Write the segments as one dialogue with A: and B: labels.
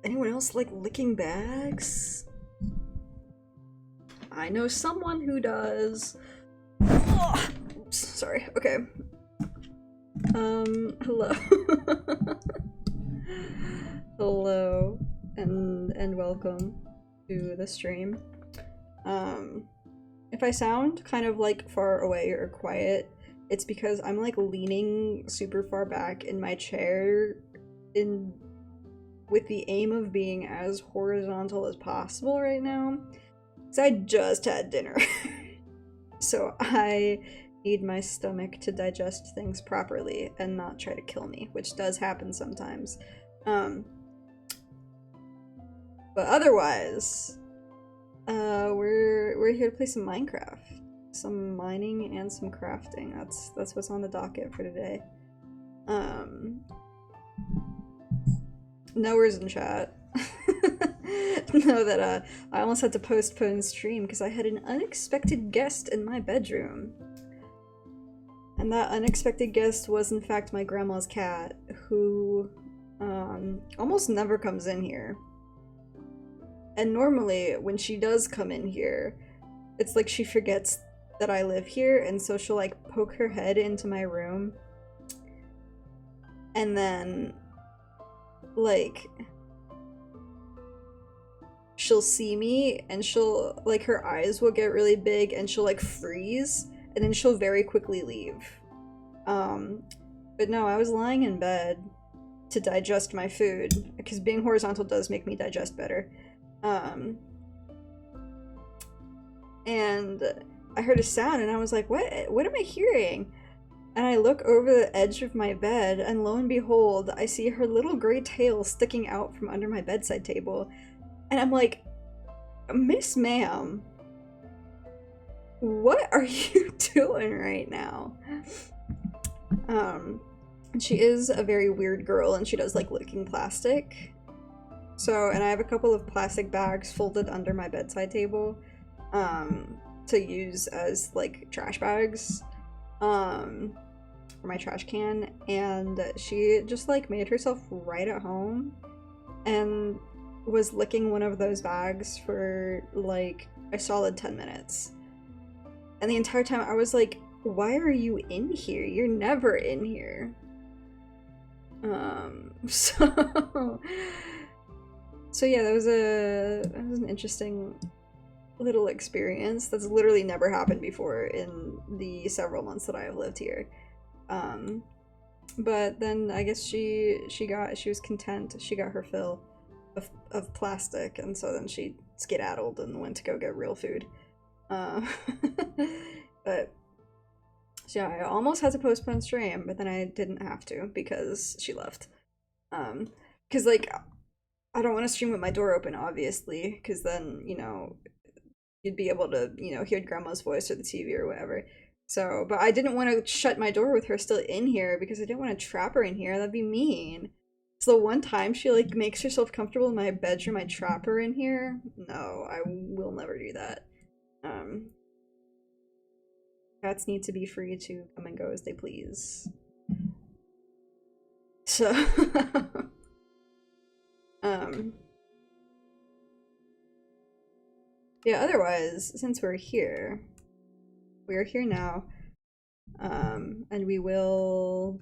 A: Anyone else like licking bags? I know someone who does. Oops, sorry. Okay. Hello. Hello, and welcome to the stream. If I sound kind of like far away or quiet, it's because I'm like leaning super far back in my chair with the aim of being as horizontal as possible right now. Because I just had dinner. So I need my stomach to digest things properly and not try to kill me, which does happen sometimes. But otherwise, we're here to play some Minecraft, some mining and some crafting. That's what's on the docket for today. Nowhere's in chat. Know that I almost had to postpone stream because I had an unexpected guest in my bedroom. And that unexpected guest was in fact my grandma's cat, who almost never comes in here. And normally when she does come in here, it's like she forgets that I live here, and so she'll like poke her head into my room. And then like she'll see me and she'll like her eyes will get really big and she'll like freeze and then she'll very quickly leave. But no, I was lying in bed to digest my food because being horizontal does make me digest better. And I heard a sound and I was like, what am I hearing? And I look over the edge of my bed, and lo and behold, I see her little gray tail sticking out from under my bedside table. And I'm like, Miss Ma'am, what are you doing right now? And she is a very weird girl, and she does like licking plastic. So, and I have a couple of plastic bags folded under my bedside table, to use as like trash bags. For my trash can, and she just like made herself right at home and was licking one of those bags for like a solid 10 minutes. And the entire time I was like, why are you in here? You're never in here. So yeah, that was an interesting little experience that's literally never happened before in the several months that I have lived here. But then I guess she was content. She got her fill of plastic, and so then she skedaddled and went to go get real food. But so yeah, I almost had to postpone stream, but then I didn't have to because she left. Because like I don't want to stream with my door open, obviously, because then, you know, you'd be able to, you know, hear grandma's voice or the TV or whatever. So, but I didn't want to shut my door with her still in here because I didn't want to trap her in here. That'd be mean. So the one time she like makes herself comfortable in my bedroom, I trap her in here. No, I will never do that. Cats need to be free to come and go as they please. So, yeah, otherwise, since we're here now, and we will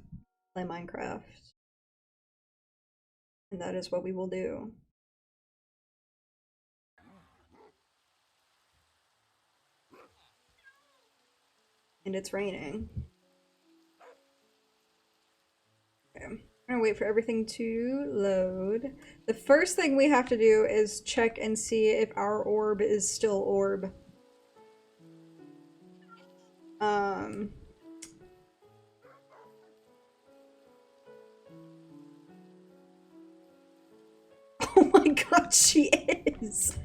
A: play Minecraft. And that is what we will do. And it's raining. Okay. I'm gonna wait for everything to load. The first thing we have to do is check and see if our orb is still orb. Oh my god, she is!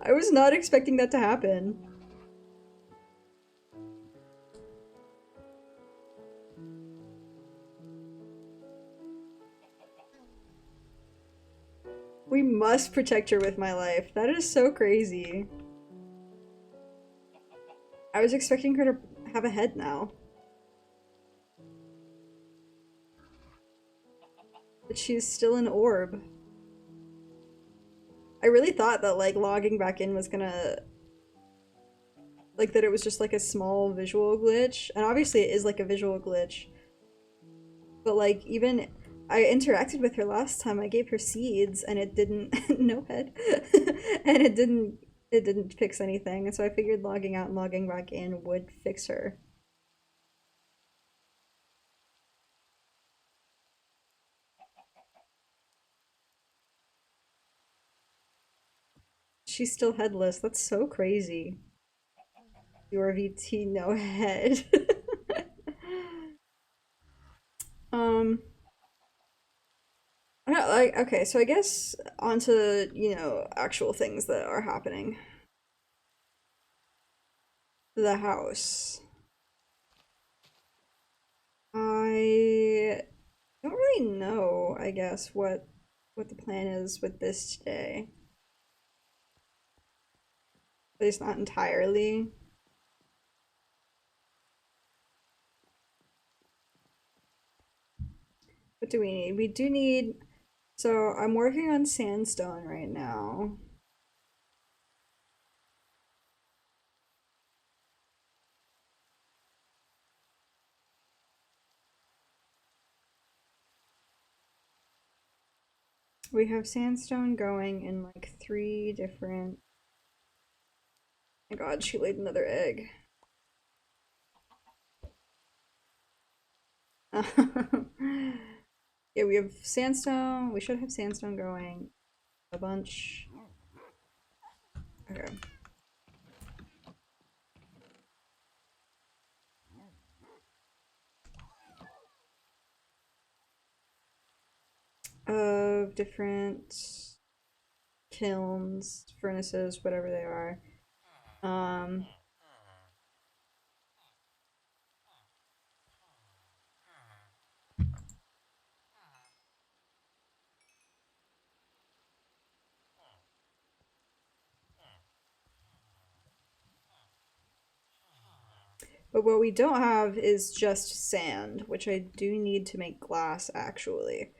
A: I was not expecting that to happen. We must protect her with my life. That is so crazy. I was expecting her to have a head now. But she's still an orb. I really thought that, like, logging back in was gonna... Like, that it was just, like, a small visual glitch. And obviously it is, like, a visual glitch. But, like, even... I interacted with her last time. I gave her seeds, and it didn't... no head. And it didn't fix anything. And so I figured logging out and logging back in would fix her. She's still headless. That's so crazy. Your VT no head. um I don't, like, okay, so I guess onto, you know, actual things that are happening. The house. I don't really know, I guess, what the plan is with this today. At least not entirely. What do we need? We do need... So I'm working on sandstone right now. We have sandstone going in like 3 different... Oh my god, she laid another egg. Yeah, we have sandstone. We should have sandstone going a bunch. Okay. Of different kilns, furnaces, whatever they are. But what we don't have is just sand, which I do need to make glass actually.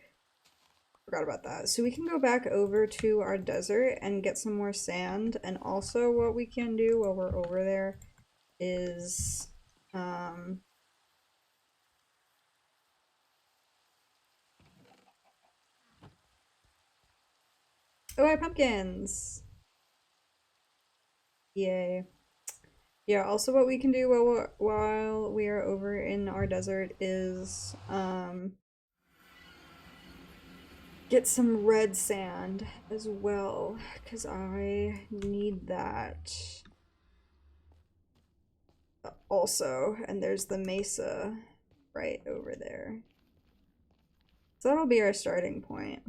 A: Forgot about that. So we can go back over to our desert and get some more sand. And also what we can do while we're over there is oh, I have pumpkins! Yay. Yeah, also what we can do while we are over in our desert is get some red sand as well, because I need that also. And there's the mesa right over there. So that'll be our starting point.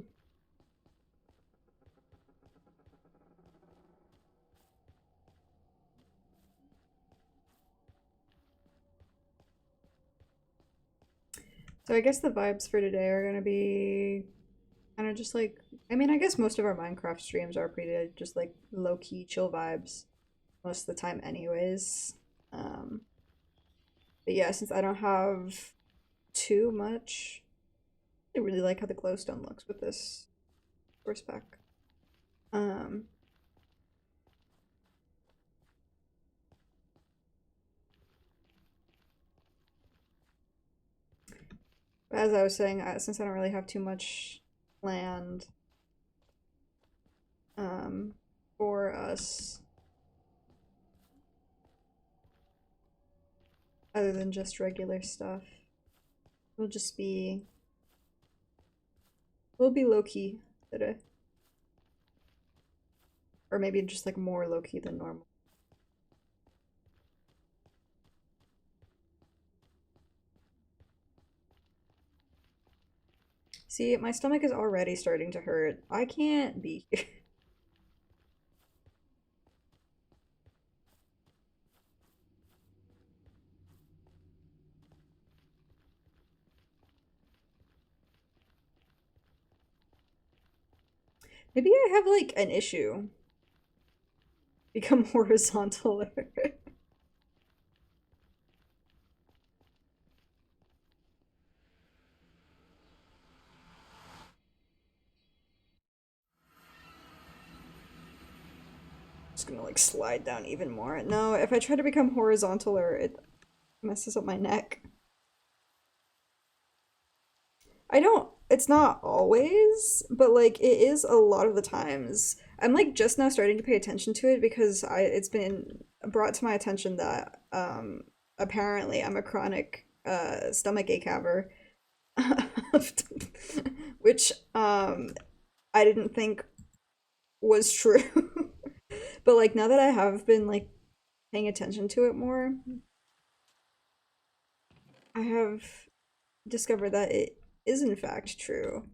A: So I guess the vibes for today are gonna be kind of just like, I mean, I guess most of our Minecraft streams are pretty just like low-key chill vibes most of the time anyways. But yeah, since I don't have too much, I really like how the glowstone looks with this source pack. As I was saying, since I don't really have too much land for us, other than just regular stuff, we'll just be low-key today. Or maybe just like more low-key than normal. See, my stomach is already starting to hurt. I can't be here. Maybe I have like an issue. Become horizontal. Just gonna like slide down even more. No, if I try to become horizontal or it messes up my neck. I don't, it's not always, but like it is a lot of the times. I'm like just now starting to pay attention to it because it's been brought to my attention that apparently I'm a chronic stomach ache haver. Which I didn't think was true. But like now that I have been like paying attention to it more, I have discovered that it is in fact true.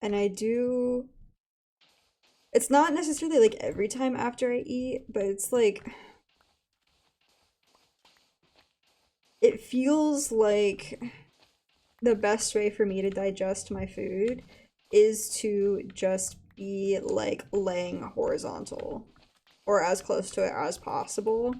A: And I do, it's not necessarily like every time after I eat, but it's like it feels like the best way for me to digest my food is to just be like laying horizontal or as close to it as possible.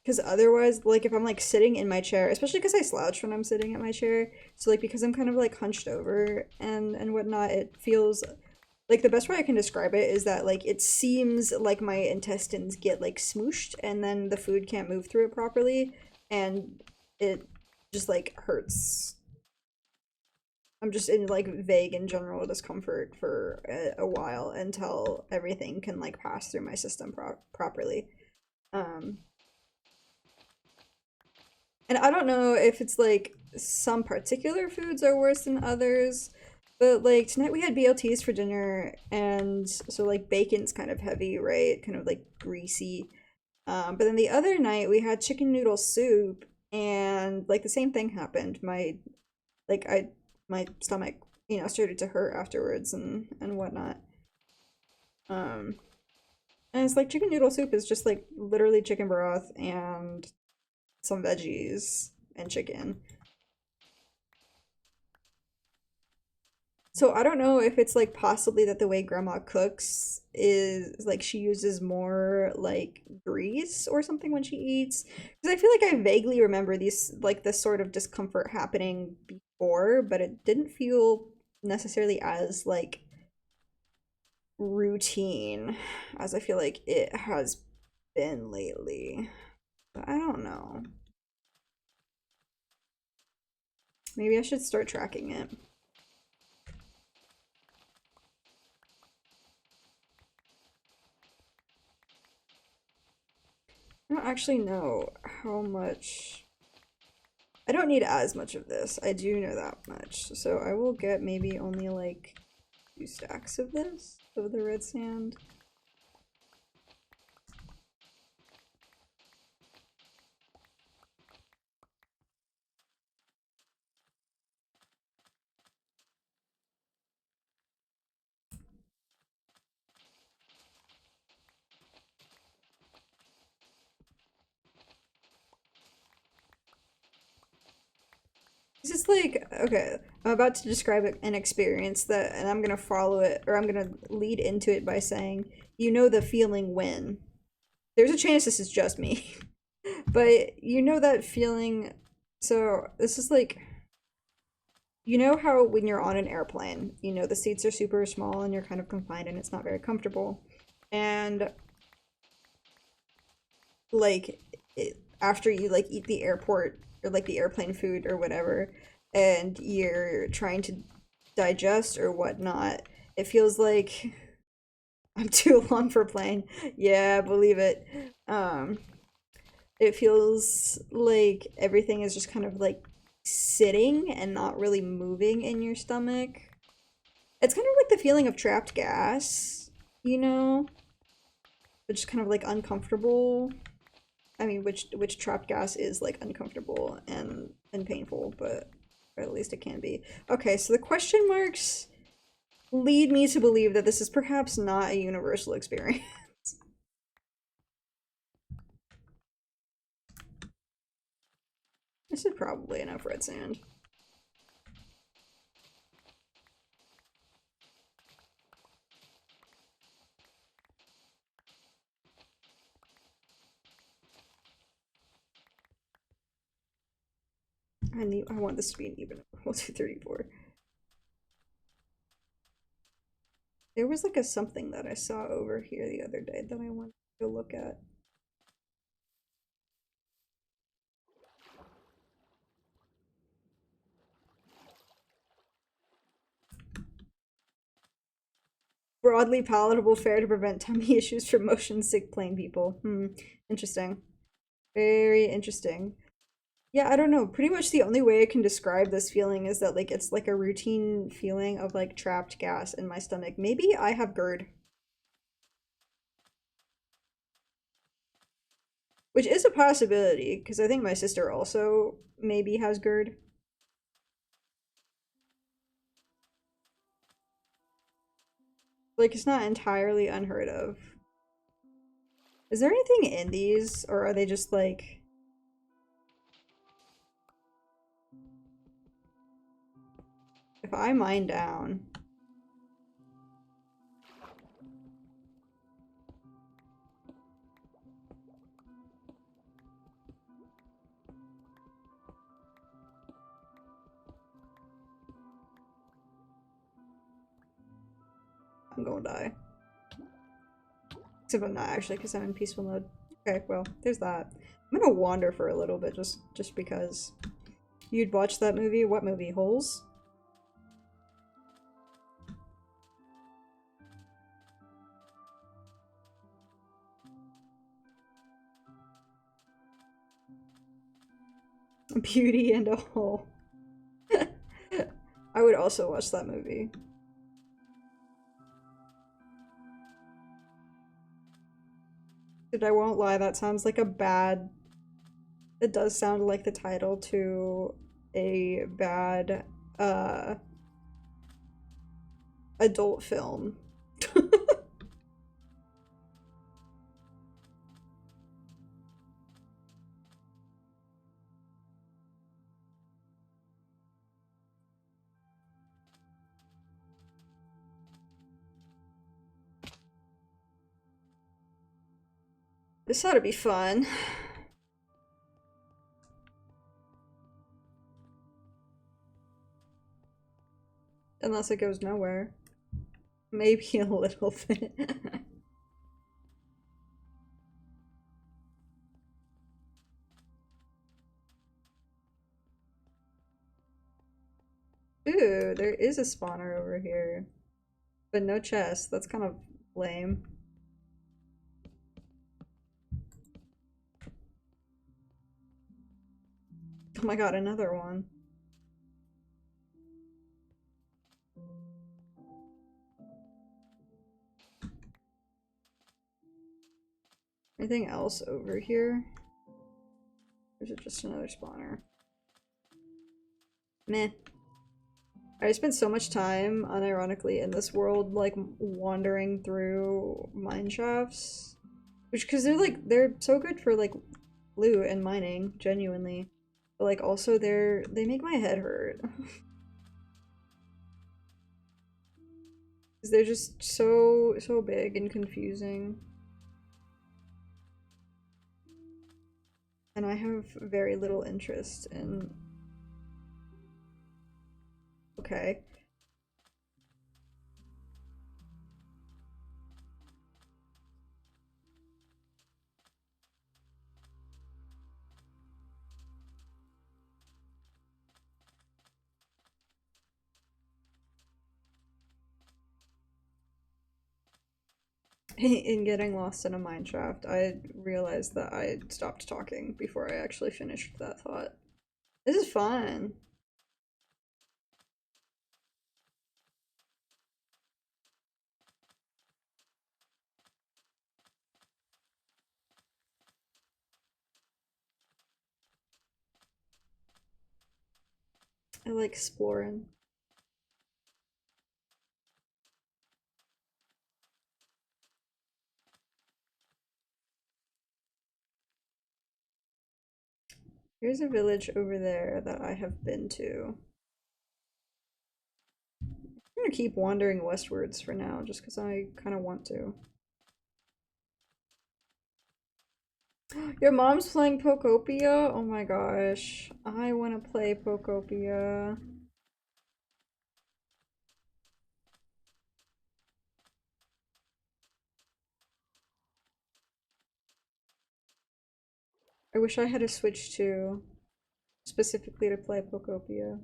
A: Because otherwise, like if I'm like sitting in my chair, especially because I slouch when I'm sitting at my chair, so like because I'm kind of like hunched over and whatnot, it feels like the best way I can describe it is that like it seems like my intestines get like smooshed and then the food can't move through it properly and it just like hurts. I'm just in like vague and general discomfort for a while until everything can like pass through my system properly. Um, and I don't know if it's like some particular foods are worse than others, but like tonight we had BLTs for dinner, and so like bacon's kind of heavy, right? Kind of like greasy. But then the other night we had chicken noodle soup, and like the same thing happened. Like I my stomach, started to hurt afterwards and whatnot. Um, and it's like chicken noodle soup is just like literally chicken broth and some veggies and chicken. So I don't know if it's like possibly that the way grandma cooks is like she uses more like grease or something when she eats. Because I feel like I vaguely remember these like this sort of discomfort happening before, but it didn't feel necessarily as like routine as I feel like it has been lately. But I don't know. Maybe I should start tracking it. I don't actually know how much. I don't need as much of this. I do know that much. So I will get maybe only like 2 stacks of this, of the red sand. It's just like, okay, I'm about to describe an experience that, and I'm gonna follow it, or I'm gonna lead into it by saying, you know the feeling when. There's a chance this is just me, but you know that feeling. So this is like, you know how when you're on an airplane, the seats are super small and you're kind of confined and it's not very comfortable. And like after you like eat the airport or like the airplane food or whatever and you're trying to digest or whatnot, it feels like I'm too long for plane. Yeah, believe it. It feels like everything is just kind of like sitting and not really moving in your stomach. It's kind of like the feeling of trapped gas, you know? It's just kind of like uncomfortable. I mean, which trapped gas is like uncomfortable and painful, but or at least it can be. Okay, so the question marks lead me to believe that this is perhaps not a universal experience. This is probably enough red sand. I want this to be an even roll 234. There was like a something that I saw over here the other day that I wanted to go look at. Broadly palatable fare to prevent tummy issues from motion sick plane people. Interesting. Very interesting. Yeah, I don't know. Pretty much the only way I can describe this feeling is that like it's like a routine feeling of like trapped gas in my stomach. Maybe I have GERD. Which is a possibility, because I think my sister also maybe has GERD. Like, it's not entirely unheard of. Is there anything in these, or are they just like... If I mine down... I'm gonna die. Except I'm not actually, because I'm in peaceful mode. Okay, well, there's that. I'm gonna wander for a little bit, just because. You'd watch that movie? What movie? Holes? Beauty and a Hole. I would also watch that movie. Dude, I won't lie, that sounds like a bad... It does sound like the title to a bad, adult film. This ought to be fun. Unless it goes nowhere. Maybe a little bit. Ooh, there is a spawner over here. But no chest. That's kind of lame. Oh my god, another one. Anything else over here? Or is it just another spawner? Meh. I spent so much time, unironically, in this world, like, wandering through mine shafts. Which, because they're so good for, like, loot and mining, genuinely. But, like, also they make my head hurt. Because they're just so big and confusing. And I have very little interest in... Okay. In getting lost in a mine shaft, I realized that I stopped talking before I actually finished that thought. This is fun. I like exploring. Here's a village over there that I have been to. I'm gonna keep wandering westwards for now, just because I kind of want to. Your mom's playing Pokopia? Oh my gosh. I want to play Pokopia. I wish I had a Switch too, specifically to play Pokopia.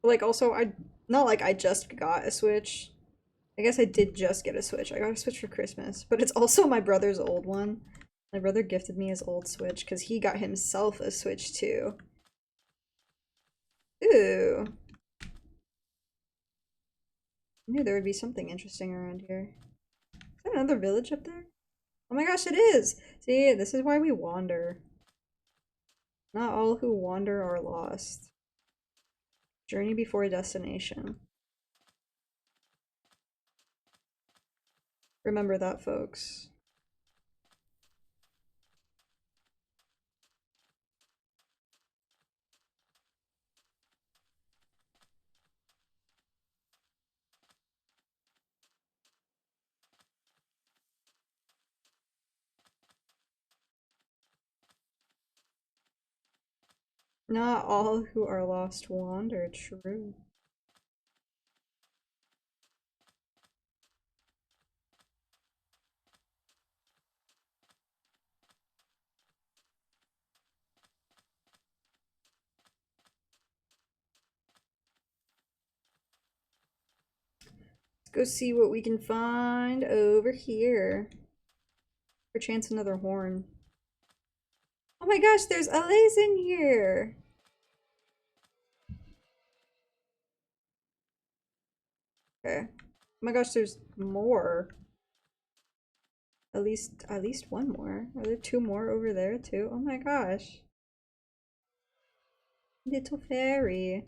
A: Like, also, not like I just got a Switch. I guess I did just get a Switch. I got a Switch for Christmas, but it's also my brother's old one. My brother gifted me his old Switch because he got himself a Switch too. Ooh. I knew there would be something interesting around here. Is that another village up there? Oh my gosh, it is! See, this is why we wander. Not all who wander are lost. Journey before destination. Remember that, folks. Not all who are lost wander, true. Let's go see what we can find over here. Perchance another horn. Oh my gosh, there's allays in here! Okay. Oh my gosh, there's more. At least one more. Are there two more over there too? Oh my gosh. Little fairy.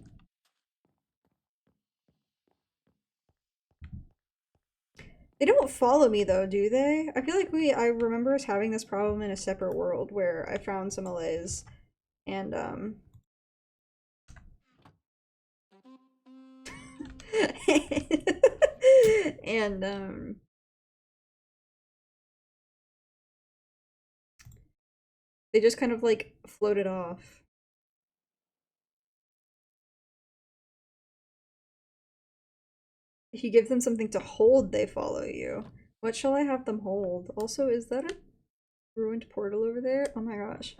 A: They don't follow me though, do they? I feel like I remember us having this problem in a separate world where I found some allays and and they just kind of like floated off. If you give them something to hold, they follow you. What shall I have them hold? Also, is that a ruined portal over there? Oh my gosh.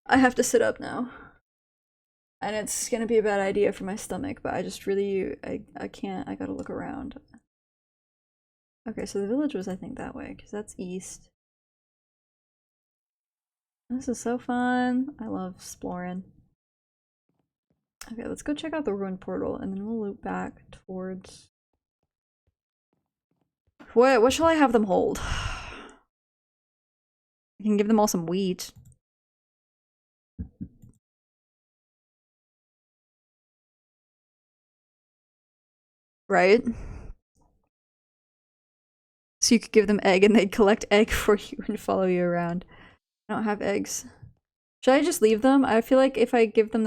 A: I have to sit up now. And it's gonna be a bad idea for my stomach, but I just really, I can't, I gotta look around. Okay, so the village was, I think, that way, because that's east. This is so fun. I love exploring. Okay, let's go check out the ruined portal, and then we'll loop back towards... What shall I have them hold? I can give them all some wheat. Right? So you could give them egg and they'd collect egg for you and follow you around. I don't have eggs. Should I just leave them? I feel like if I give them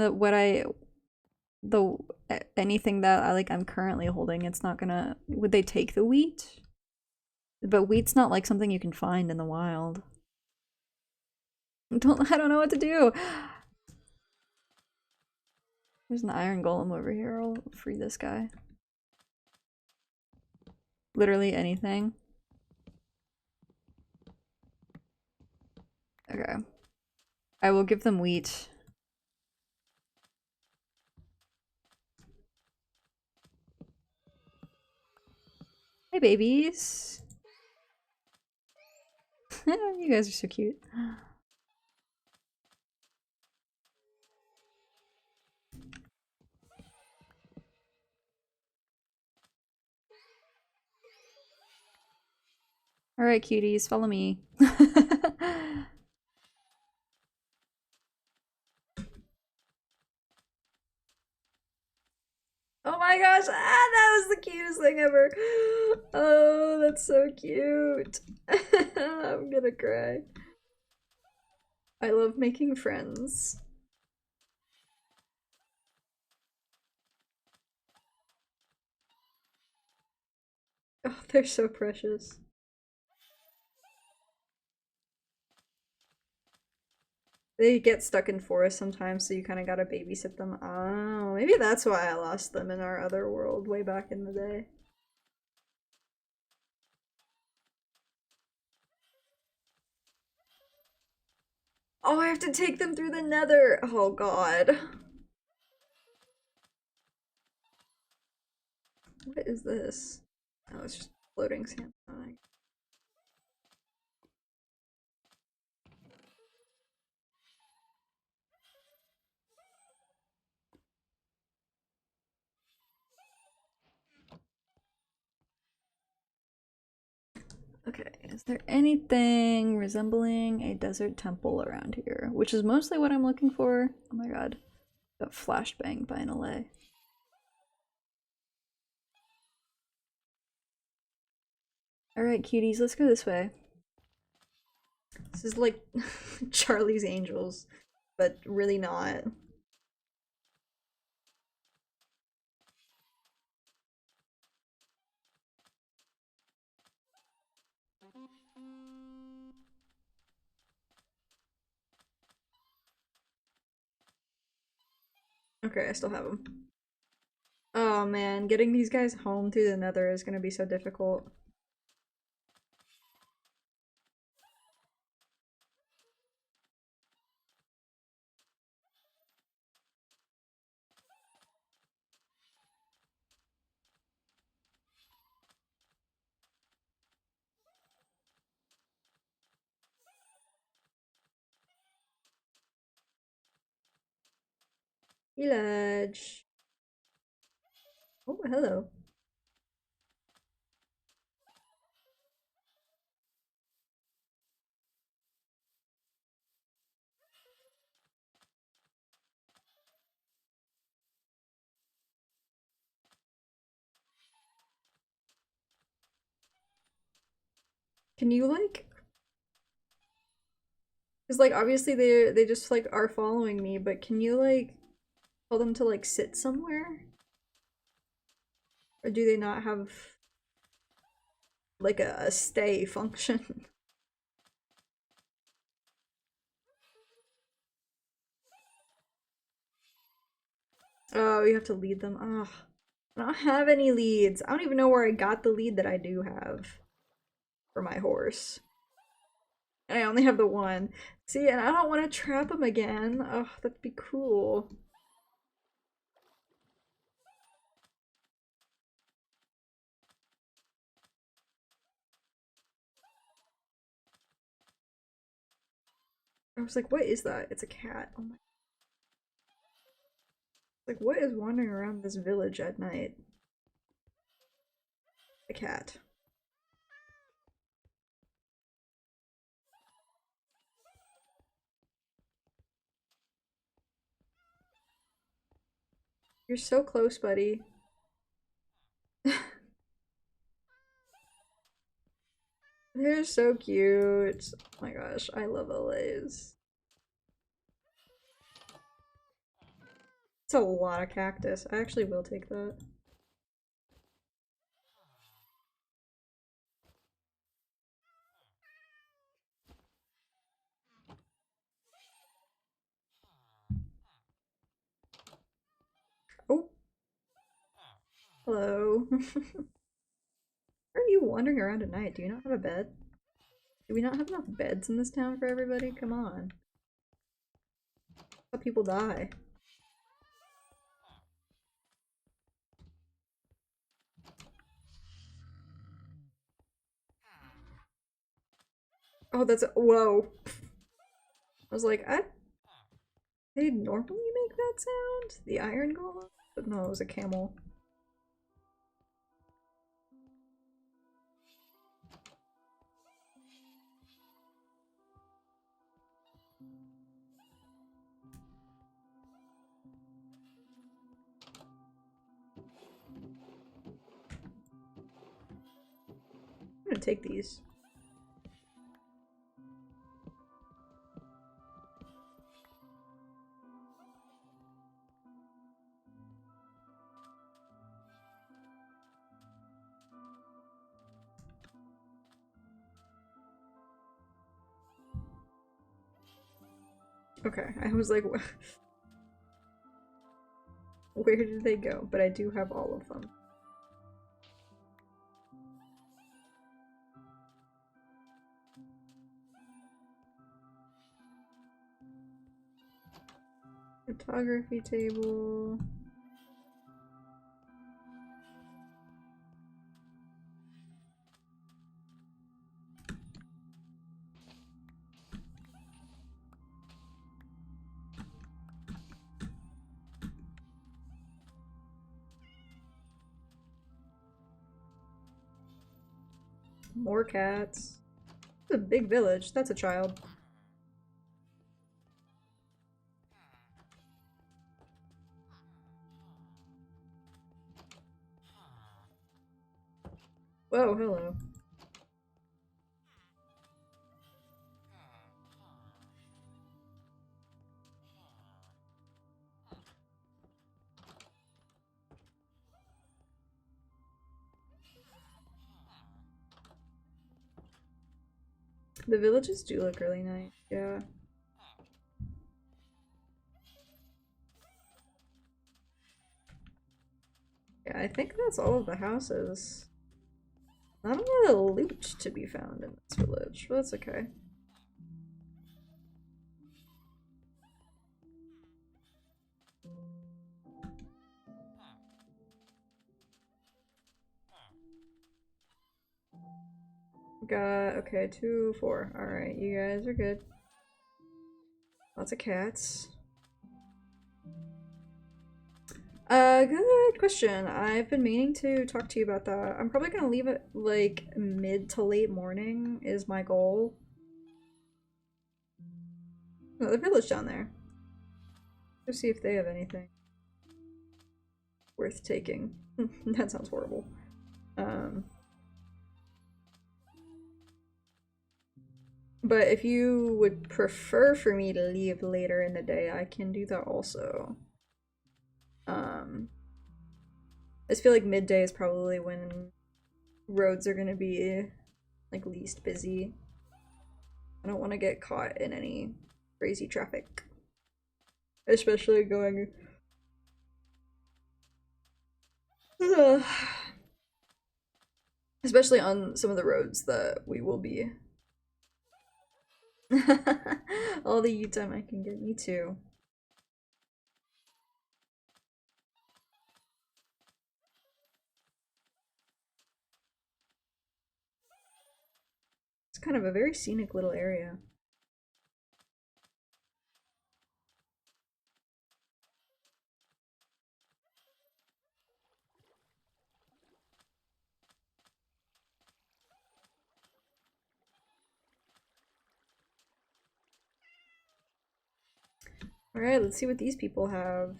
A: anything that I'm currently holding, it's not gonna... Would they take the wheat? But wheat's not like something you can find in the wild. I don't know what to do. There's an iron golem over here. I'll free this guy. Literally anything. Okay. I will give them wheat. Hey, babies. You guys are so cute. Alright, cuties, follow me. Oh my gosh, that was the cutest thing ever. Oh, that's so cute. I'm gonna cry. I love making friends. Oh, they're so precious. They get stuck in forests sometimes, so you kind of gotta babysit them. Oh, maybe that's why I lost them in our other world way back in the day. Oh, I have to take them through the nether. Oh god. What is this? Oh, it's just floating sand. Okay, is there anything resembling a desert temple around here? Which is mostly what I'm looking for. Oh my god. Got flashbanged by an LA. Alright, cuties, let's go this way. This is like Charlie's Angels, but really not. Okay, I still have them. Oh man, getting these guys home through the nether is gonna be so difficult. Village. Oh, hello. Can you like, because like obviously they just like are following me, but can you like tell them to like sit somewhere? Or do they not have like a stay function? Oh, you have to lead them. Ugh. I don't have any leads. I don't even know where I got the lead that I do have for my horse. And I only have the one. See, and I don't want to trap him again. Oh, that'd be cool. I was like, what is that? It's a cat. Oh my. Like, what is wandering around this village at night? A cat. You're so close, buddy. They're so cute. Oh my gosh, I love LAs. It's a lot of cactus. I actually will take that. Oh, hello. Why are you wandering around at night? Do you not have a bed? Do we not have enough beds in this town for everybody? Come on. How people die. Oh, that's whoa. I was like, they normally make that sound? The iron golem? But no, it was a camel. I'm gonna take these. Okay, I was like, where did they go? But I do have all of them. Photography table. More cats. It's a big village. That's a child. Whoa, hello. The villages do look really nice, yeah. Yeah, I think that's all of the houses. Not a lot of loot to be found in this village, but that's okay. Got, okay, 2, 4. Alright, you guys are good. Lots of cats. Good question. I've been meaning to talk to you about that. I'm probably gonna leave it like mid to late morning is my goal. Oh, the village down there. Let's see if they have anything worth taking. That sounds horrible. But if you would prefer for me to leave later in the day, I can do that also. I just feel like midday is probably when roads are gonna be like least busy. I don't want to get caught in any crazy traffic. Especially going especially on some of the roads that we will be. All the you time I can get, me too. It's kind of a very scenic little area. Alright, let's see what these people have.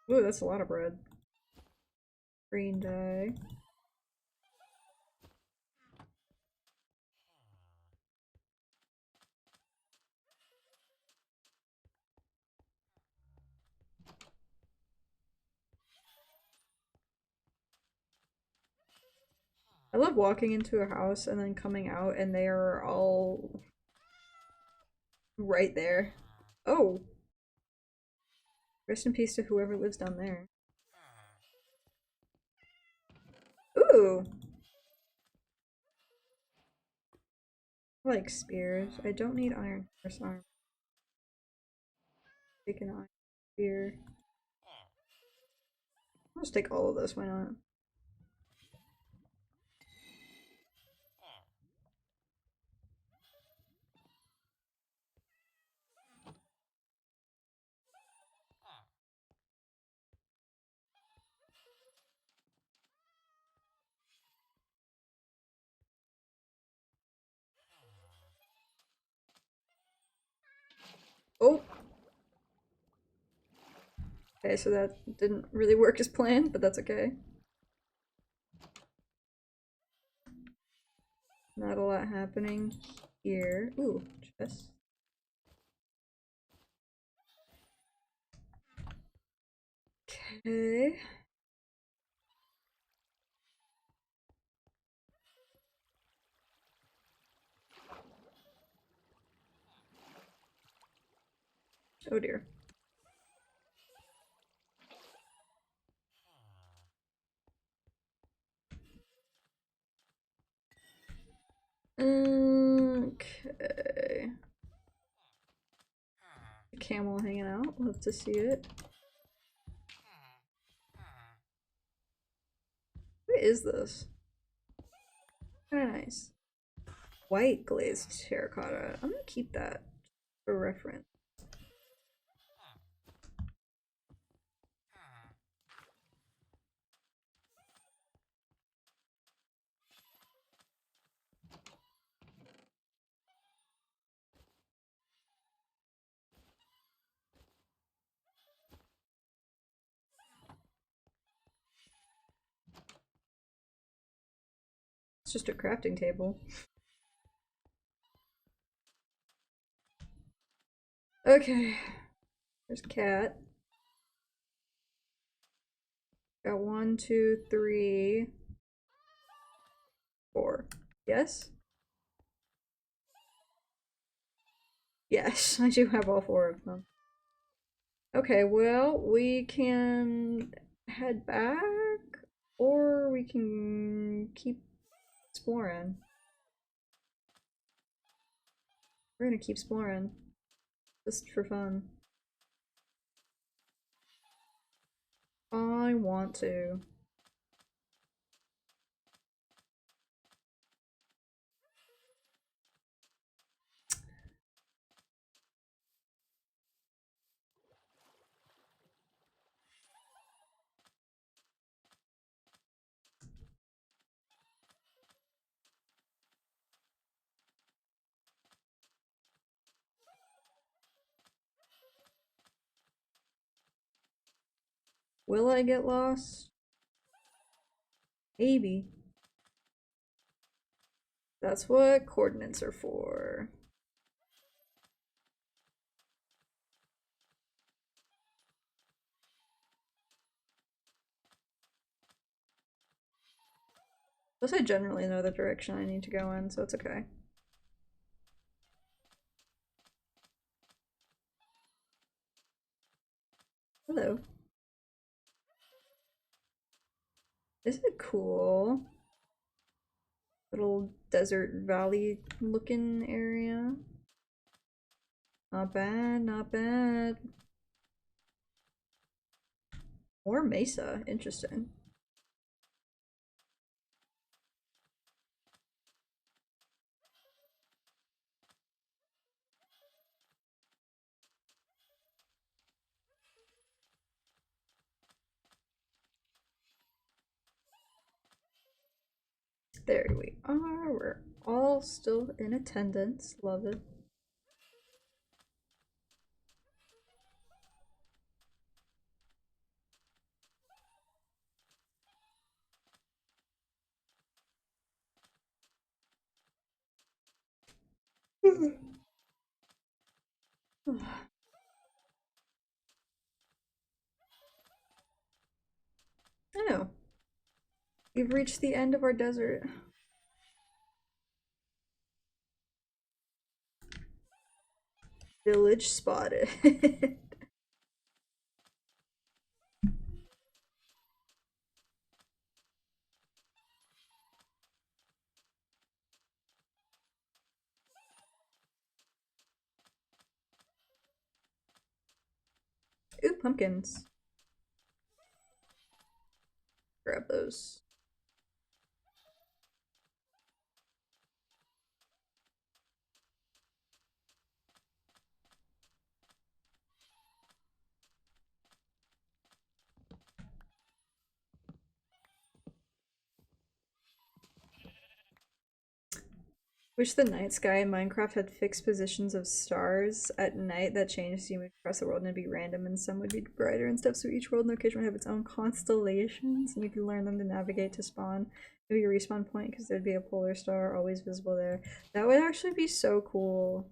A: Ooh, that's a lot of bread. Green dye. I love walking into a house and then coming out and they are all right there. Oh. Rest in peace to whoever lives down there. Ooh. I like spears. I don't need iron horse armor. Take an iron spear. I'll just take all of this, why not? Oh! Okay, so that didn't really work as planned, but that's okay. Not a lot happening here. Ooh, chest. Okay. Oh dear. Okay. A camel hanging out. Love to see it. What is this? Very nice. White glazed terracotta. I'm gonna keep that for reference. It's just a crafting table. Okay. There's cat. Got 1, 2, 3, 4. Yes? Yes, I do have all 4 of them. Okay, well, we can head back, or we can keep exploring. We're gonna keep exploring, just for fun. I want to. Will I get lost? Maybe. That's what coordinates are for. Plus, I generally know the direction I need to go in, so it's okay. Hello. This is cool. Little desert valley looking area. Not bad, not bad. More mesa, interesting. There we are. We're all still in attendance. Love it. Oh, we've reached the end of our desert. Village spotted. Ooh, pumpkins. Grab those. Wish the night sky in Minecraft had fixed positions of stars at night that changed. You would across the world and it'd be random, and some would be brighter and stuff. So each world and location would have its own constellations, and you could learn them to navigate to spawn. Maybe a respawn point because there'd be a polar star always visible there. That would actually be so cool.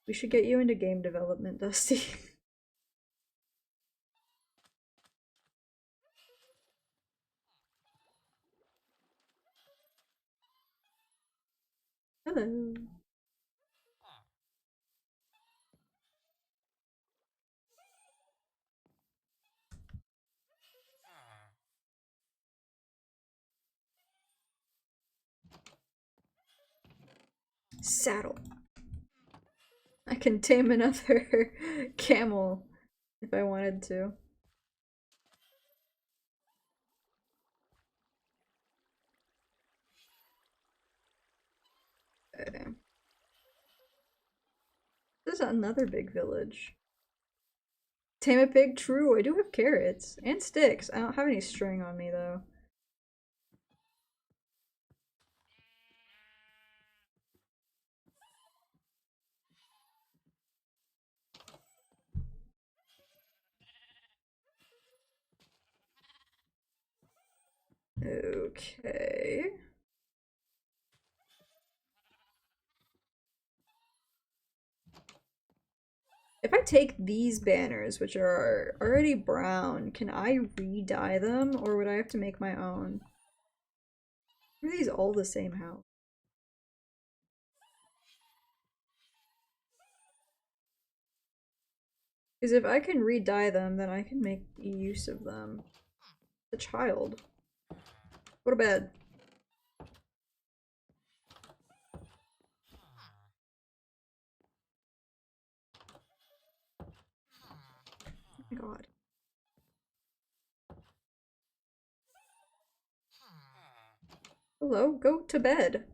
A: We should get you into game development, Dusty. Hello. Saddle. I can tame another camel if I wanted to. Okay. This is another big village. Tame a pig? True, I do have carrots. And sticks. I don't have any string on me, though. Okay. If I take these banners, which are already brown, can I re-dye them, or would I have to make my own? Are these all the same house? Because if I can re-dye them, then I can make use of them. The child. Go to bed. Oh my god. Hello, go to bed.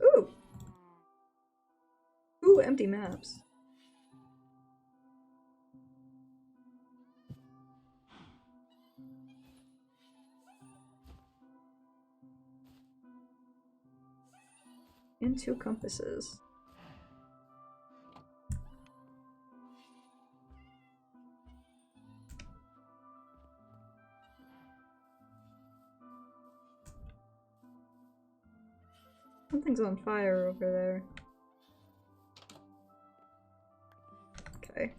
A: Ooh! Ooh, empty maps. And 2 compasses. Something's on fire over there. Okay.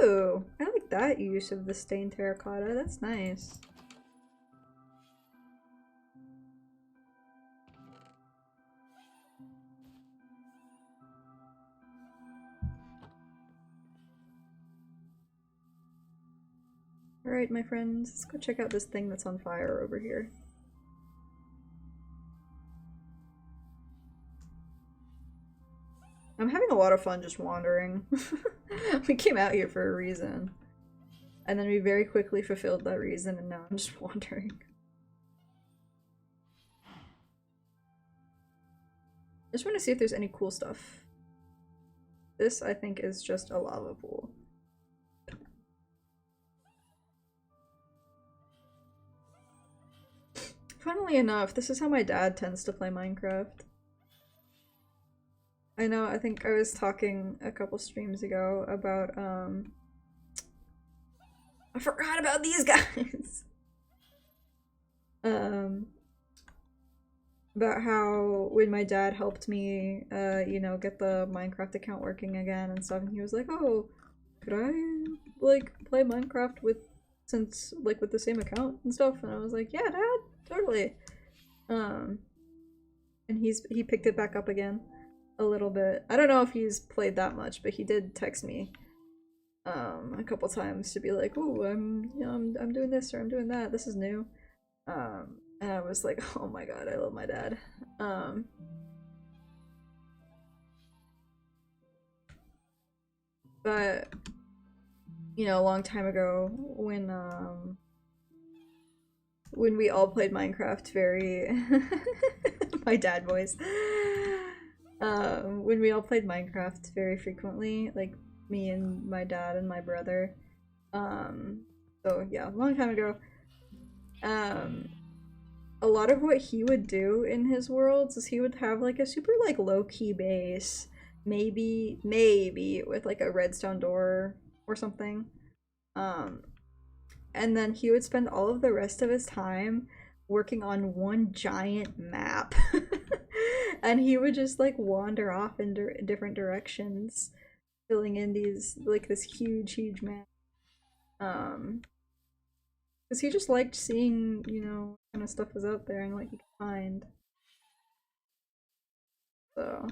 A: Ooh, I like that use of the stained terracotta. That's nice. Alright, my friends, let's go check out this thing that's on fire over here. I'm having a lot of fun just wandering. We came out here for a reason. And then we very quickly fulfilled that reason, and now I'm just wandering. I just want to see if there's any cool stuff. This, I think, is just a lava pool. Funnily enough, this is how my dad tends to play Minecraft. I know, I think I was talking a couple streams ago about, I forgot about these guys! About how when my dad helped me, you know, get the Minecraft account working again and stuff, and he was like, oh, could I, like, play Minecraft with the same account and stuff? And I was like, yeah, Dad, totally. And he picked it back up again a little bit. I don't know if he's played that much, but he did text me a couple times to be like, oh, I'm doing this or I'm doing that. This is new. And I was like, oh my god, I love my dad. But you know, a long time ago when we all played Minecraft very My dad voice. When we all played Minecraft very frequently, like me and my dad and my brother. So yeah, a long time ago. Um, a lot of what he would do in his worlds is he would have like a super like low-key base, maybe with like a redstone door or something. Um, and then he would spend all of the rest of his time working on one giant map. And he would just like wander off in different directions, filling in these like this huge map. Um, because he just liked seeing, you know, what kind of stuff was out there and what he could find. So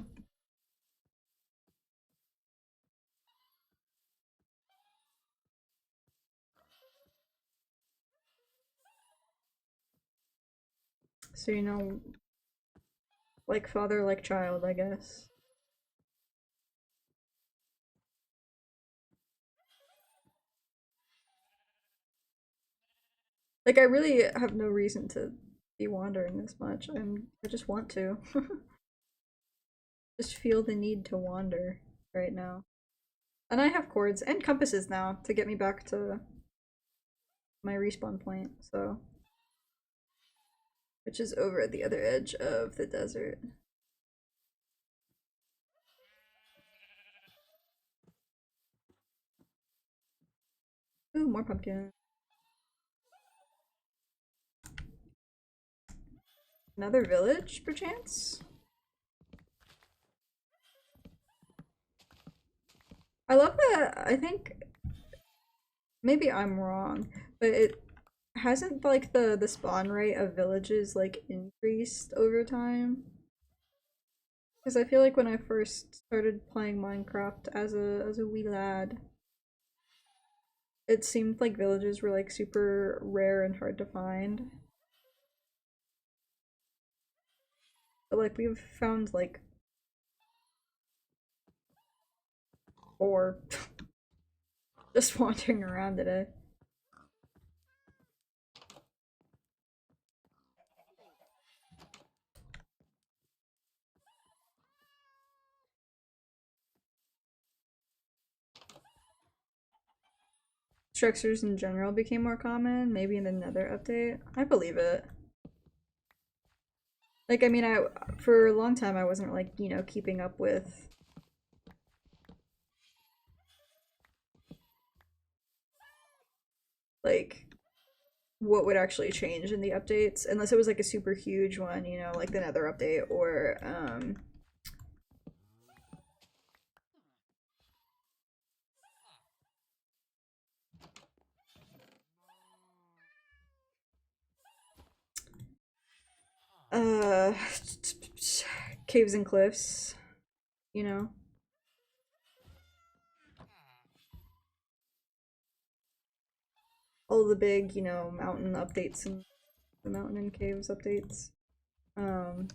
A: so you know, like father, like child, I guess. Like I really have no reason to be wandering this much. I just want to. Just feel the need to wander right now. And I have cords and compasses now to get me back to my respawn point, so which is over at the other edge of the desert. Ooh, more pumpkin. Another village, perchance? I love that. I think maybe I'm wrong, but it hasn't like the spawn rate of villages like increased over time. Because I feel like when I first started playing Minecraft as a wee lad, it seemed like villages were like super rare and hard to find. But like we've found like 4 just wandering around today. Structures in general became more common, maybe in another update. I believe it. Like, I mean, for a long time I wasn't like, you know, keeping up with like what would actually change in the updates, unless it was like a super huge one, you know, like the Nether update or uh caves and cliffs, you know. All the big, you know, mountain updates and the mountain and caves updates. Um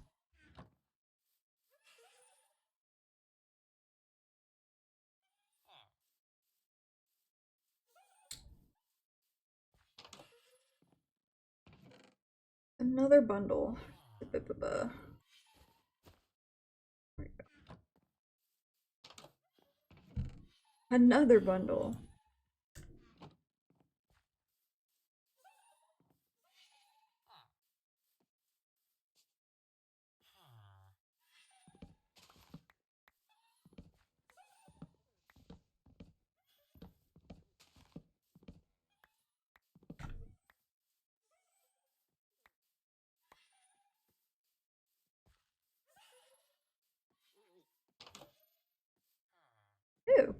A: Another bundle. Another bundle. Ew.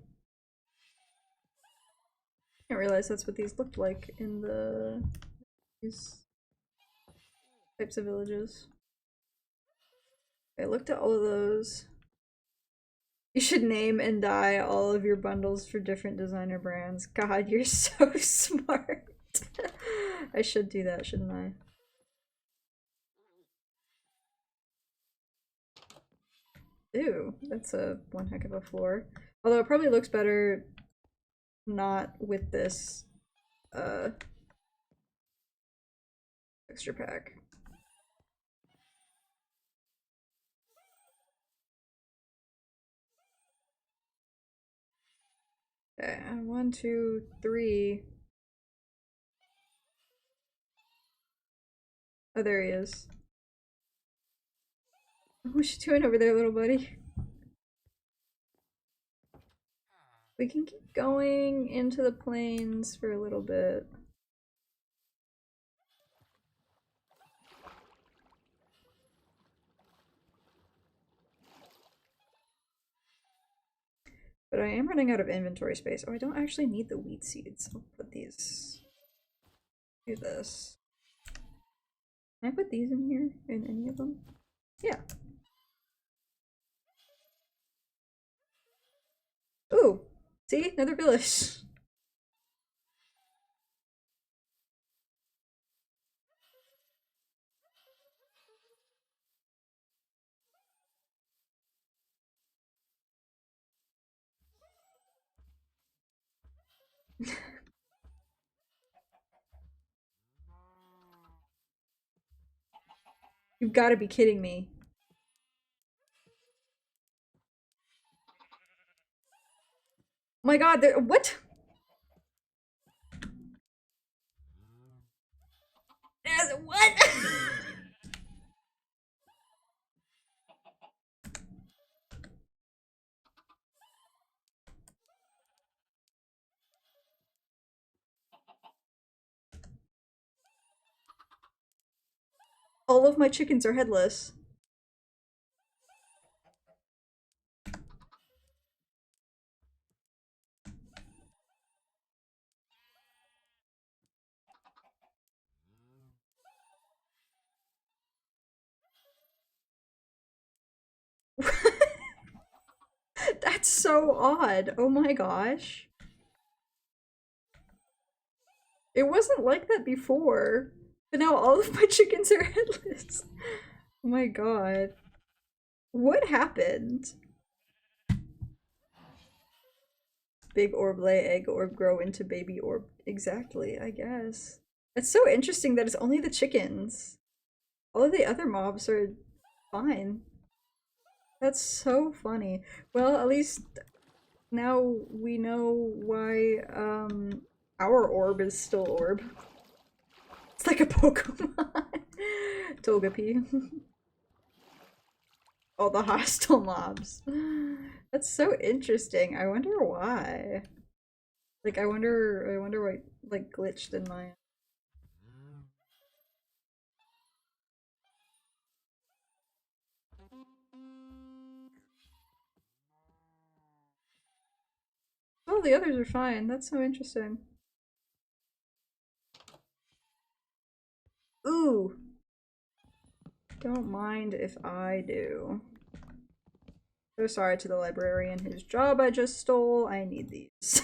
A: I didn't realize that's what these looked like in these types of villages. I looked at all of those. You should name and dye all of your bundles for different designer brands. God, you're so smart. I should do that, shouldn't I? Ew, that's a one heck of a floor. Although it probably looks better not with this uh texture pack. Okay, 1, 2, 3. Oh, there he is. What you doing over there, little buddy? We can keep going into the plains for a little bit. But I am running out of inventory space. Oh, I don't actually need the wheat seeds. I'll put these. Do this. Can I put these in here? In any of them? Yeah. Ooh! See? Another village. You've got to be kidding me. My god, what? What? All of my chickens are headless. That's so odd. Oh my gosh. It wasn't like that before. But now all of my chickens are headless. Oh my god. What happened? Big orb lay egg, orb grow into baby orb. Exactly, I guess. It's so interesting that it's only the chickens. All of the other mobs are fine. That's so funny. Well, at least now we know why our orb is still orb. It's like a Pokemon. Togepi. All the hostile mobs. That's so interesting. I wonder why. Like I wonder what like glitched in my. Oh, the others are fine. That's so interesting. Ooh. Don't mind if I do. So sorry to the librarian. His job I just stole. I need these.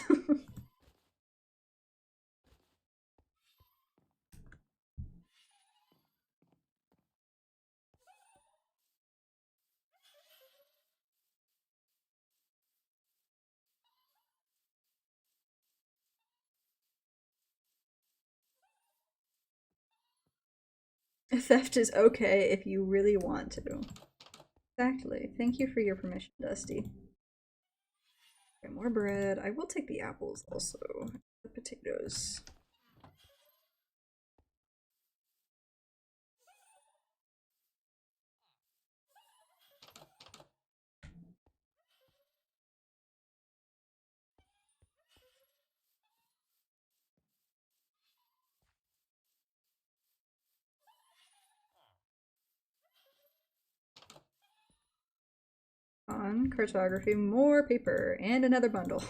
A: Theft is okay if you really want to. Exactly. Thank you for your permission, Dusty. Okay, more bread. I will take the apples also. The potatoes. On cartography, more paper, and another bundle.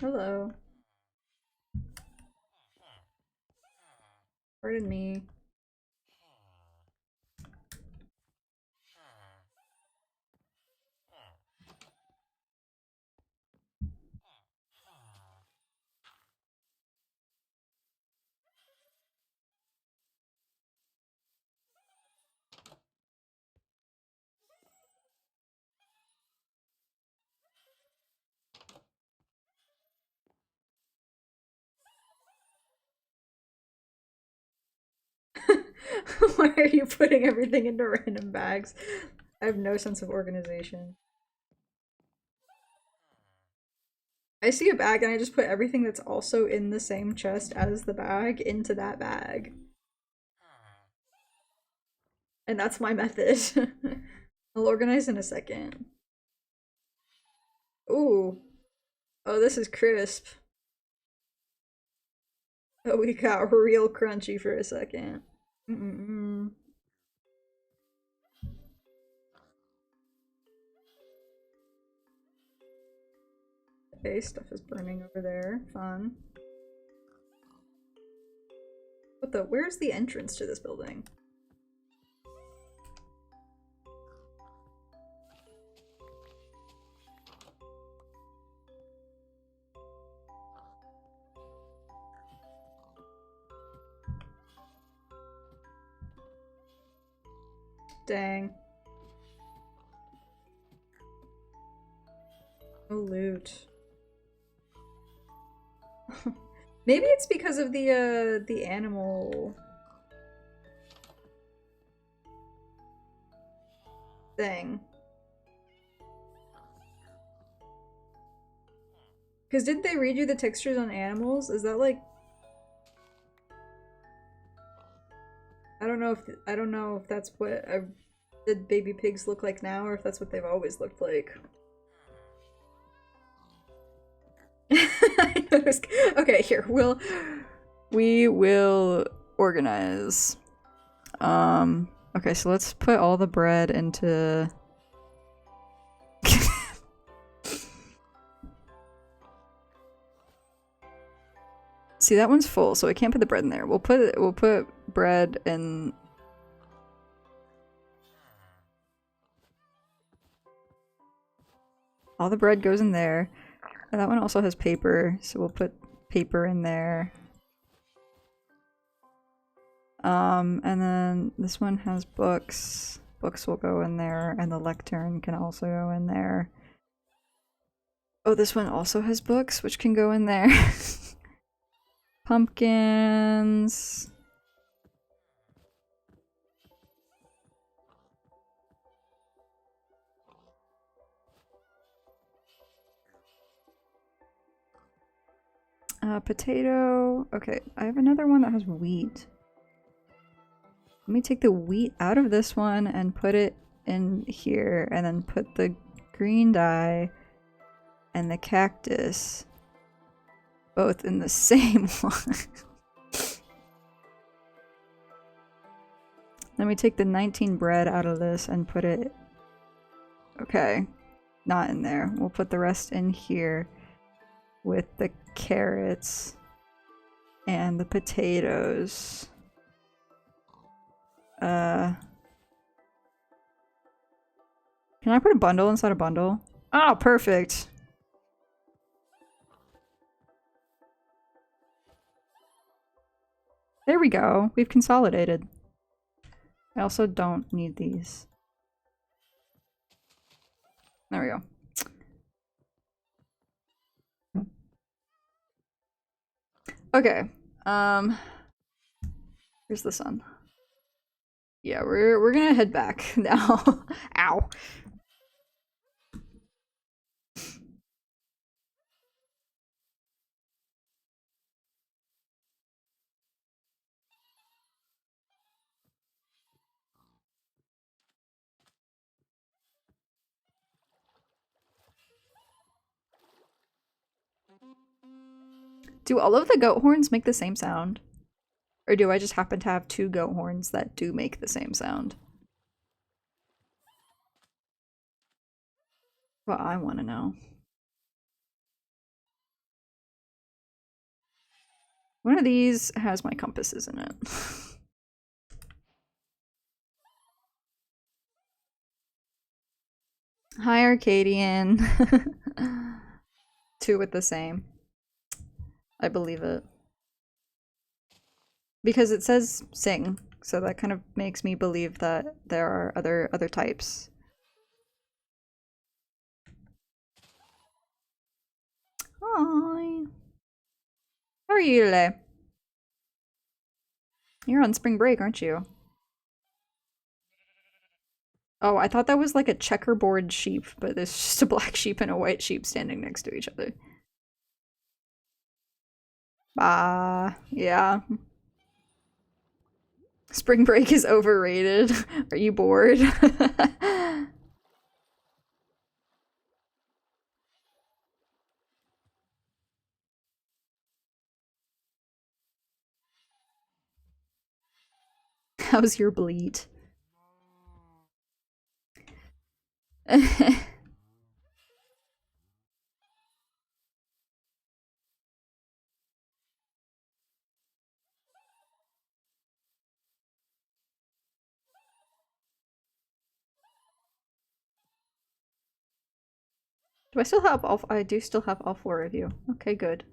A: Hello. Pardon me. Why are you putting everything into random bags? I have no sense of organization. I see a bag and I just put everything that's also in the same chest as the bag into that bag. And that's my method. I'll organize in a second. Ooh. Oh, this is crisp. Oh, we got real crunchy for a second. Okay, stuff is burning over there. Fun. What the? Where's the entrance to this building? Dang. No loot. Maybe it's because of the animal thing. Because didn't they read you the textures on animals? Is that like... I don't know if that's what the baby pigs look like now, or if that's what they've always looked like. Okay, here, we will organize. Okay, so let's put all the bread into... See, that one's full, so I can't put the bread in there. We'll put bread in... All the bread goes in there. And that one also has paper, so we'll put paper in there. And then this one has books. Books will go in there, and the lectern can also go in there. Oh, this one also has books, which can go in there. Pumpkins. Potato. Okay, I have another one that has wheat. Let me take the wheat out of this one and put it in here, and then put the green dye and the cactus both in the same one. Let me take the 19 bread out of this and put it... Okay, not in there. We'll put the rest in here with the carrots and the potatoes. Can I put a bundle inside a bundle? Oh, perfect. There we go. We've consolidated. I also don't need these. There we go. Okay. Here's the sun. Yeah, we're gonna head back now. Ow. Do all of the goat horns make the same sound? Or do I just happen to have 2 goat horns that do make the same sound? Well, I want to know. One of these has my compasses in it. Hi, Arcadian. 2 with the same. I believe it. Because it says sing, so that kind of makes me believe that there are other types. Hi. How are you today? You're on spring break, aren't you? Oh, I thought that was like a checkerboard sheep, but there's just a black sheep and a white sheep standing next to each other. Yeah. Spring break is overrated. Are you bored? How's your bleed? Do I still have all? I do still have all four of you. Okay, good.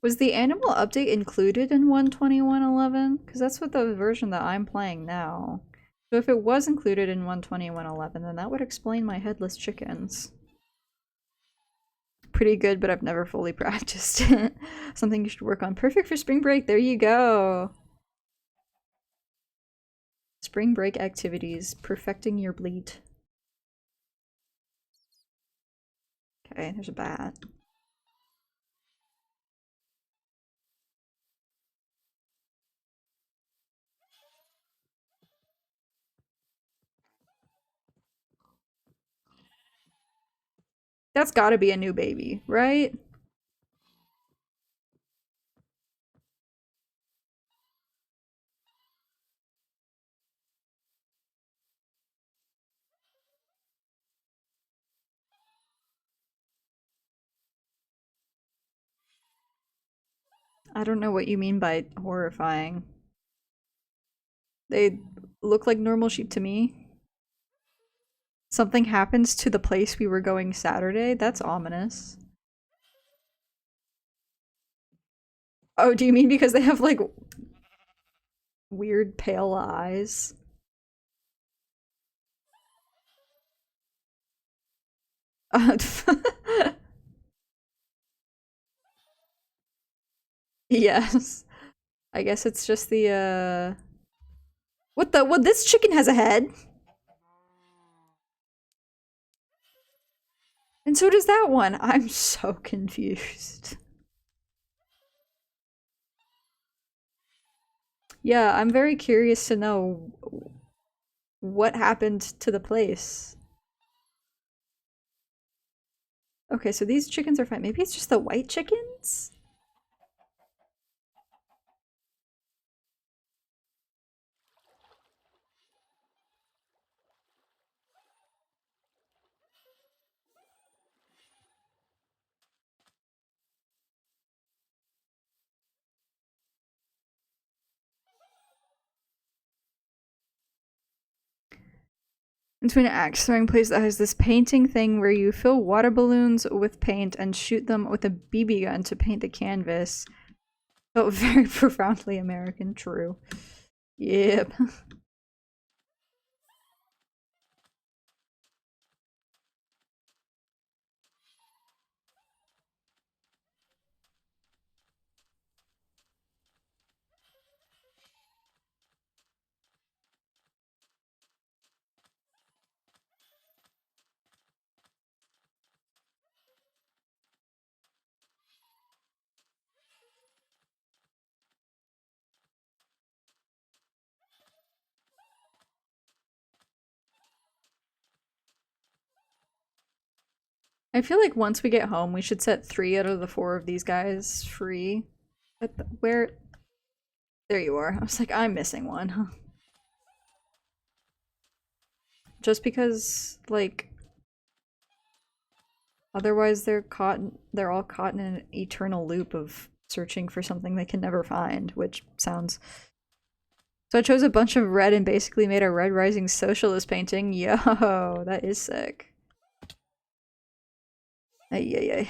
A: Was the animal update included in 121.11? Because that's what the version that I'm playing now. So if it was included in 121.11, then that would explain my headless chickens. Pretty good, but I've never fully practiced. Something you should work on. Perfect for spring break. There you go. Spring break activities. Perfecting your bleat. Okay, there's a bat. That's gotta be a new baby, right? I don't know what you mean by horrifying. They look like normal sheep to me. Something happens to the place we were going Saturday? That's ominous. Oh, do you mean because they have, like, weird pale eyes? Yes. I guess it's just the, What the- what- this chicken has a head? And so does that one. I'm so confused. Yeah, I'm very curious to know what happened to the place. Okay, so these chickens are fine. Maybe it's just the white chickens? Between an axe throwing place that has this painting thing where you fill water balloons with paint and shoot them with a BB gun to paint the canvas. Felt very profoundly American, true. Yep. I feel like once we get home, we should set 3 out of the 4 of these guys free. Where? There you are. I was like, I'm missing one, huh? Just because, like, otherwise they're all caught in an eternal loop of searching for something they can never find, which sounds... So I chose a bunch of red and basically made a Red Rising Socialist painting. Yo, that is sick. Ay, ay, ay.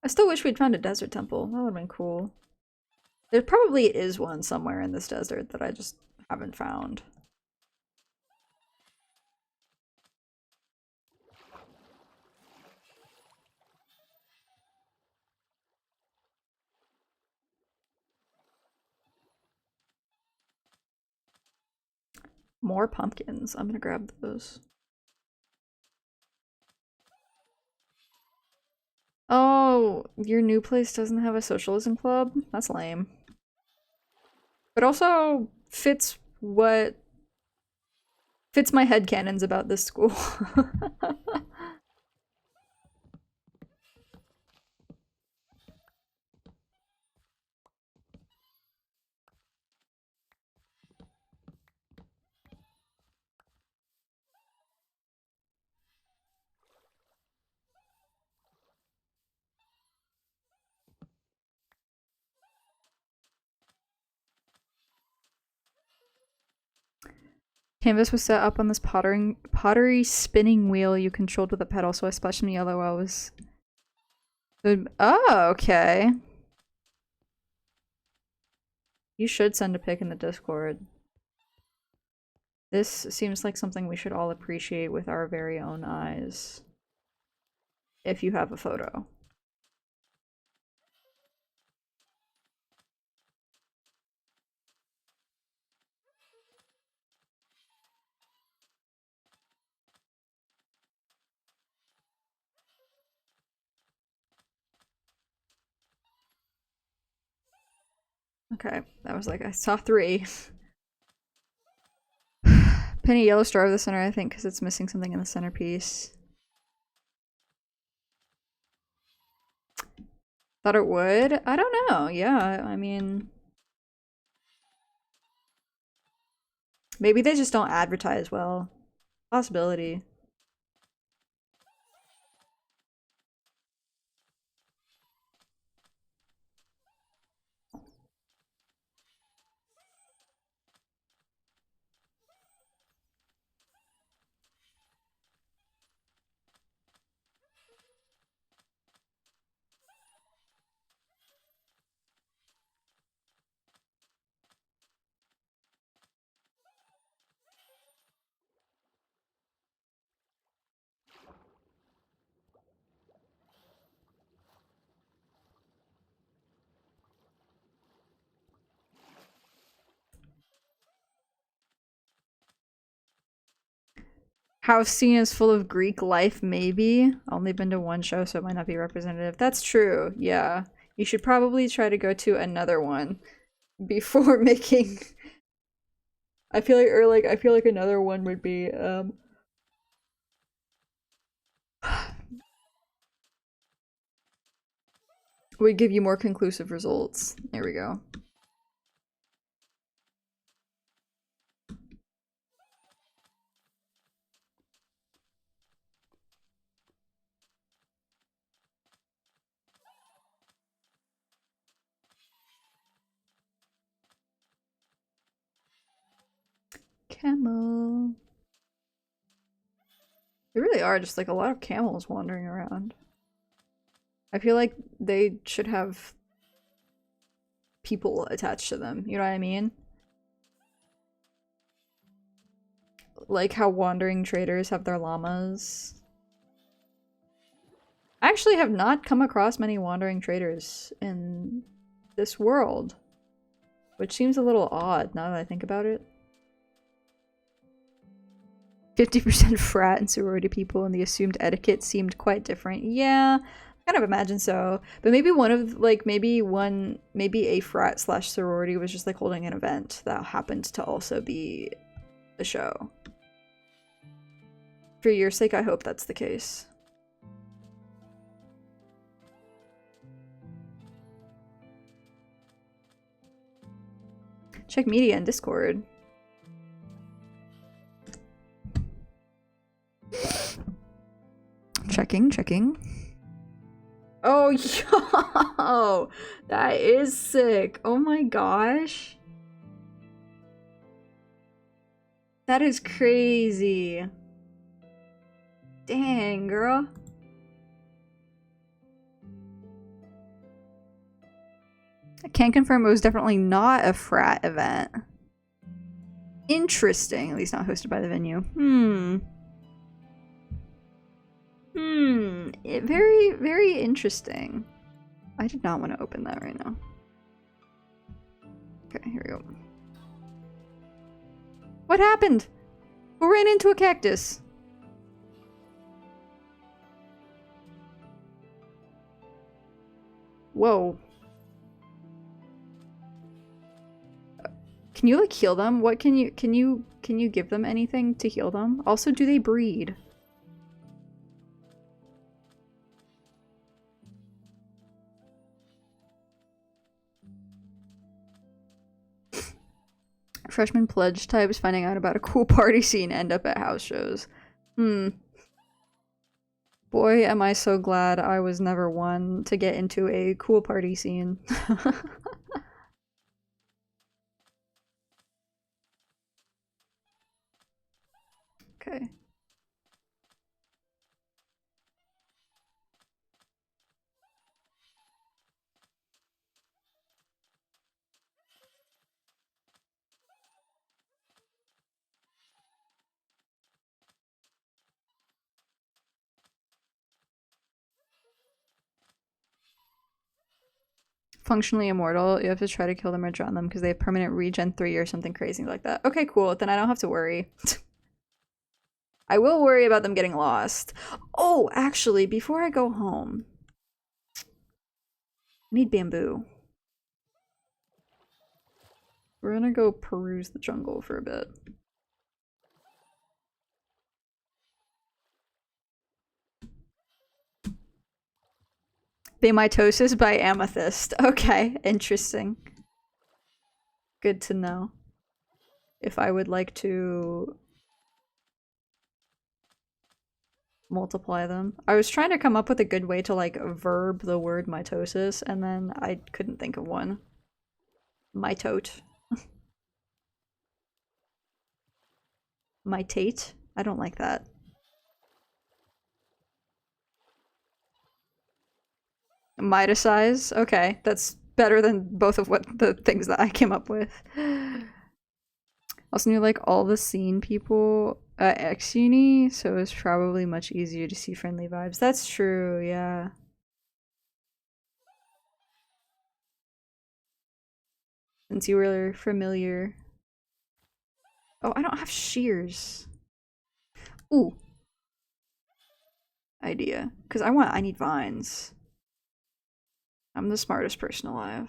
A: I still wish we'd found a desert temple. That would've been cool. There probably is one somewhere in this desert that I just haven't found. More pumpkins. I'm gonna grab those. Oh, your new place doesn't have a socialism club? That's lame. But also fits my headcanons about this school. Canvas was set up on this pottery spinning wheel you controlled with a pedal, so I splashed some yellow while I was... Oh, okay. You should send a pic in the Discord. This seems like something we should all appreciate with our very own eyes. If you have a photo. Okay, that was like, I saw 3. Penny yellow star of the center, I think, because it's missing something in the centerpiece. Thought it would? I don't know. Yeah, I mean... Maybe they just don't advertise well. Possibility. House scene is full of Greek life, maybe? Only been to one show, so it might not be representative. That's true, yeah. You should probably try to go to another one before making... I feel like another one would be, would give you more conclusive results. There we go. Camel. There really are just like a lot of camels wandering around. I feel like they should have people attached to them, you know what I mean? Like how wandering traders have their llamas. I actually have not come across many wandering traders in this world, which seems a little odd now that I think about it. 50% frat and sorority people, and the assumed etiquette seemed quite different. Yeah, I kind of imagine so. But maybe one of, like, maybe a frat slash sorority was just like holding an event that happened to also be a show. For your sake, I hope that's the case. Check media and Discord. Checking. Oh, yo! That is sick. Oh my gosh. That is crazy. Dang, girl. I can't confirm it was definitely not a frat event. Interesting. At least not hosted by the venue. Very, very interesting. I did not want to open that right now. Okay, here we go. What happened? Who ran into a cactus? Whoa. Can you like heal them? What can you give them anything to heal them? Also, do they breed? Freshman pledge types finding out about a cool party scene end up at house shows. Boy, am I so glad I was never one to get into a cool party scene. Okay. Functionally immortal. You have to try to kill them or drown them because they have permanent regen 3 or something crazy like that. Okay, cool. Then I don't have to worry. I will worry about them getting lost. Oh, actually, before I go home, I need bamboo. We're gonna go peruse the jungle for a bit. Bamitosis by Amethyst. Okay, interesting. Good to know. If I would like to multiply them. I was trying to come up with a good way to like verb the word mitosis and then I couldn't think of one. Mitote. Mitate? I don't like that. Miticize? Okay, that's better than both of what the things that I came up with. Also knew like all the scene people at X Uni, so it was probably much easier to see friendly vibes. That's true, yeah. Since you were familiar. Oh, I don't have shears. Ooh. Idea. Because I need vines. I'm the smartest person alive.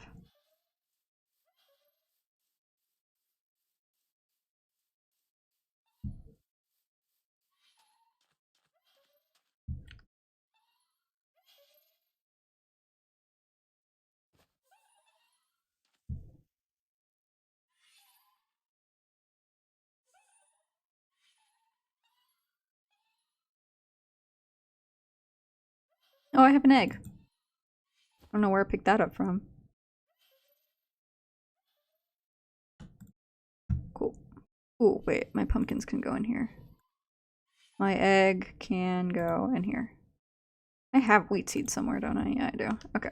A: Oh, I have an egg. I don't know where I picked that up from. Cool. Ooh, wait, my pumpkins can go in here. My egg can go in here. I have wheat seeds somewhere, don't I? Yeah, I do. Okay.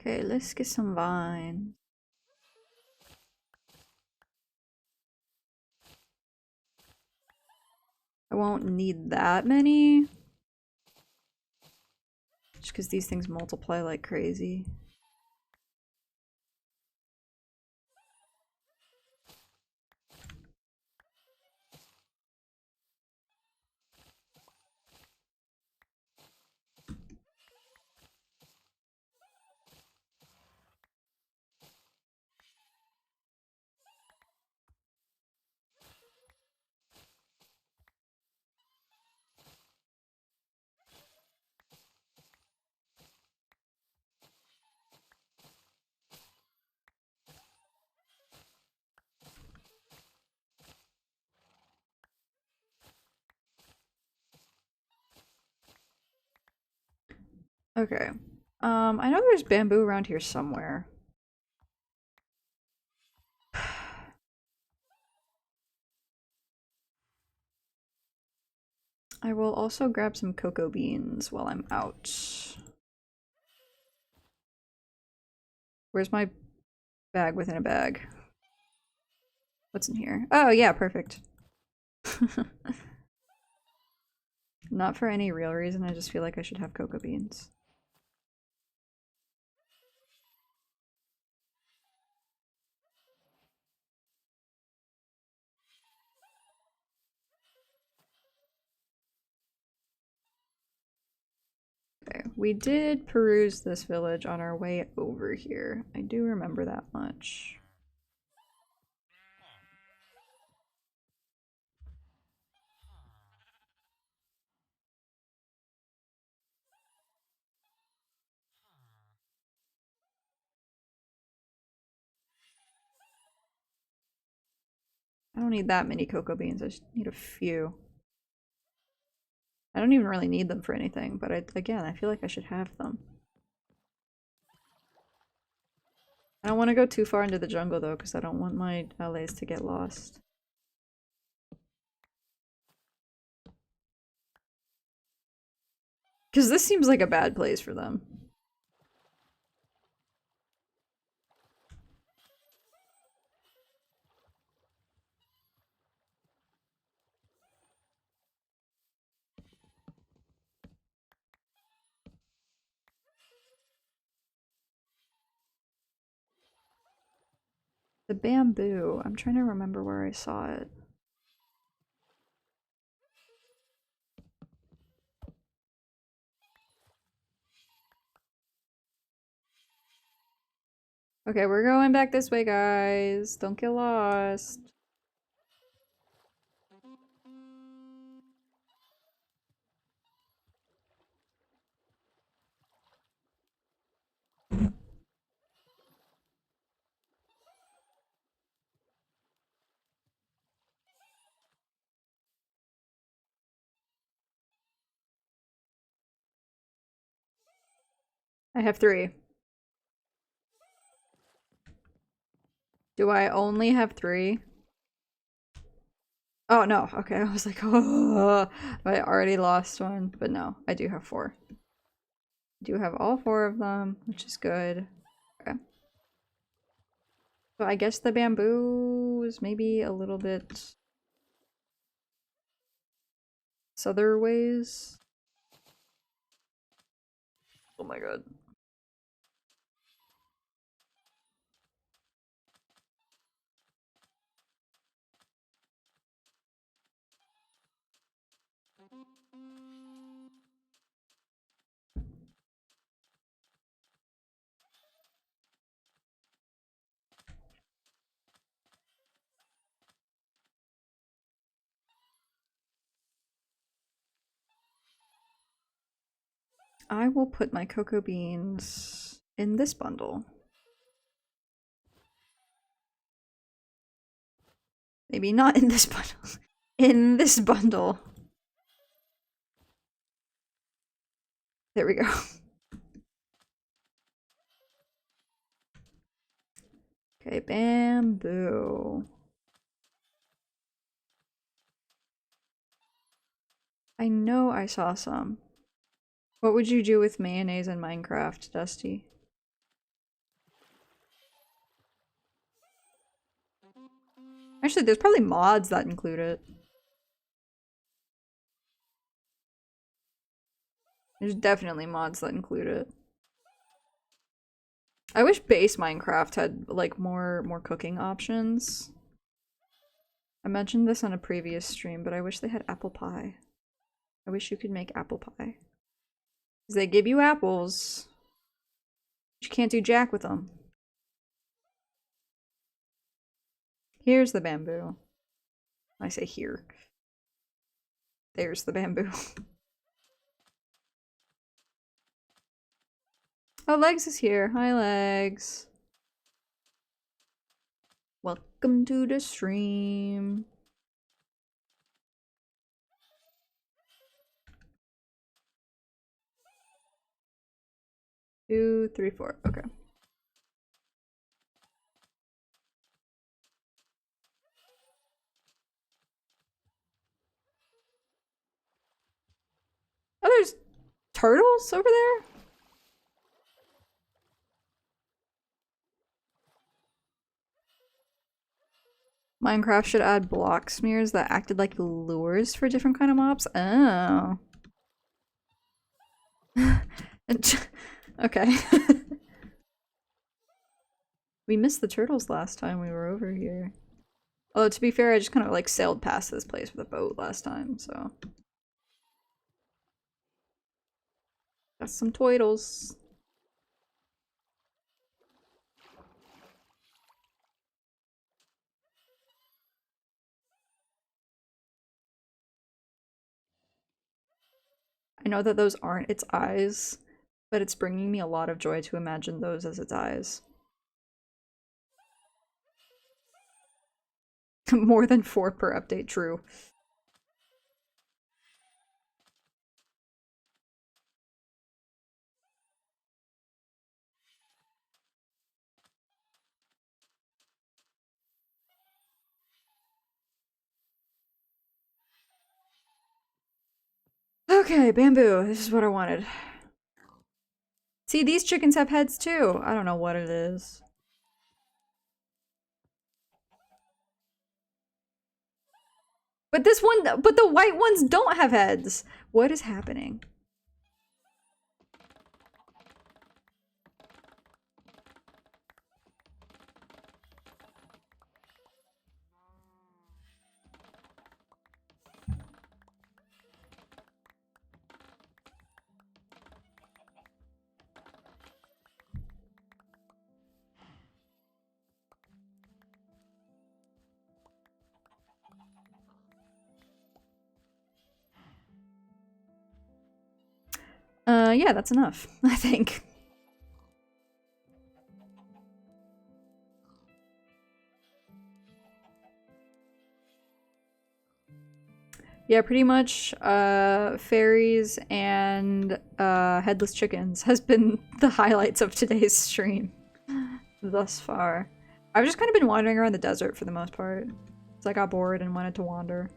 A: Okay, let's get some vines. I won't need that many. Just because these things multiply like crazy. Okay. I know there's bamboo around here somewhere. I will also grab some cocoa beans while I'm out. Where's my bag within a bag? What's in here? Oh, yeah, perfect. Not for any real reason, I just feel like I should have cocoa beans. Okay, we did peruse this village on our way over here. I do remember that much. I don't need that many cocoa beans, I just need a few. I don't even really need them for anything, but again, I feel like I should have them. I don't want to go too far into the jungle though, because I don't want my allies to get lost. Because this seems like a bad place for them. The bamboo. I'm trying to remember where I saw it. Okay, we're going back this way, guys. Don't get lost. I have 3. Do I only have 3? Oh, no. Okay, I was like, oh, I already lost one. But no, I do have 4. I do have all 4 of them, which is good. Okay. So I guess the bamboo is maybe a little bit other ways. Oh my god. I will put my cocoa beans in this bundle. Maybe not in this bundle. In this bundle. There we go. Okay, bamboo. I know I saw some. What would you do with mayonnaise in Minecraft, Dusty? Actually, there's probably mods that include it. There's definitely mods that include it. I wish base Minecraft had like more cooking options. I mentioned this on a previous stream, but I wish they had apple pie. I wish you could make apple pie. Because they give you apples, but you can't do jack with them. Here's the bamboo. I say here. There's the bamboo. Oh, Legs is here. Hi, Legs. Welcome to the stream. 2, 3, 4. Okay. Oh, there's turtles over there? Minecraft should add block smears that acted like lures for different kind of mobs. Oh. Okay. We missed the turtles last time we were over here. Although, to be fair, I just kind of like sailed past this place with a boat last time, so. Got some turtles. I know that those aren't its eyes, but it's bringing me a lot of joy to imagine those as its eyes. More than 4 per update, true. Okay, bamboo. This is what I wanted. See, these chickens have heads too. I don't know what it is. But this one, but the white ones don't have heads. What is happening? Yeah, that's enough, I think. Yeah, pretty much, fairies and, headless chickens has been the highlights of today's stream thus far. I've just kind of been wandering around the desert for the most part, because I got bored and wanted to wander.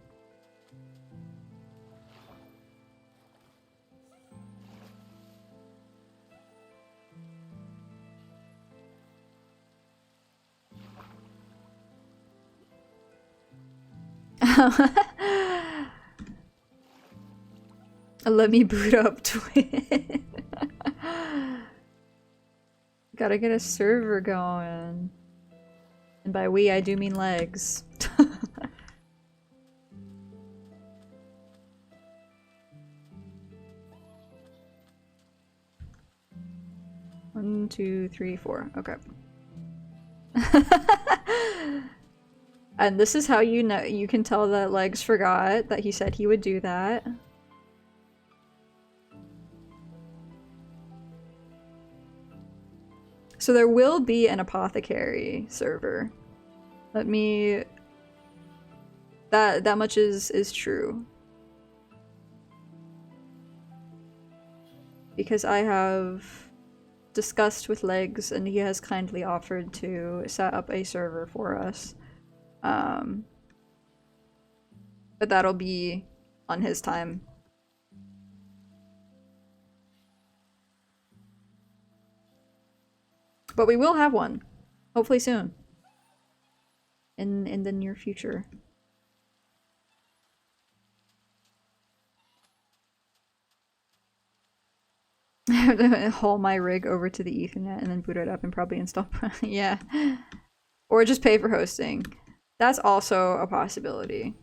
A: Let me boot up Twitch. Gotta get a server going. And by we, I do mean legs. 1, 2, 3, 4. Okay. And this is how you know you can tell that Legs forgot that he said he would do that. So there will be an apothecary server. Let me... That much is true. Because I have discussed with Legs and he has kindly offered to set up a server for us. But that'll be on his time. But we will have one. Hopefully soon. In the near future. I have to haul my rig over to the Ethernet and then boot it up and probably install. Yeah. Or just pay for hosting. That's also a possibility.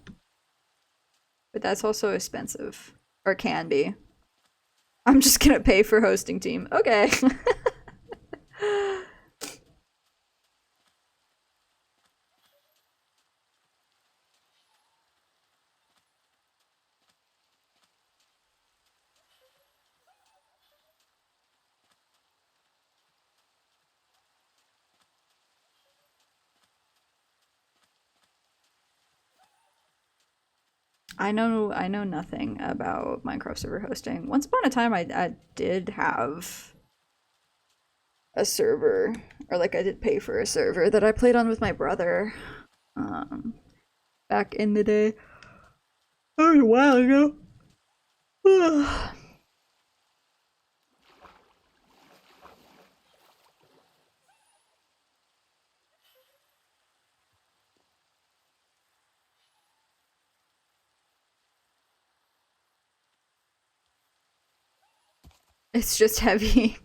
A: But that's also expensive. Or can be. I'm just gonna pay for hosting team. Okay. I know nothing about Minecraft server hosting. Once upon a time I did have a server, or like I did pay for a server that I played on with my brother back in the day. That was a while ago. It's just heavy.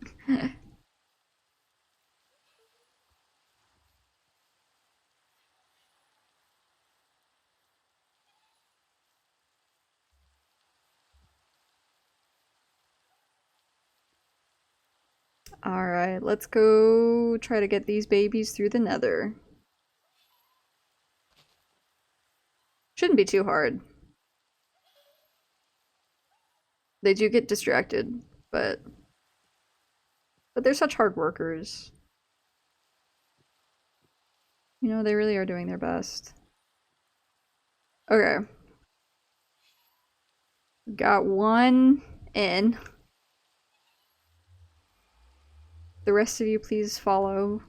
A: Alright, let's go try to get these babies through the nether. Shouldn't be too hard. They do get distracted, but they're such hard workers. You know, they really are doing their best. Okay. Got one in. The rest of you, please follow.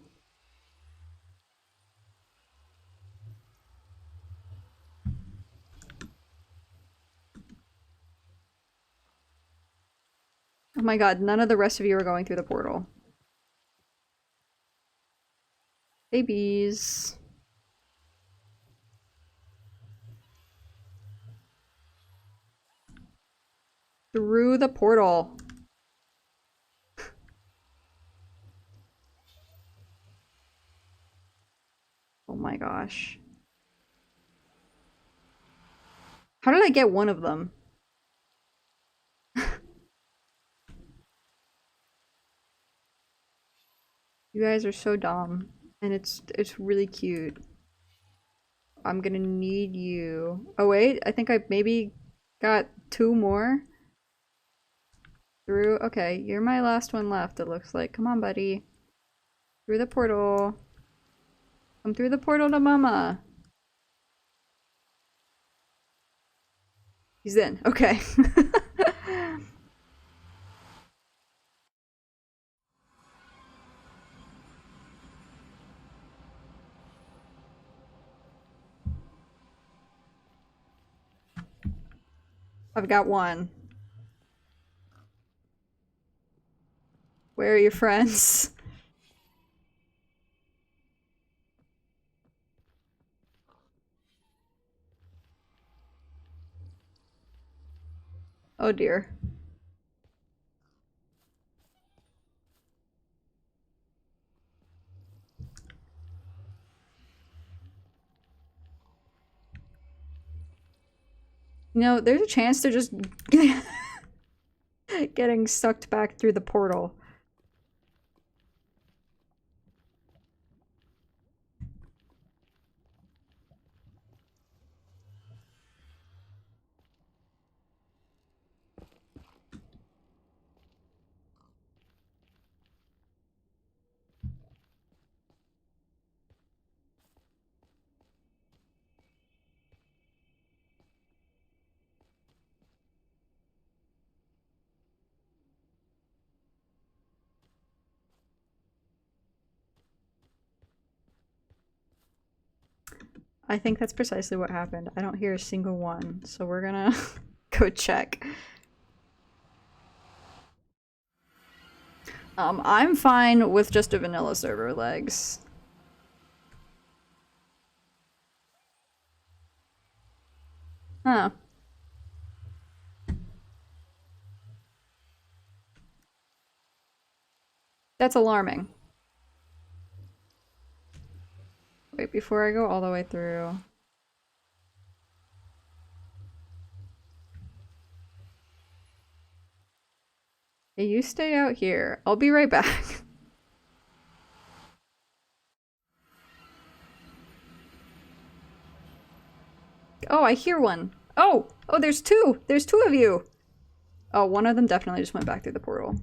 A: Oh my god, none of the rest of you are going through the portal. Babies. Through the portal. Oh my gosh. How did I get one of them? You guys are so dumb. And it's really cute. I'm gonna need you. Oh wait, I think I maybe got two more. Through. Okay, you're my last one left, it looks like. Come on, buddy. Through the portal. Come through the portal to mama. He's in. Okay. I've got one. Where are your friends? Oh dear. You know, there's a chance they're just getting sucked back through the portal. I think that's precisely what happened. I don't hear a single one, so we're gonna go check. I'm fine with just a vanilla server, legs. Huh. That's alarming. Wait, before I go all the way through. Hey, you stay out here. I'll be right back. Oh, I hear one. Oh! Oh, there's two! There's two of you! Oh, one of them definitely just went back through the portal.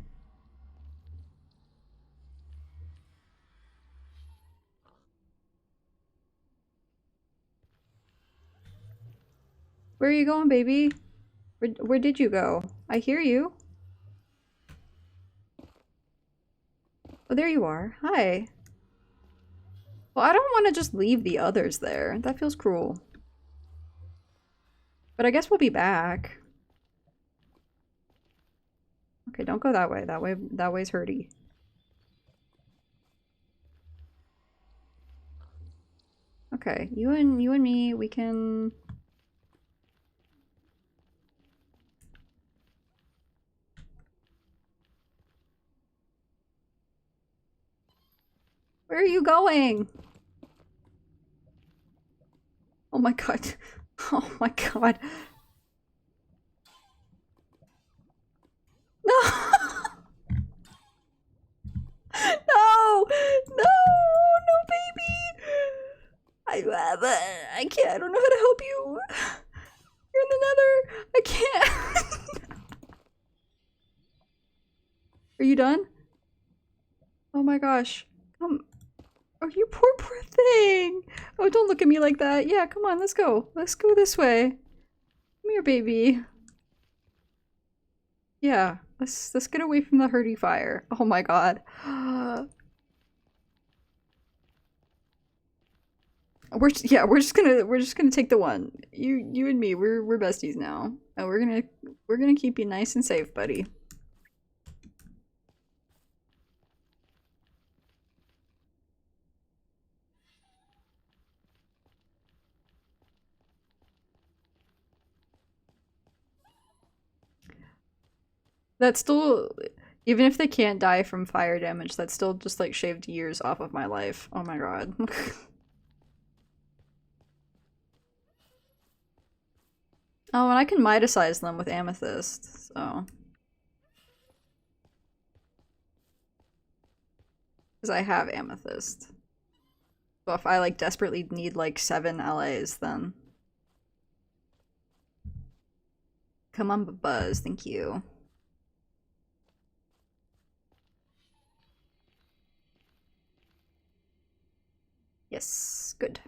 A: Where are you going, baby? Where did you go? I hear you. Oh, there you are. Hi. Well, I don't want to just leave the others there. That feels cruel. But I guess we'll be back. Okay, don't go that way. That way's hurty. Okay, you and me, we can. Where are you going? Oh my god. Oh my god. No! No! No! No, baby! I can't. I don't know how to help you. You're in the nether. I can't. Are you done? Oh my gosh. Come. Oh, you poor thing. Oh, don't look at me like that. Yeah, come on. Let's go. Let's go this way. Come here, baby. Yeah. Let's get away from the hurdy fire. Oh my god. We're just gonna take the one. You and me, we're besties now. And we're gonna keep you nice and safe, buddy. That's still, even if they can't die from fire damage, that's still just like shaved years off of my life. Oh my god. Oh, and I can miticize them with amethyst, so. Because I have amethyst. So if I like desperately need like 7 LAs, then. Come on, Buzz, thank you. Yes, good.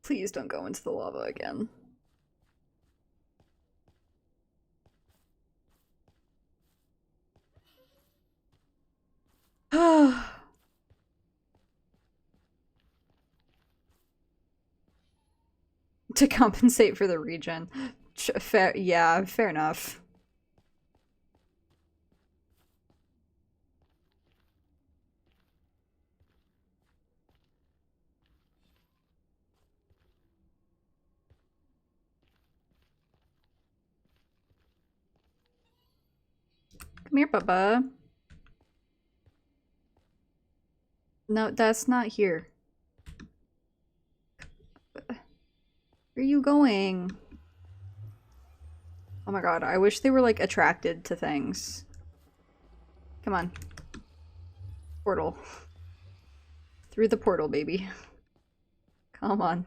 A: Please don't go into the lava again. To compensate for the region. Fair, yeah, fair enough. Come here, Bubba. No, that's not here. Where are you going? Oh my god, I wish they were like attracted to things. Come on. Portal. Through the portal, baby. Come on.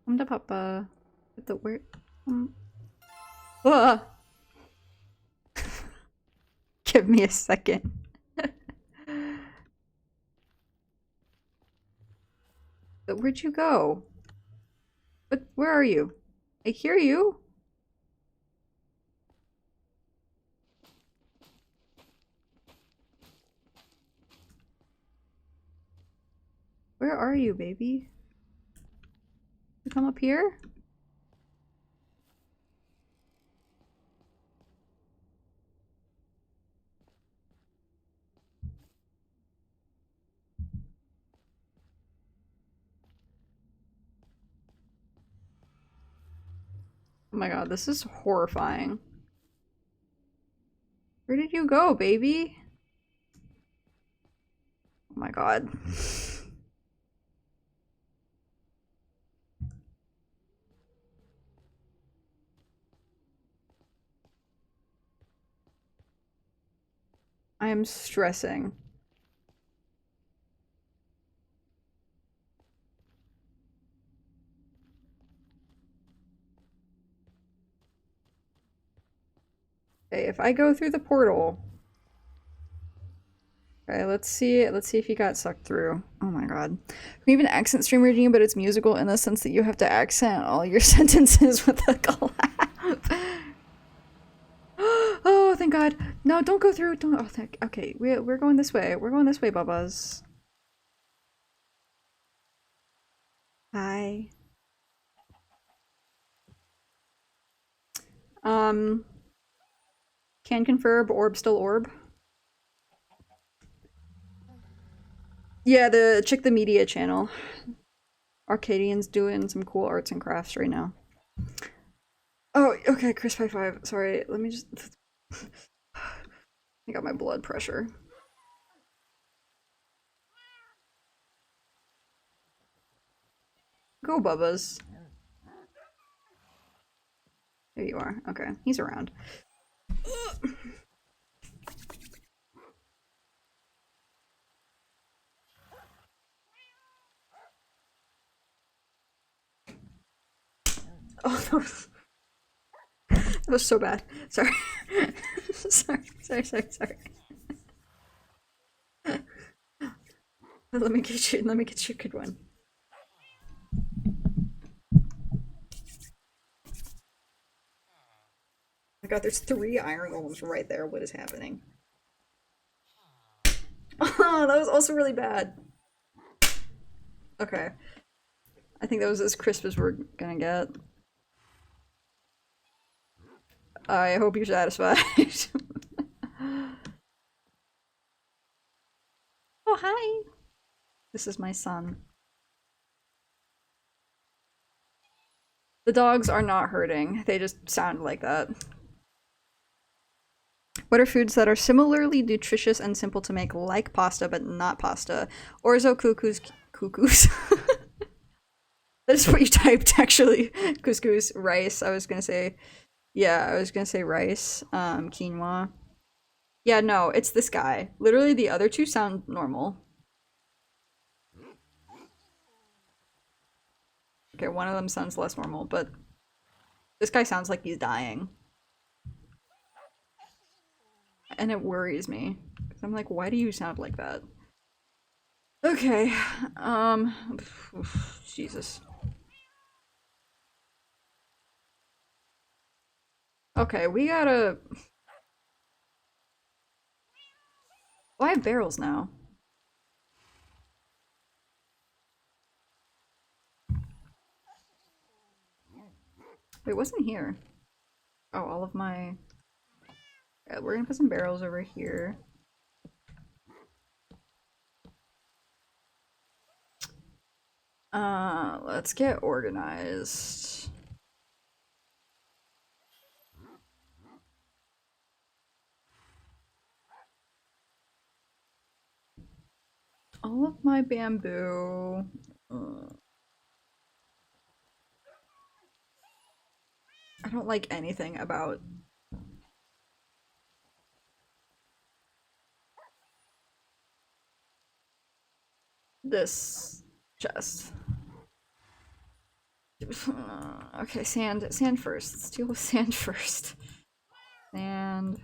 A: Come to Papa. The where? Ah! Give me a second. But where'd you go? But where are you? I hear you. Where are you, baby? You come up here? Oh my god, this is horrifying. Where did you go, baby? Oh my god. I am stressing. Okay, if I go through the portal... Okay, let's see if you got sucked through. Oh my god. We have an accent stream routine, but it's musical in the sense that you have to accent all your sentences with a clap. Oh, thank god. No, don't go through. Don't. Oh, thank. Okay, we're going this way. We're going this way, Bubbas. Hi. Can confirm orb still orb. Yeah, check the media channel. Arcadian's doing some cool arts and crafts right now. Oh, okay, Chris High Five. Sorry, let me just. I got my blood pressure. Go, Bubbas. There you are. Okay, he's around. Oh, that was so bad. Sorry. sorry. Let me get you a good one. Oh my god, there's 3 iron golems right there. What is happening? Oh, that was also really bad. Okay. I think that was as crisp as we're gonna get. I hope you're satisfied. Oh, hi! This is my son. The dogs are not hurting. They just sound like that. What are foods that are similarly nutritious and simple to make, like pasta, but not pasta? Orzo cuckoos. That is what you typed, actually. Couscous, rice. I was gonna say, yeah, I was gonna say rice. Quinoa. Yeah, no, it's this guy. Literally, the other 2 sound normal. Okay, one of them sounds less normal, but this guy sounds like he's dying. And it worries me. Because I'm like, why do you sound like that? Okay, Jesus. Okay, we gotta... Oh, I have barrels now. Wait, wasn't here? Oh, all of my... Yeah, we're gonna put some barrels over here. Let's get organized. All of my bamboo. I don't like anything about this chest. Okay, sand first. Let's deal with sand first. Sand.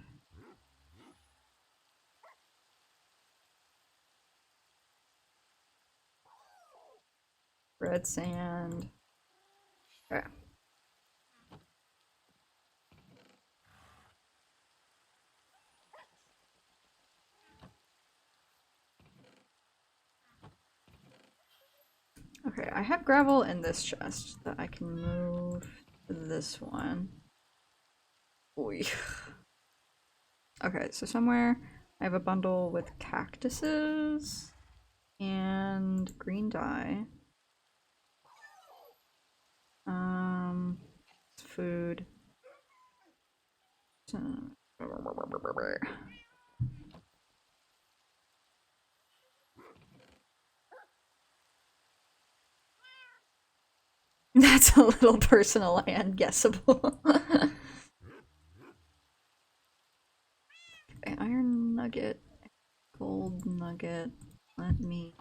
A: Red sand. Okay. Okay, I have gravel in this chest that I can move to this one. Oy. Okay, so somewhere I have a bundle with cactuses and green dye. Food. That's a little personal and guessable. Okay, iron nugget, gold nugget. Let me.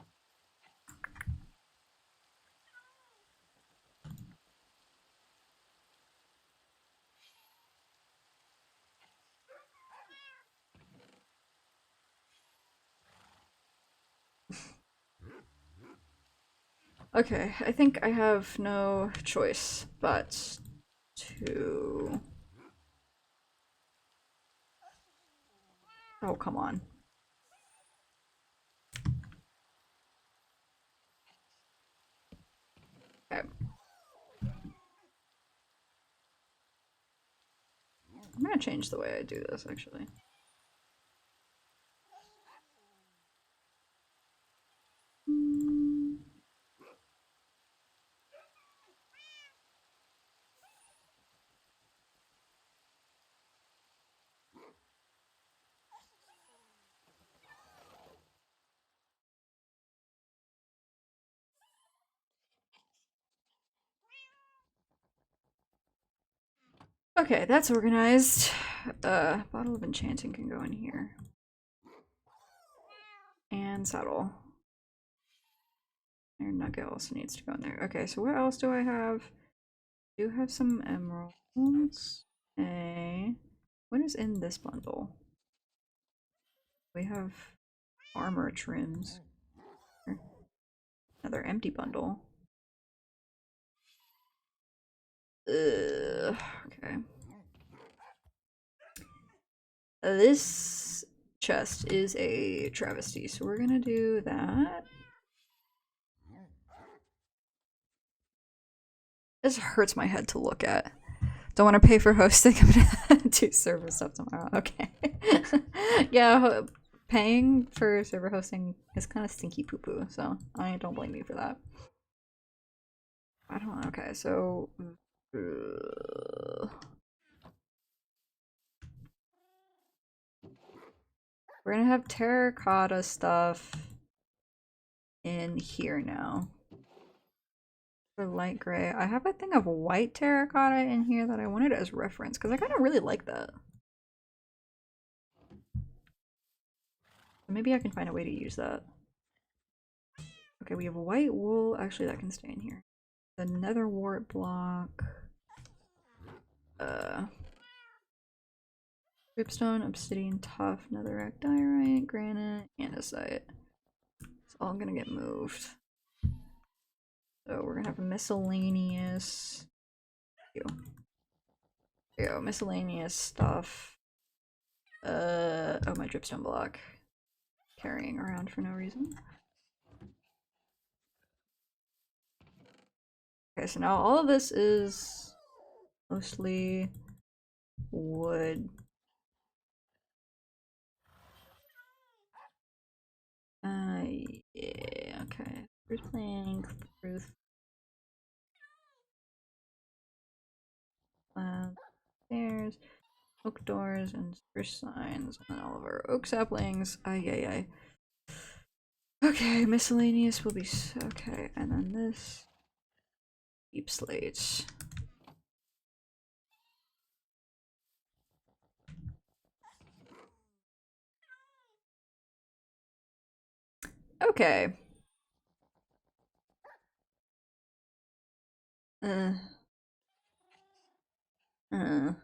A: Okay, I think I have no choice but to... Oh, come on. Okay. I'm gonna change the way I do this, actually. Okay, that's organized. Bottle of enchanting can go in here. And saddle. Iron nugget also needs to go in there. Okay, so what else do I have? I do have some emeralds. Okay. What is in this bundle? We have armor trims. Another empty bundle. Okay. This chest is a travesty, so we're gonna do that. This hurts my head to look at. Don't want to pay for hosting. I'm gonna do server stuff tomorrow. Okay. Yeah, paying for server hosting is kind of stinky poo poo, so I don't blame you for that. I don't know. Okay, so. We're gonna have terracotta stuff in here now. For light gray. I have a thing of white terracotta in here that I wanted as reference because I kind of really like that. Maybe I can find a way to use that. Okay, we have white wool. Actually, that can stay in here. The nether wart block. Dripstone, obsidian, tough, netherrack, diorite, granite, andesite. It's all gonna get moved. So we're gonna have a miscellaneous. Here we go, miscellaneous stuff. Oh, my dripstone block. Carrying around for no reason. Okay, so now all of this is mostly wood. Yeah, okay. Spruce plank, spruce stairs, oak doors, and spruce signs, and then all of our oak saplings. Ay. Okay, miscellaneous will be okay, and then this deep slates. Okay. Uh. I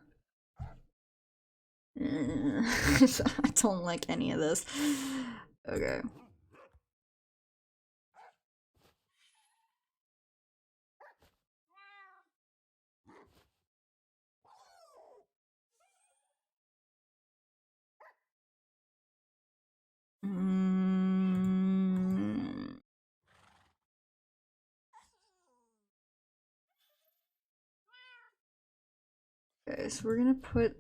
A: don't like any of this. Okay. Okay, so we're gonna put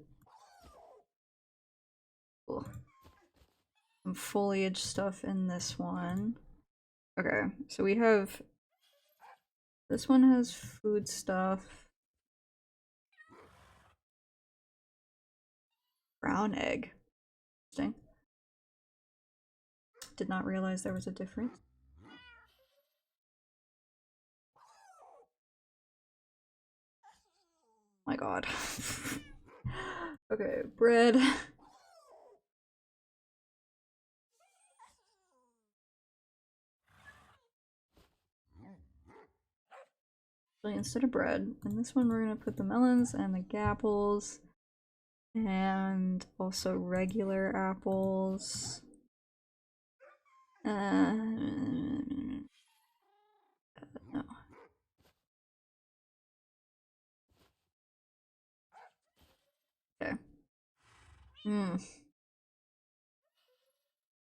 A: some foliage stuff in this one. Okay, so we have this one has food stuff. Brown egg. Interesting. Did not realize there was a difference. My god. Okay, bread. So instead of bread, in this one we're gonna put the melons and the gapples. And also regular apples.
B: Hmm.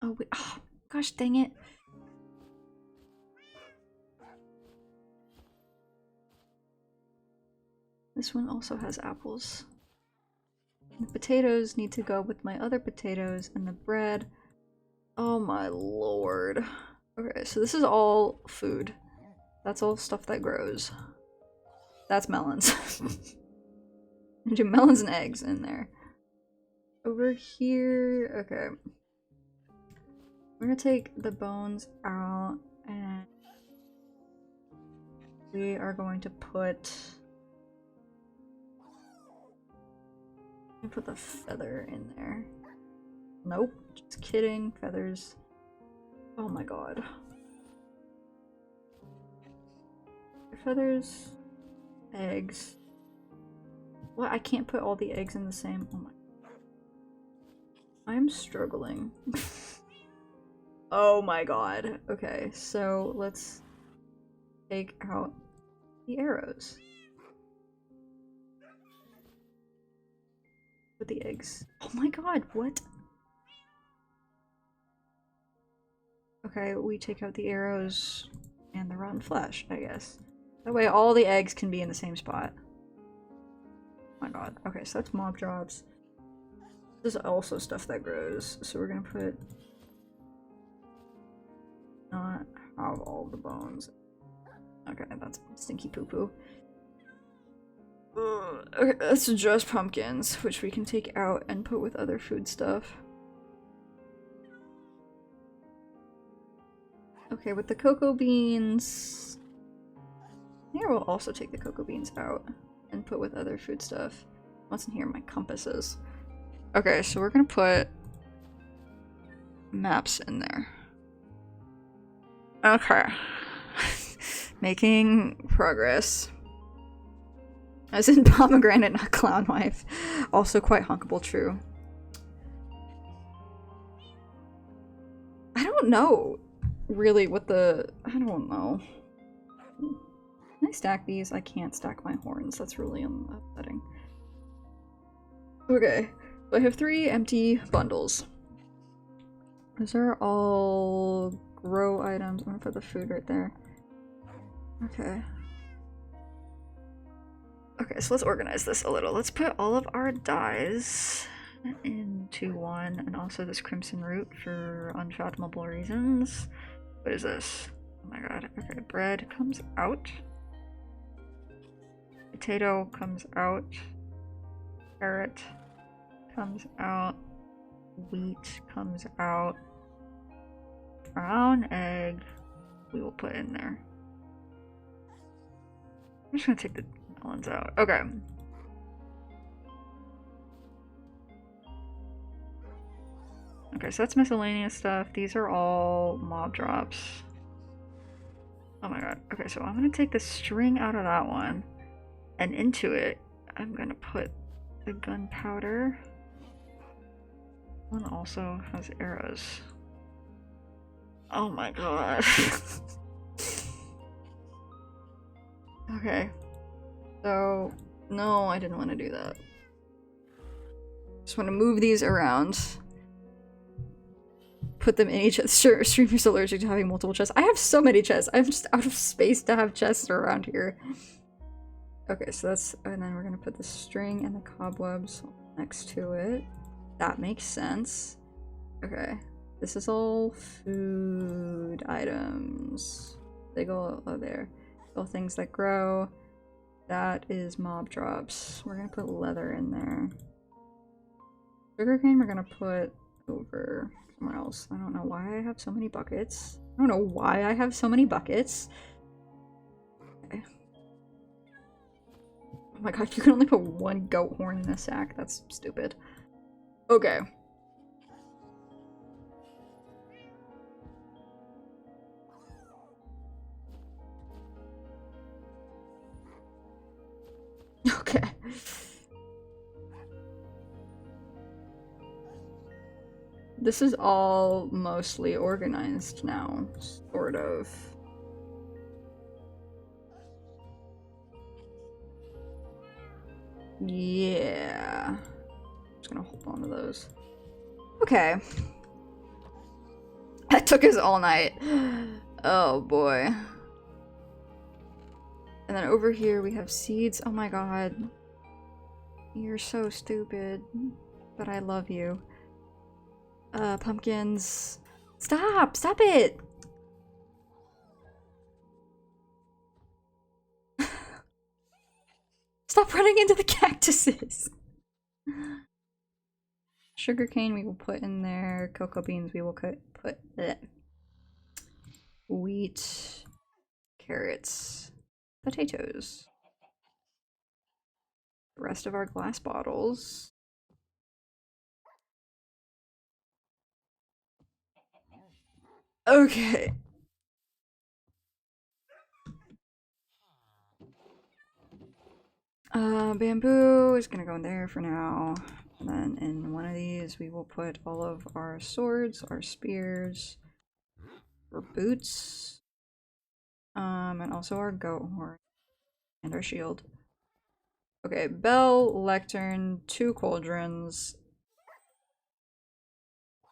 B: Oh, wait. Oh, gosh dang it. This one also has apples. The potatoes need to go with my other potatoes, and the bread. Oh my lord. Okay, so this is all food. That's all stuff that grows. That's melons. Do melons and eggs in there. Over here, okay. We're gonna take the bones out and we are going to put the feather in there. Nope, just kidding. Feathers. Oh my god. Feathers. Eggs. What? I can't put all the eggs in the same. Oh my. I'm struggling. Oh my god. Okay, so let's take out the arrows. With the eggs. Oh my god, what? Okay, we take out the arrows and the rotten flesh, I guess. That way all the eggs can be in the same spot. Oh my god. Okay, so that's mob drops. This is also stuff that grows, so we're gonna put... not have all the bones. Okay, that's stinky poo-poo. Okay, that's just pumpkins, which we can take out and put with other food stuff. Okay, with the cocoa beans... Here we'll also take the cocoa beans out and put with other food stuff. What's in here? My compasses. Okay, so we're gonna put maps in there. Okay. Making progress. As in pomegranate, not clown wife. Also quite hunkable true. I don't know really what the... I don't know. Can I stack these? I can't stack my horns. That's really upsetting. Okay. So I have 3 empty bundles. Those are all grow items. I'm gonna put the food right there. Okay. Okay, so let's organize this a little. Let's put all of our dyes into one, and also this crimson root for unfathomable reasons. What is this? Oh my god. Okay, bread comes out. Potato comes out. Carrot comes out. Wheat comes out. Brown egg we will put in there. I'm just gonna take the melons out. Okay. Okay, so that's miscellaneous stuff. These are all mob drops. Oh my god. Okay, so I'm gonna take the string out of that one. And into it, I'm gonna put the gunpowder. One also has arrows. Oh my god. Okay. So, no, I didn't want to do that. Just want to move these around. Put them in each. Streamer's allergic to having multiple chests. I have so many chests. I'm just out of space to have chests around here. Okay, so that's... and then we're gonna put the string and the cobwebs next to it. That makes sense. Okay. This is all food items. They go there. All things that grow. That is mob drops. We're gonna put leather in there. Sugarcane we're gonna put over somewhere else. I don't know why I have so many buckets. I don't know why I have so many buckets. Okay. Oh my god, you can only put 1 goat horn in a sack. That's stupid. Okay. Okay. This is all mostly organized now, sort of. Yeah. Just gonna hold on to those. Okay. That took us all night. Oh boy. And then over here we have seeds. Oh my god. You're so stupid. But I love you. Pumpkins. Stop! Stop it! Stop running into the cactuses! Sugarcane we will put in there. Cocoa beans we will put bleh. Wheat. Carrots. Potatoes. The rest of our glass bottles. Okay. Bamboo is gonna go in there for now. And then in one of these we will put all of our swords, our spears, our boots, and also our goat horn and our shield. Okay, bell, lectern, 2 cauldrons,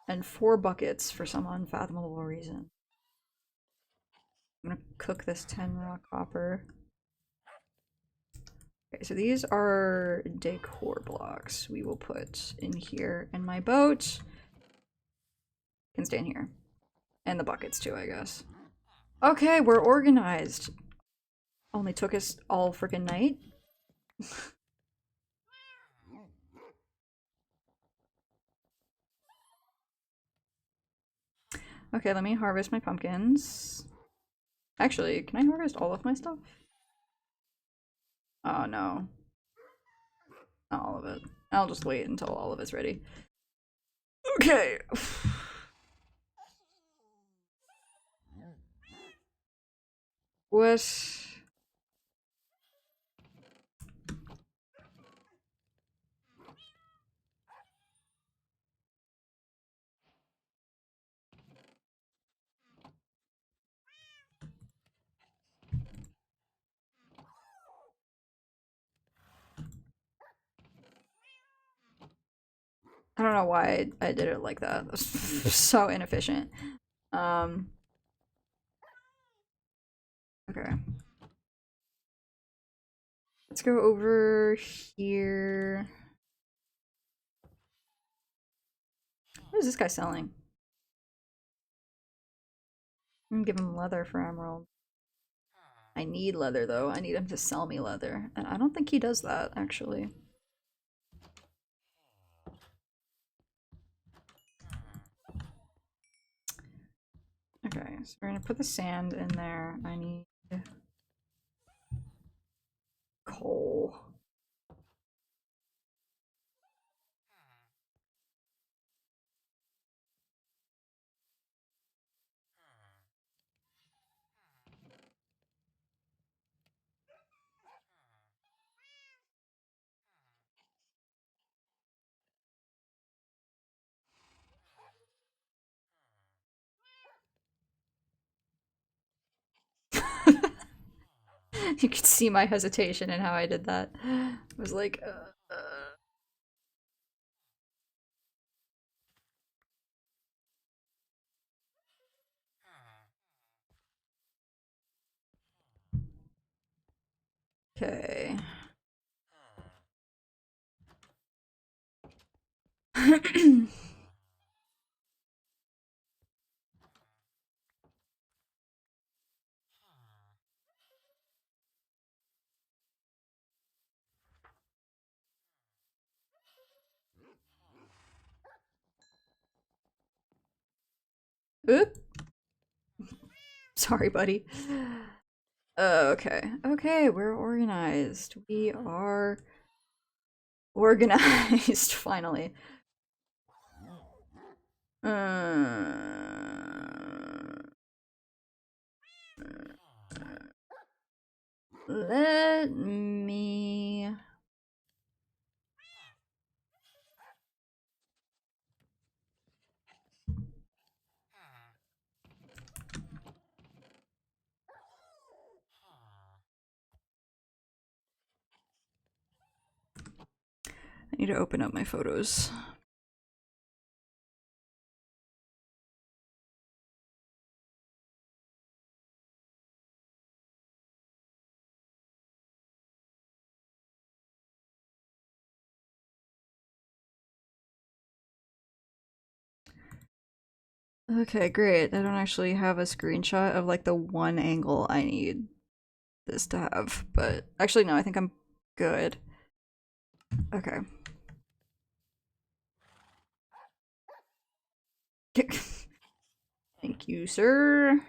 B: and 4 buckets for some unfathomable reason. I'm gonna cook this 10 raw copper. Okay, so these are decor blocks we will put in here, and my boat can stay in here. And the buckets too, I guess. Okay, we're organized. Only took us all freaking night. Okay, let me harvest my pumpkins. Actually, can I harvest all of my stuff? Oh no. Not all of it. I'll just wait until all of it's ready. Okay. What? I don't know why I did it like that. That was so inefficient. Okay. Let's go over here. What is this guy selling? I'm gonna give him leather for emerald. I need leather though. I need him to sell me leather. And I don't think he does that, actually. Okay, so we're gonna put the sand in there. I need coal. You could see my hesitation in how I did that. I was like, Okay. Oop. Sorry, buddy. Okay. Okay, we're organized. We are organized, finally. Let me... I need to open up my photos. Okay, great. I don't actually have a screenshot of like the one angle I need this to have, but actually no, I think I'm good. Okay. Thank you, sir.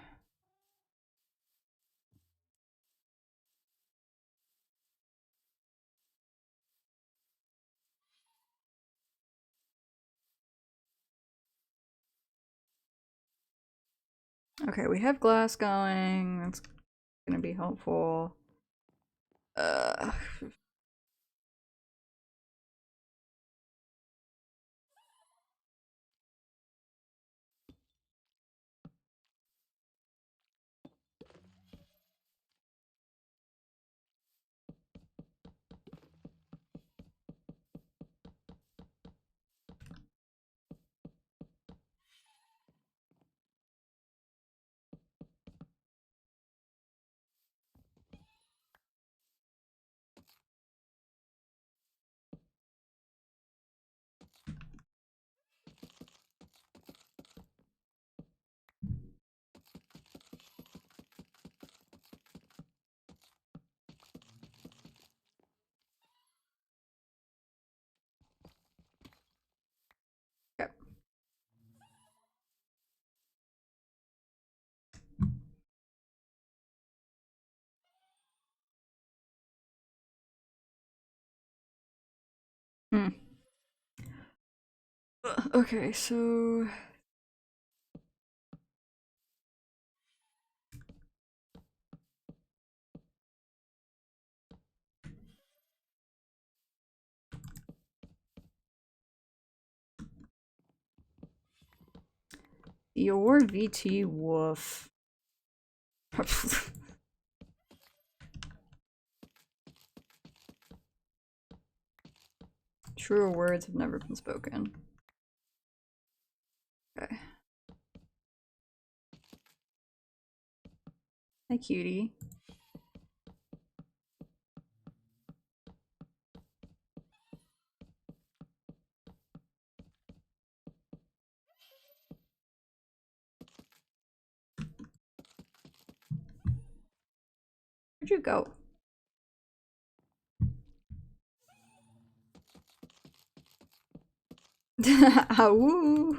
B: Okay, we have glass going. That's gonna be helpful. Uh, okay. Hmm. Okay, so your VT woof. Truer words have never been spoken. Okay. Hi, cutie. Where'd you go? Ow.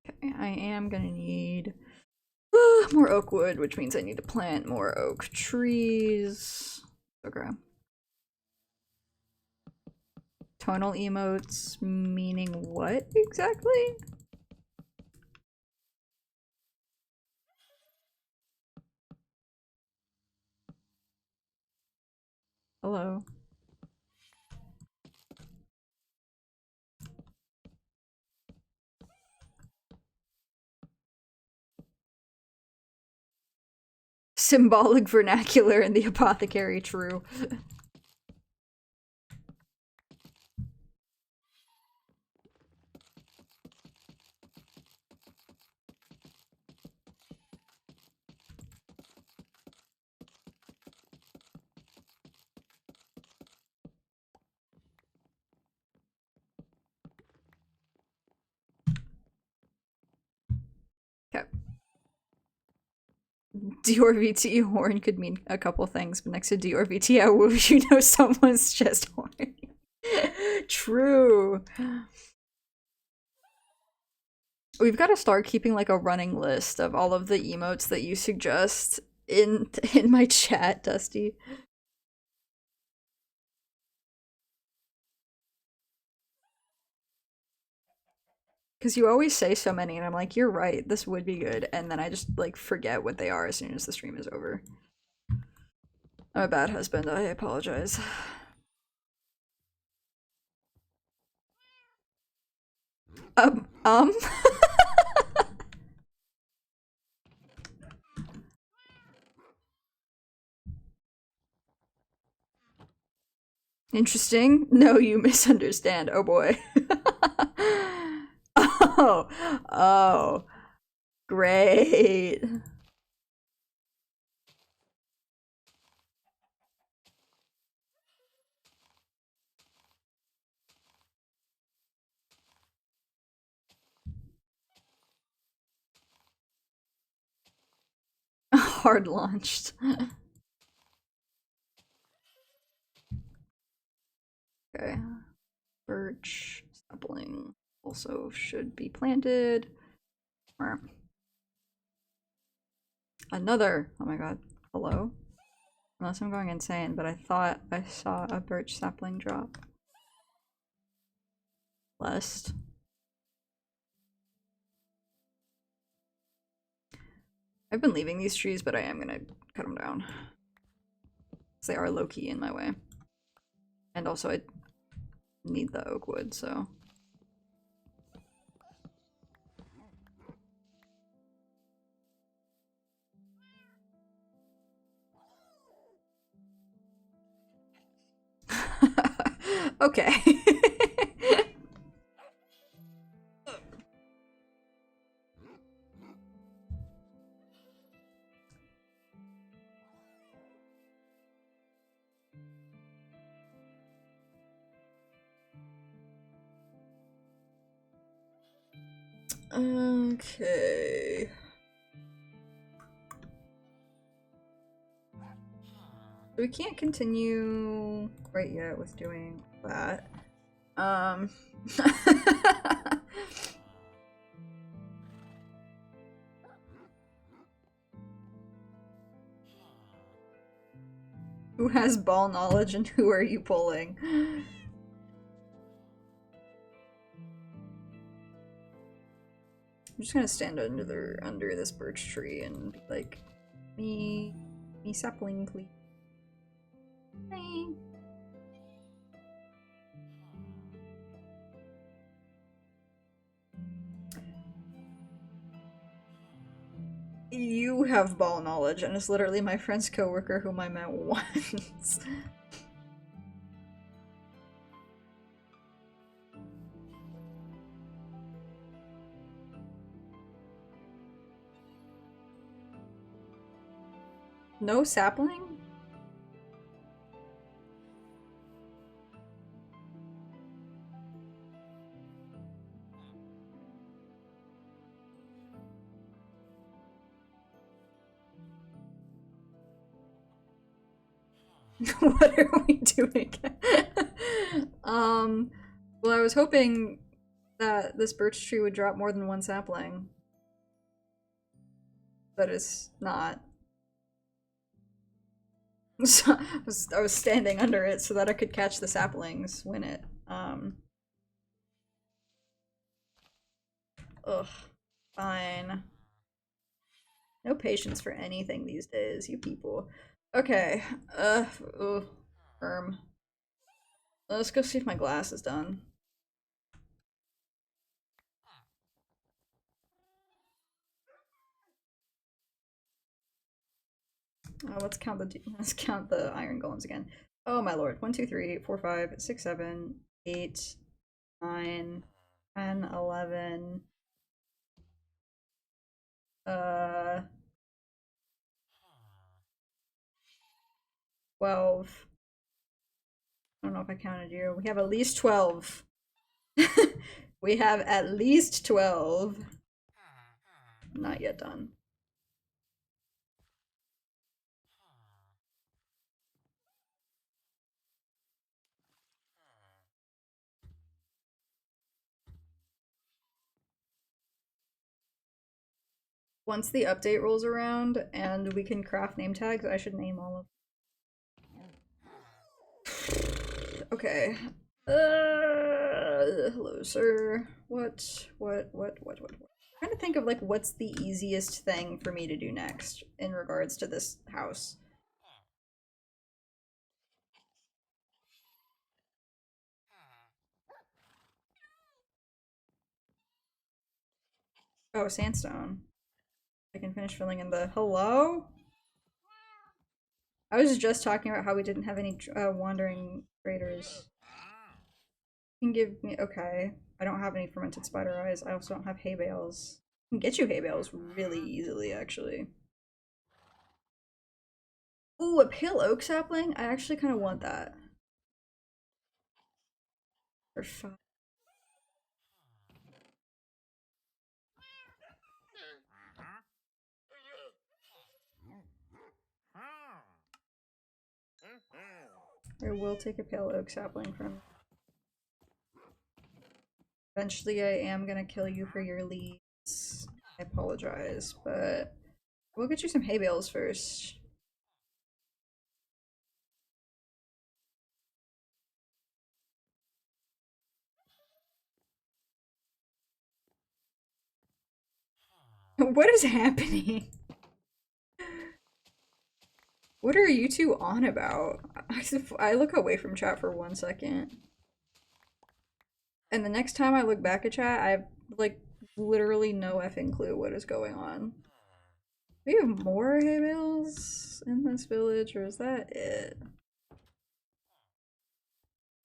B: Okay, I am gonna need more oak wood, which means I need to plant more oak trees. Okay. Tonal emotes meaning what exactly? Hello. Symbolic vernacular in the apothecary, true. Okay. Dior VT horn could mean a couple things, but next to Dior VT, how would you know someone's chest horn? True. We've got to start keeping like a running list of all of the emotes that you suggest in my chat, Dusty. Because you always say so many, and I'm like, you're right, this would be good, and then I just like forget what they are as soon as the stream is over. I'm a bad husband, I apologize. Um? Interesting. No, you misunderstand. Oh boy. Oh, oh, great. Hard launched. Okay. Birch sapling also should be planted. Another. Oh my god. Hello? Unless I'm going insane, but I thought I saw a birch sapling drop. Blessed. I've been leaving these trees, but I am gonna cut them down. Because they are low-key in my way. And also I need the oak wood, so... Okay. Okay. We can't continue right yet with doing that. Who has ball knowledge and who are you pulling? I'm just gonna stand under this birch tree and be like, me sapling, please. Hi. You have ball knowledge, and it's literally my friend's coworker whom I met once. No sapling? What are we doing? Well, I was hoping that this birch tree would drop more than one sapling. But it's not. So I was standing under it so that I could catch the saplings when it, Ugh. Fine. No patience for anything these days, you people. Okay. Ugh. Firm. Let's go see if my glass is done. Let's count the iron golems again. Oh my lord. 1, 2, 3, 4, 5, 6, 7, 8, 9, 10, 11. 12. I don't know if I counted you. We have at least 12. We have at least 12. Not yet done. Once the update rolls around and we can craft name tags, I should name all of them. Okay. Hello, sir. What? I'm trying to think of, like, what's the easiest thing for me to do next in regards to this house. Oh, sandstone. I can finish filling in the... Hello? I was just talking about how we didn't have any wandering
A: Traders. You can give me, okay. I don't have any fermented spider eyes. I also don't have hay bales. I can get you hay bales really easily, actually. Ooh, a pale oak sapling? I actually kind of want that. For 5. I will take a pale oak sapling from. Eventually, I am gonna kill you for your leads. I apologize, but we'll get you some hay bales first. What is happening? What are you two on about? I look away from chat for 1 second. And the next time I look back at chat, I have, like, literally no effing clue what is going on. Do we have more hay bales in this village, or is that it?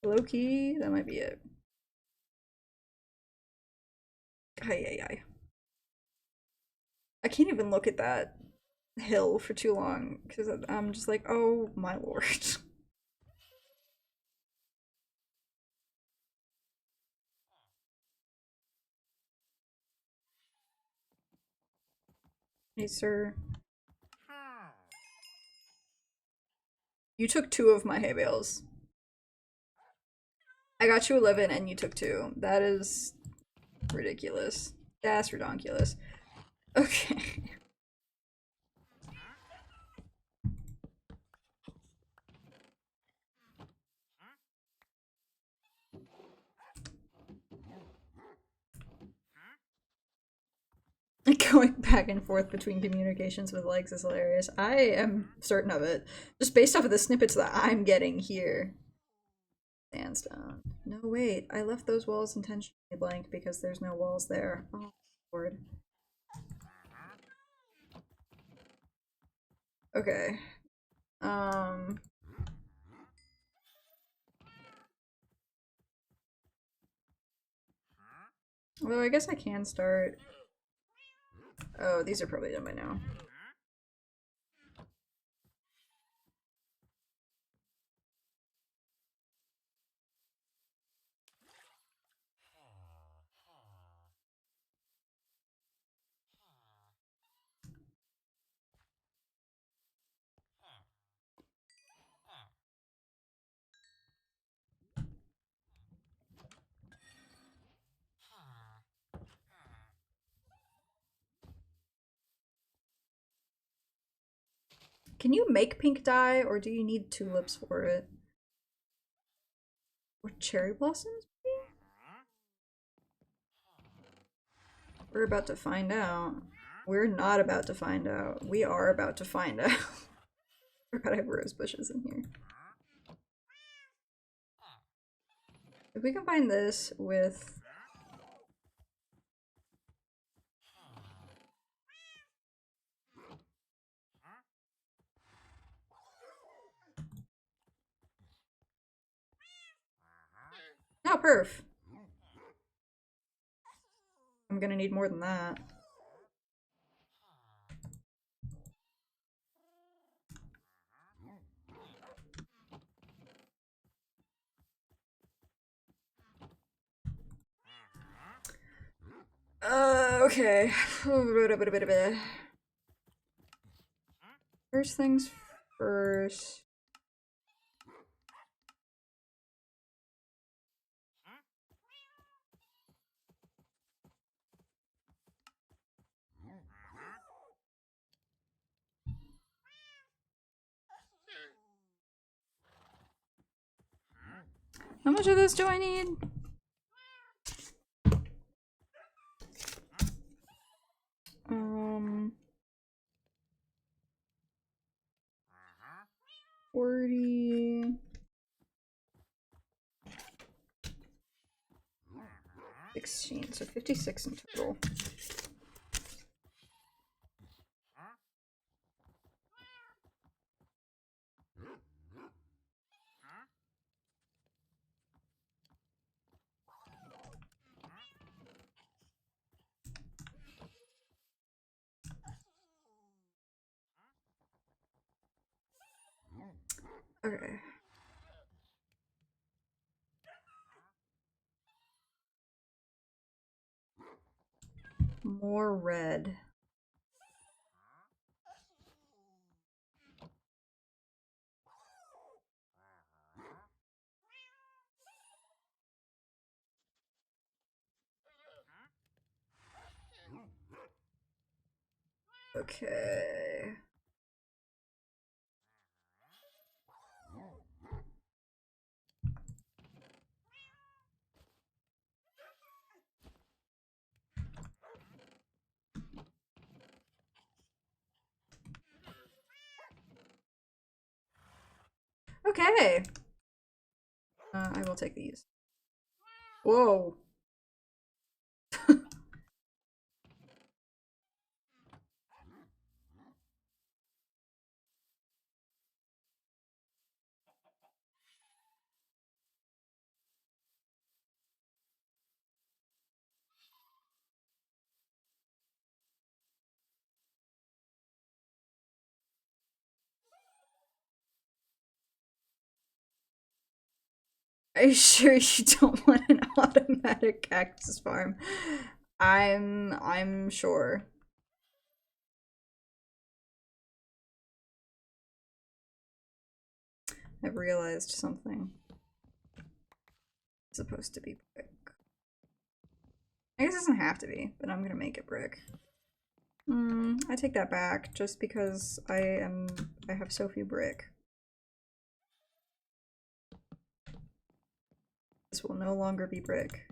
A: Low key, that might be it. Ay, ay, ay. I can't even look at that hill for too long because I'm just like, oh my lord. Hey, sir. You took 2 of my hay bales. I got you 11 and you took 2. That is ridiculous. That's redonkulous. Okay. Going back and forth between communications with legs is hilarious. I am certain of it. Just based off of the snippets that I'm getting here. Sandstone. No, wait. I left those walls intentionally blank because there's no walls there. Oh, Lord. Okay. Although I guess I can start. Oh, these are probably done by now. Can you make pink dye, or do you need tulips for it? Or cherry blossoms, maybe? We're about to find out. We're not about to find out. We are about to find out. I forgot I have rose bushes in here. If we combine this with... Oh, perf! I'm gonna need more than that. Okay. First things first. How much of this do I need? Um... 40... 16, so 56 in total. Okay. More red. Okay. Okay. I will take these. Whoa. Are you sure you don't want an automatic cactus farm? I'm sure. I've realized something. It's supposed to be brick. I guess it doesn't have to be, but I'm gonna make it brick. I take that back just because I have so few brick. This will no longer be brick.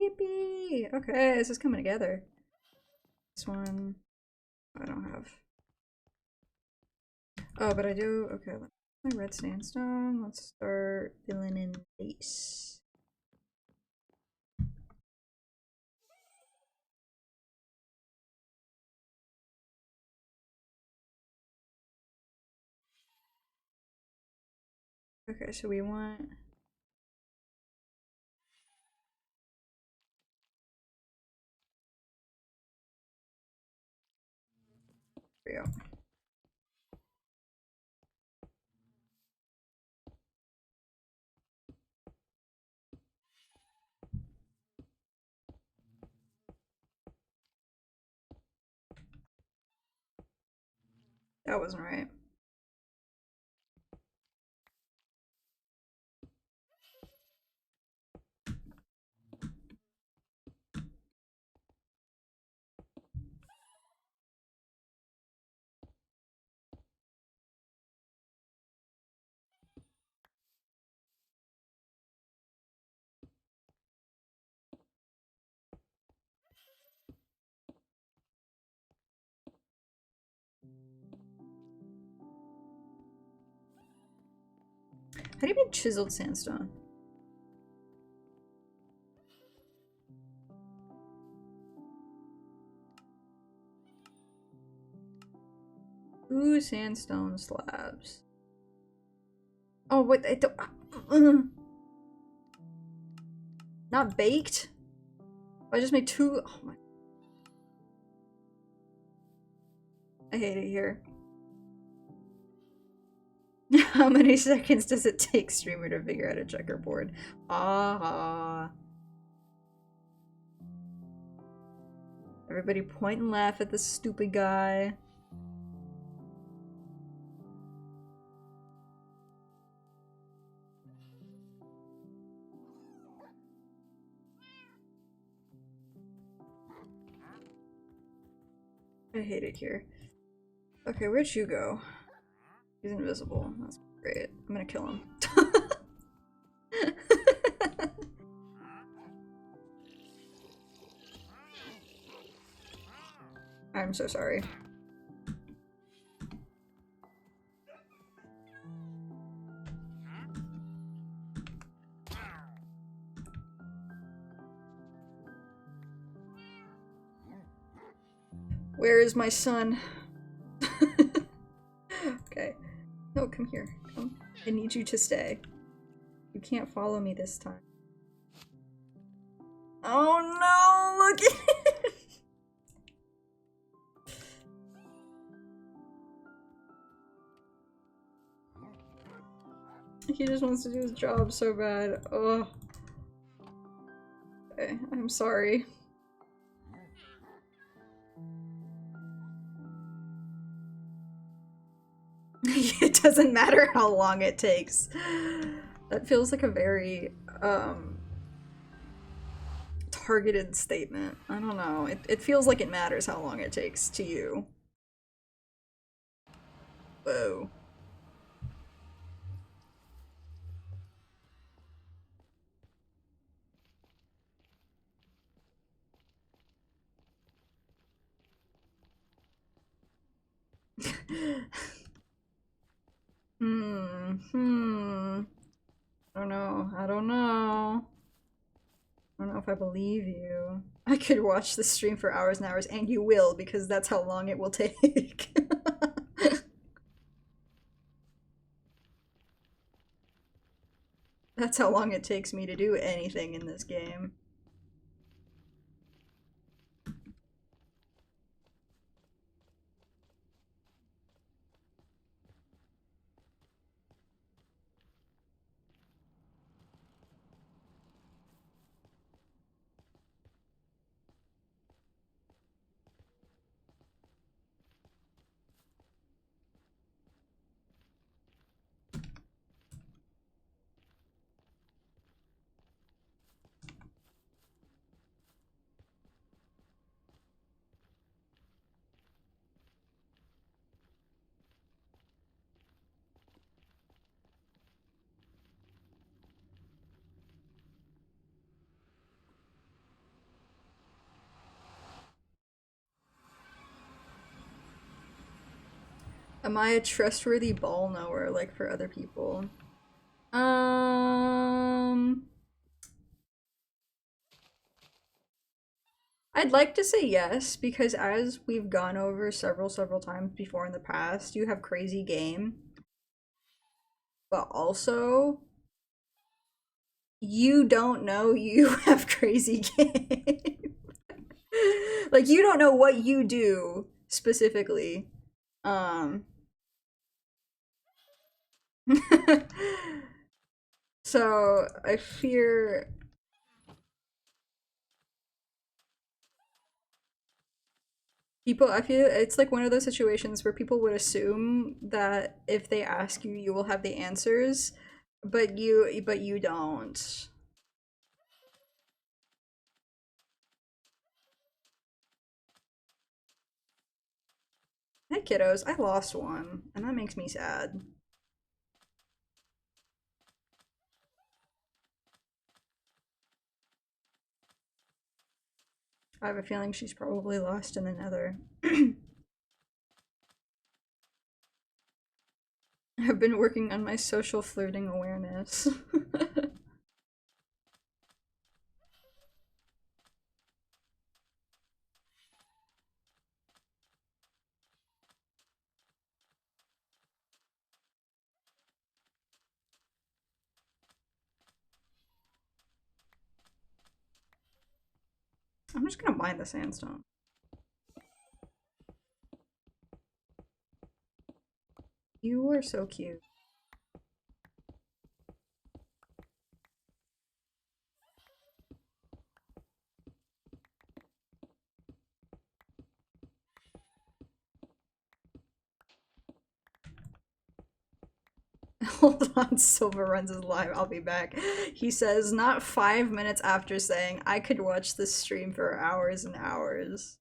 A: Yippee! Okay, this is coming together. This one I don't have. Oh, but I do. Okay, my red sandstone. Let's start filling in base. Okay, so we want. There we go. That wasn't right. How do you make chiseled sandstone? Ooh, sandstone slabs. Oh, wait, I don't. Not baked? I just made two. Oh my. I hate it here. How many seconds does it take streamer to figure out a checkerboard? Ah. Everybody point and laugh at this stupid guy. I hate it here. Okay, where'd you go? He's invisible. That's great. I'm gonna kill him. I'm so sorry. Where is my son? Okay. No, come here. I need you to stay. You can't follow me this time. Oh no, look at it! He just wants to do his job so bad. Ugh. Okay, I'm sorry. It doesn't matter how long it takes. That feels like a very, targeted statement. I don't know. It feels like it matters how long it takes to you. Whoa. I don't know. I don't know. I don't know if I believe you. I could watch the stream for hours and hours, and you will, because that's how long it will take. That's how long it takes me to do anything in this game. Am I a trustworthy ball knower, like for other people? I'd like to say yes, because as we've gone over several times before in the past, you have crazy game. But also, you don't know you have crazy game. Like, you don't know what you do specifically. Um, so I fear people, I feel it's like one of those situations where people would assume that if they ask you, you will have the answers, but you don't. Hey kiddos, I lost one, and that makes me sad. I have a feeling she's probably lost in the nether. I've been working on my social flirting awareness. I'm just gonna mine the sandstone. You are so cute. Hold on, Silver runs is live. I'll be back. He says, not 5 minutes after saying, I could watch this stream for hours and hours.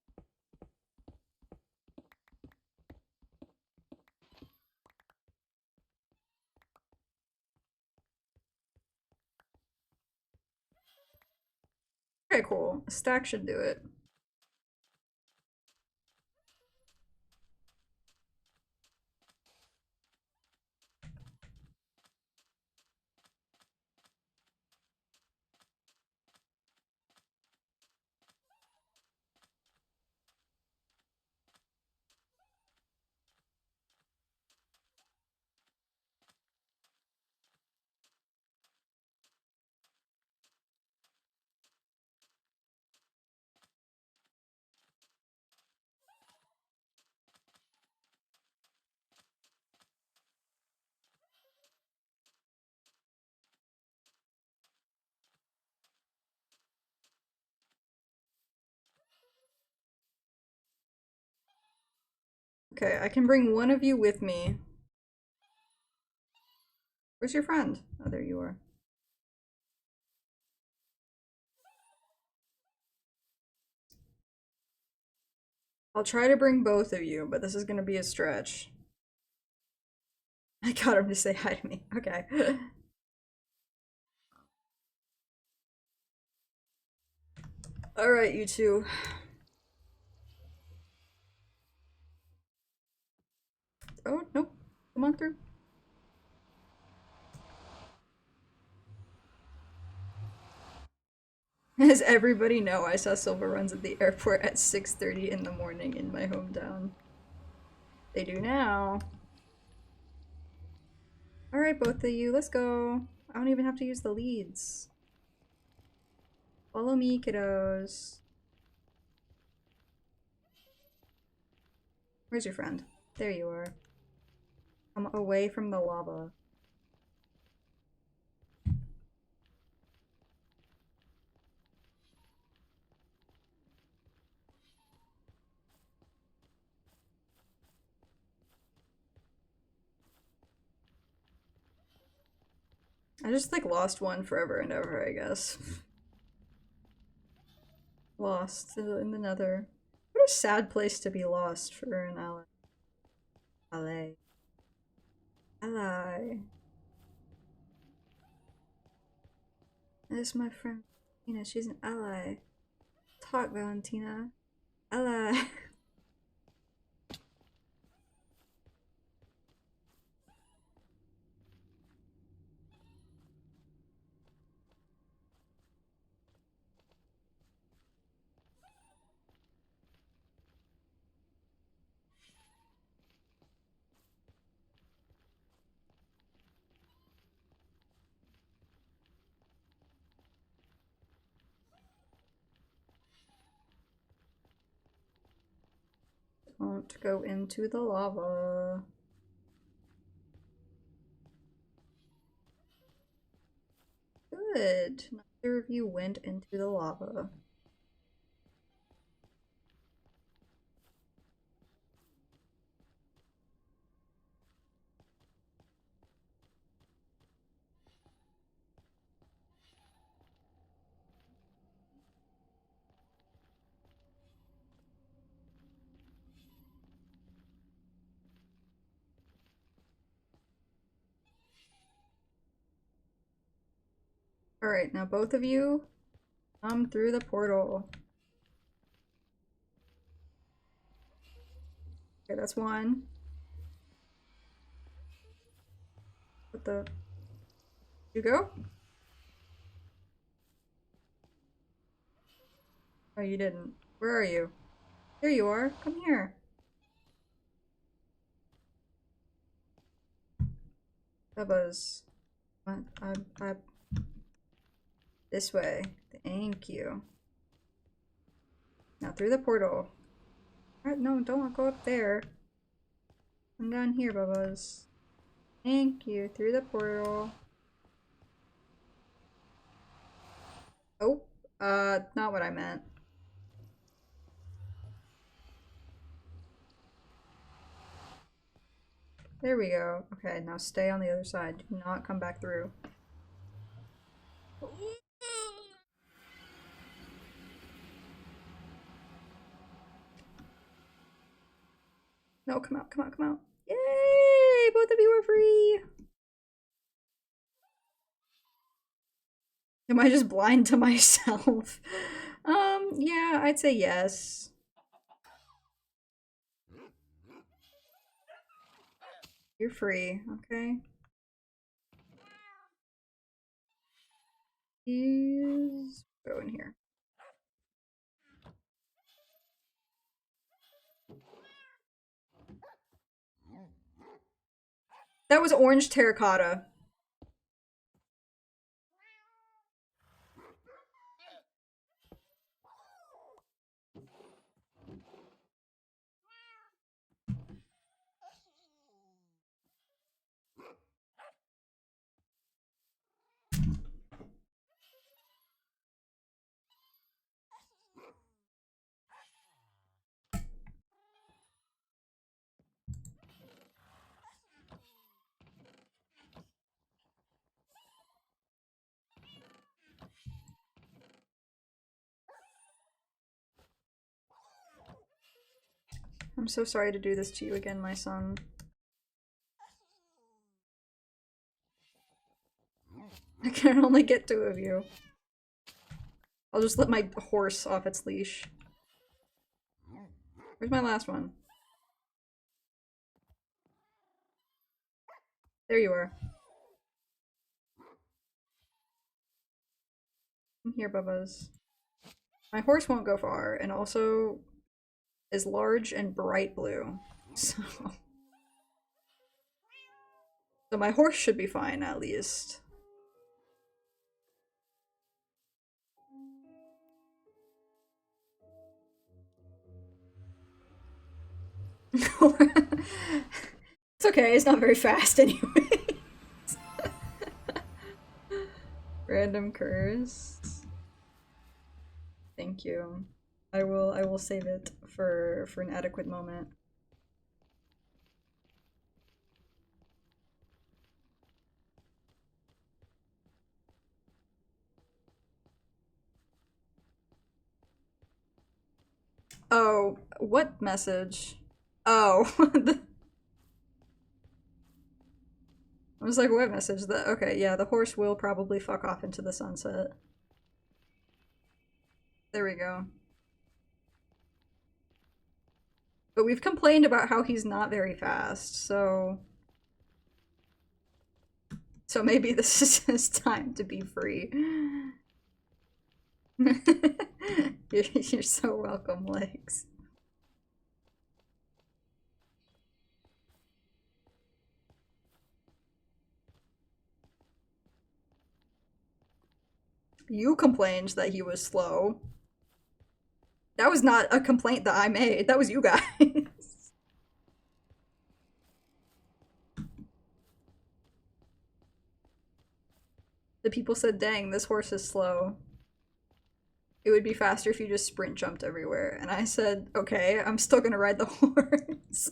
A: Okay, cool. A stack should do it. Okay, I can bring one of you with me. Where's your friend? Oh, there you are. I'll try to bring both of you, but this is gonna be a stretch. I got him to say hi to me. Okay. Alright, you two. Oh, nope. Come on through. As everybody know, I saw silver runs at the airport at 6:30 in the morning in my hometown. They do now. Alright, both of you, let's go. I don't even have to use the leads. Follow me, kiddos. Where's your friend? There you are. Come away from the lava. I just like lost one forever and ever, I guess. Lost in the nether. What a sad place to be lost for an ally. Ally. Ally. This is my friend Valentina. She's an ally. Talk, Valentina. Ally. Don't go into the lava. Good. Neither of you went into the lava. Alright, now both of you come through the portal. Okay, that's one. What the? You go? Oh, you didn't. Where are you? There you are. Come here. Bubba's. I, this way. Thank you. Now through the portal. Alright, no, don't go up there. Come down here, Bubba's. Thank you. Through the portal. Oh, not what I meant. There we go. Okay, now stay on the other side. Do not come back through. No, come out, come out, come out. Yay! Both of you are free! Am I just blind to myself? Yeah, I'd say yes. You're free, okay? Please go in here. That was orange terracotta.
B: I'm so sorry to do this to you again, my son. I can only get 2 of you. I'll just let my horse off its leash. Where's my last one? There you are. Come here, Bubbas. My horse won't go far, and also is large and bright blue. So my horse should be fine, at least. It's okay, it's not very fast anyway. Random curse. Thank you. I will save it for an adequate moment. Oh, what message? Oh, I was like, what message? Okay, yeah, the horse will probably fuck off into the sunset. There we go. But we've complained about how he's not very fast, so... So maybe this is his time to be free. You're so welcome, Legs. You complained that he was slow. That was not a complaint that I made. That was you guys. The people said, dang, this horse is slow. It would be faster if you just sprint jumped everywhere. And I said, okay, I'm still gonna ride the horse.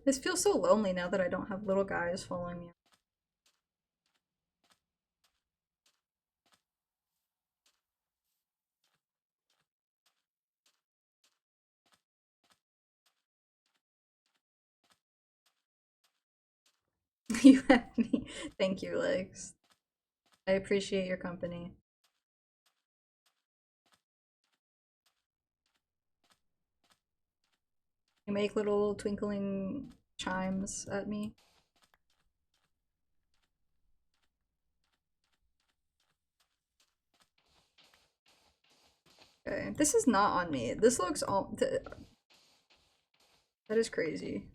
B: This feels so lonely now that I don't have little guys following me. You have me. Thank you, Legs. I appreciate your company. You make little twinkling chimes at me. Okay, this is not on me. This looks all. That is crazy.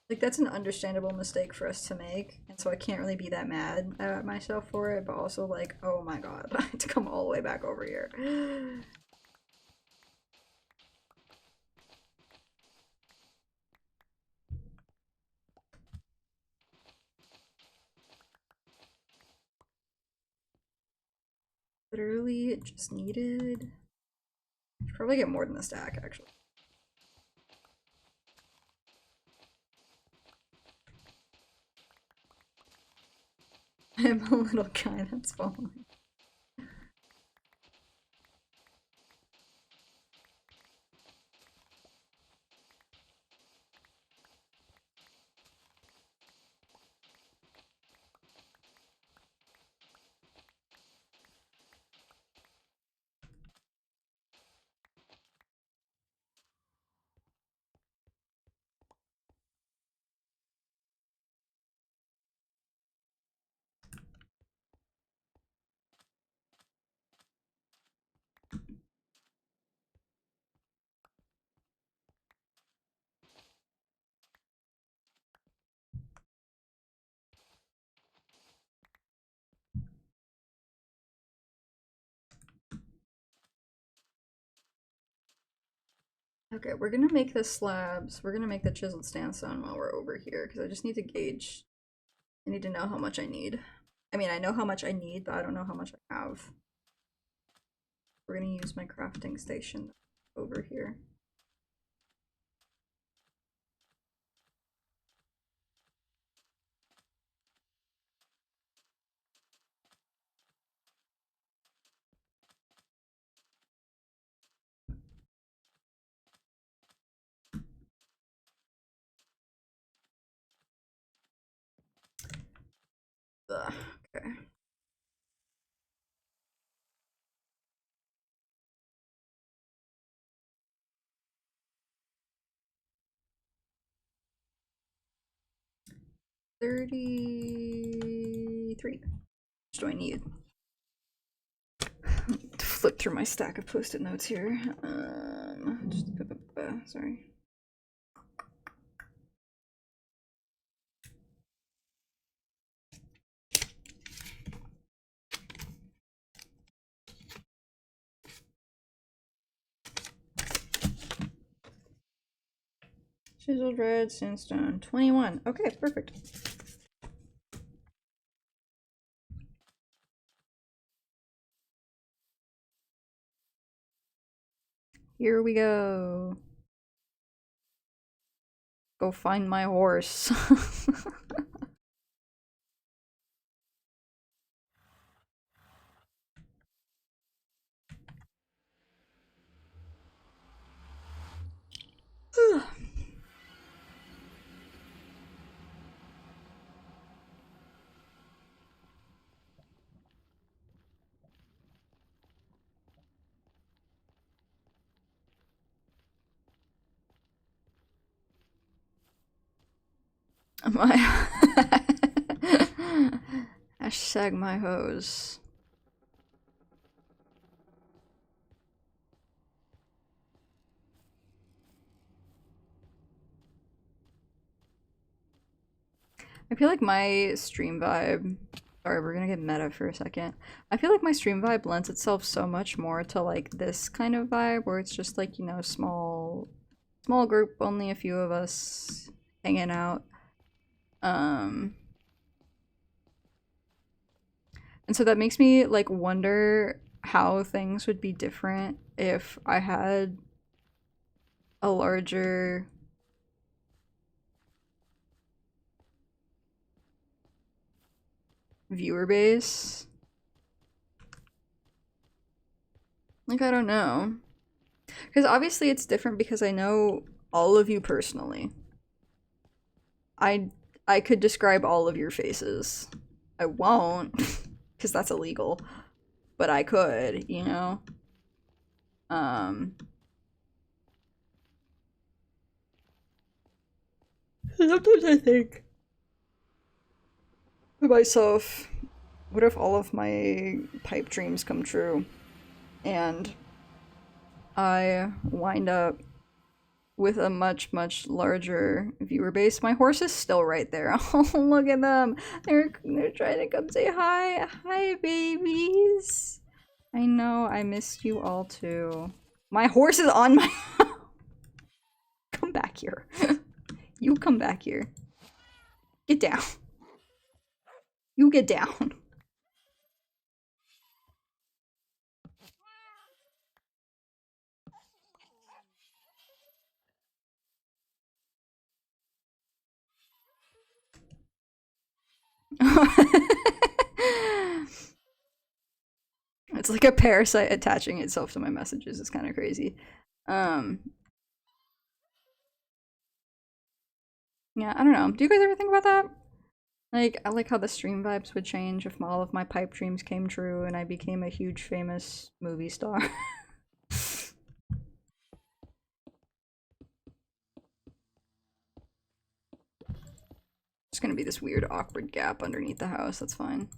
B: Like, that's an understandable mistake for us to make, and so I can't really be that mad at myself for it, but also, like, oh my god, I had to come all the way back over here. Literally just needed... Should probably get more than a stack, actually. I'm a little guy that's following. Okay, we're gonna make the slabs. We're gonna make the chiseled sandstone while we're over here, because I just need to gauge. I need to know how much I need. I mean, I know how much I need, but I don't know how much I have. We're gonna use my crafting station over here. Ugh, okay. $33. How much do I need? Flip through my stack of post-it notes here. Sorry. Chiseled red sandstone 21. Okay, perfect. Here we go. Go find my horse. My hashtag my hose. I feel like my stream vibe. Sorry, we're gonna get meta for a second. I feel like my stream vibe lends itself so much more to like this kind of vibe where it's just like, you know, small group, only a few of us hanging out. And so that makes me like wonder how things would be different if I had a larger viewer base. Like, I don't know. Because obviously it's different because I know all of you personally. I could describe all of your faces. I won't, because that's illegal. But I could, you know? Sometimes I think to myself, what if all of my pipe dreams come true? And I wind up with a much larger viewer base. My horse is still right there. Oh, look at them. They're trying to come say hi. Hi, babies. I know, I missed you all too. My horse is on my Come back here. You come back here. Get down. You get down. It's like a parasite attaching itself to my messages. It's kind of crazy. Yeah, I don't know. Do you guys ever think about that? Like, I like how the stream vibes would change if all of my pipe dreams came true and I became a huge famous movie star. It's gonna be this weird awkward gap underneath the house, that's fine.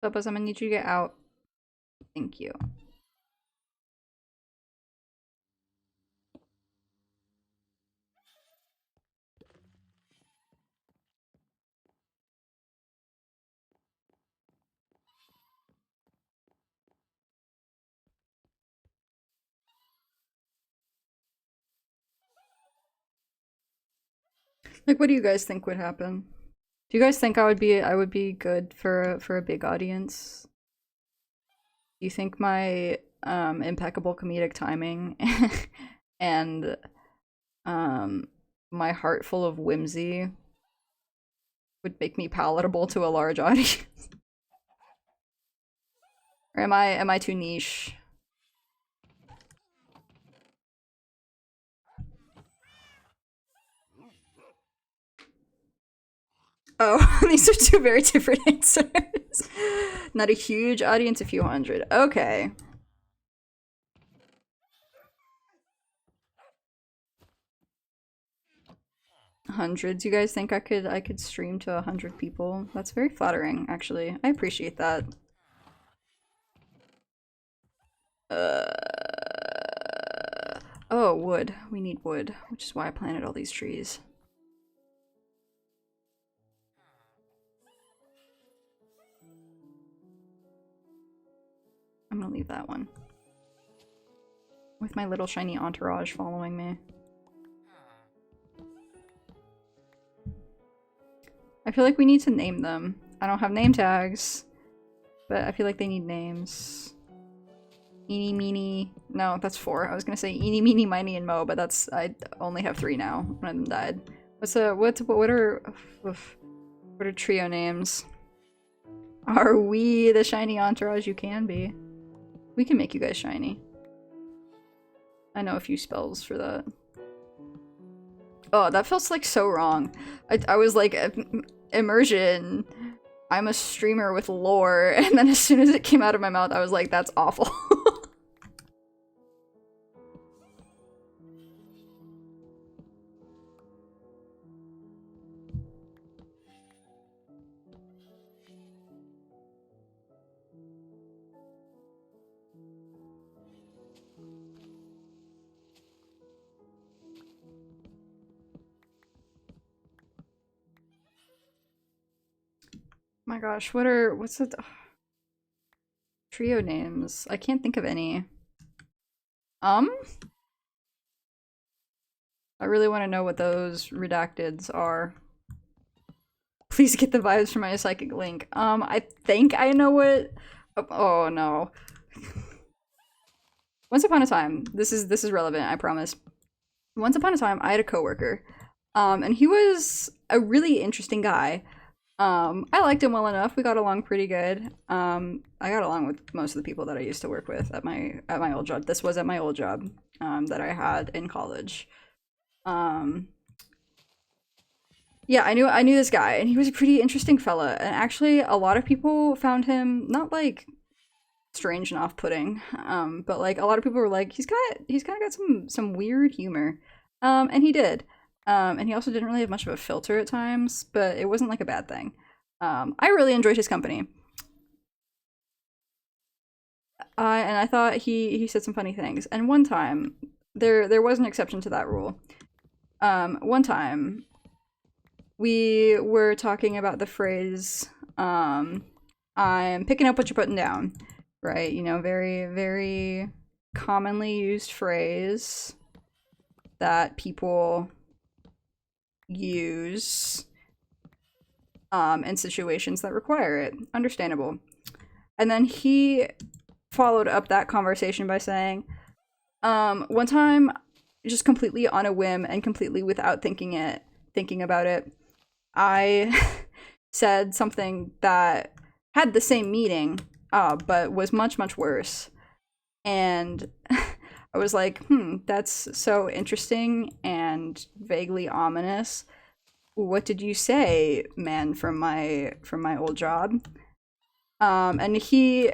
B: Bubba's, I'm gonna need you to get out. Thank you. Like, what do you guys think would happen? Do you guys think I would be good for a big audience? Do you think my impeccable comedic timing and my heart full of whimsy would make me palatable to a large audience? Or am I too niche? Oh, these are two very different answers. Not a huge audience, a few hundred. Okay. Hundreds. You guys think I could stream to 100 people? That's very flattering, actually. I appreciate that. Oh, wood. We need wood, which is why I planted all these trees. I'm gonna leave that one. With my little shiny entourage following me. I feel like we need to name them. I don't have name tags, but I feel like they need names. Eeny, meeny. No, that's 4. I was gonna say eeny, meeny, miny, and mo, but that's I only have 3 now. One of them died. What are trio names? Are we the shiny entourage you can be? We can make you guys shiny. I know a few spells for that. Oh, that feels like so wrong. I was like, immersion. I'm a streamer with lore, and then as soon as it came out of my mouth, I was like, that's awful. My gosh, what's the trio names? I can't think of any. I really want to know what those redacteds are. Please get the vibes from my psychic link. I think I know what. Oh no. Once upon a time, this is relevant, I promise. Once upon a time, I had a coworker, and he was a really interesting guy. I liked him well enough. We got along pretty good. I got along with most of the people that I used to work with at my old job. This was at my old job, that I had in college. Yeah, I knew this guy, and he was a pretty interesting fella. And actually, a lot of people found him not like strange and off-putting, but like a lot of people were like, he's kind of got some weird humor, and he did. And he also didn't really have much of a filter at times, but it wasn't like a bad thing. I really enjoyed his company. And I thought he said some funny things. And one time, there was an exception to that rule. One time, we were talking about the phrase, I'm picking up what you're putting down, right? You know, very, very commonly used phrase that people use in situations that require it. Understandable. And then he followed up that conversation by saying, one time, just completely on a whim and completely without thinking about it, I said something that had the same meaning, but was much, much worse. And I was like, that's so interesting and vaguely ominous. What did you say, man, from my old job? And he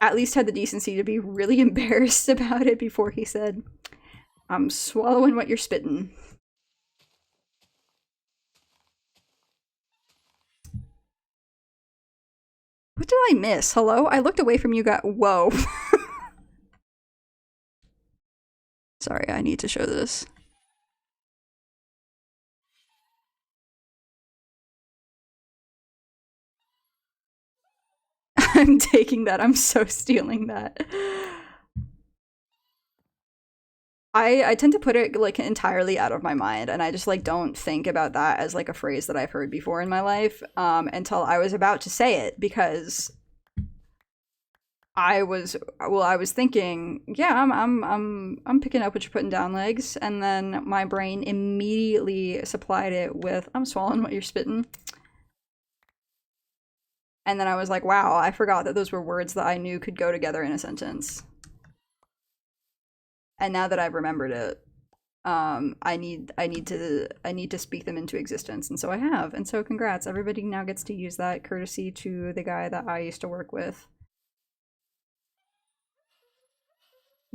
B: at least had the decency to be really embarrassed about it before he said, I'm swallowing what you're spitting. What did I miss? Hello? I looked away from you guys. Whoa. Sorry, I need to show this. I'm taking that. I'm so stealing that. I tend to put it like entirely out of my mind, and I just like don't think about that as like a phrase that I've heard before in my life until I was about to say it, because I was thinking, yeah, I'm picking up what you're putting down, legs, and then my brain immediately supplied it with I'm swallowing what you're spitting. And then I was like, wow, I forgot that those were words that I knew could go together in a sentence. And now that I've remembered it, I need to speak them into existence, and so I have. And so congrats, everybody now gets to use that, courtesy to the guy that I used to work with.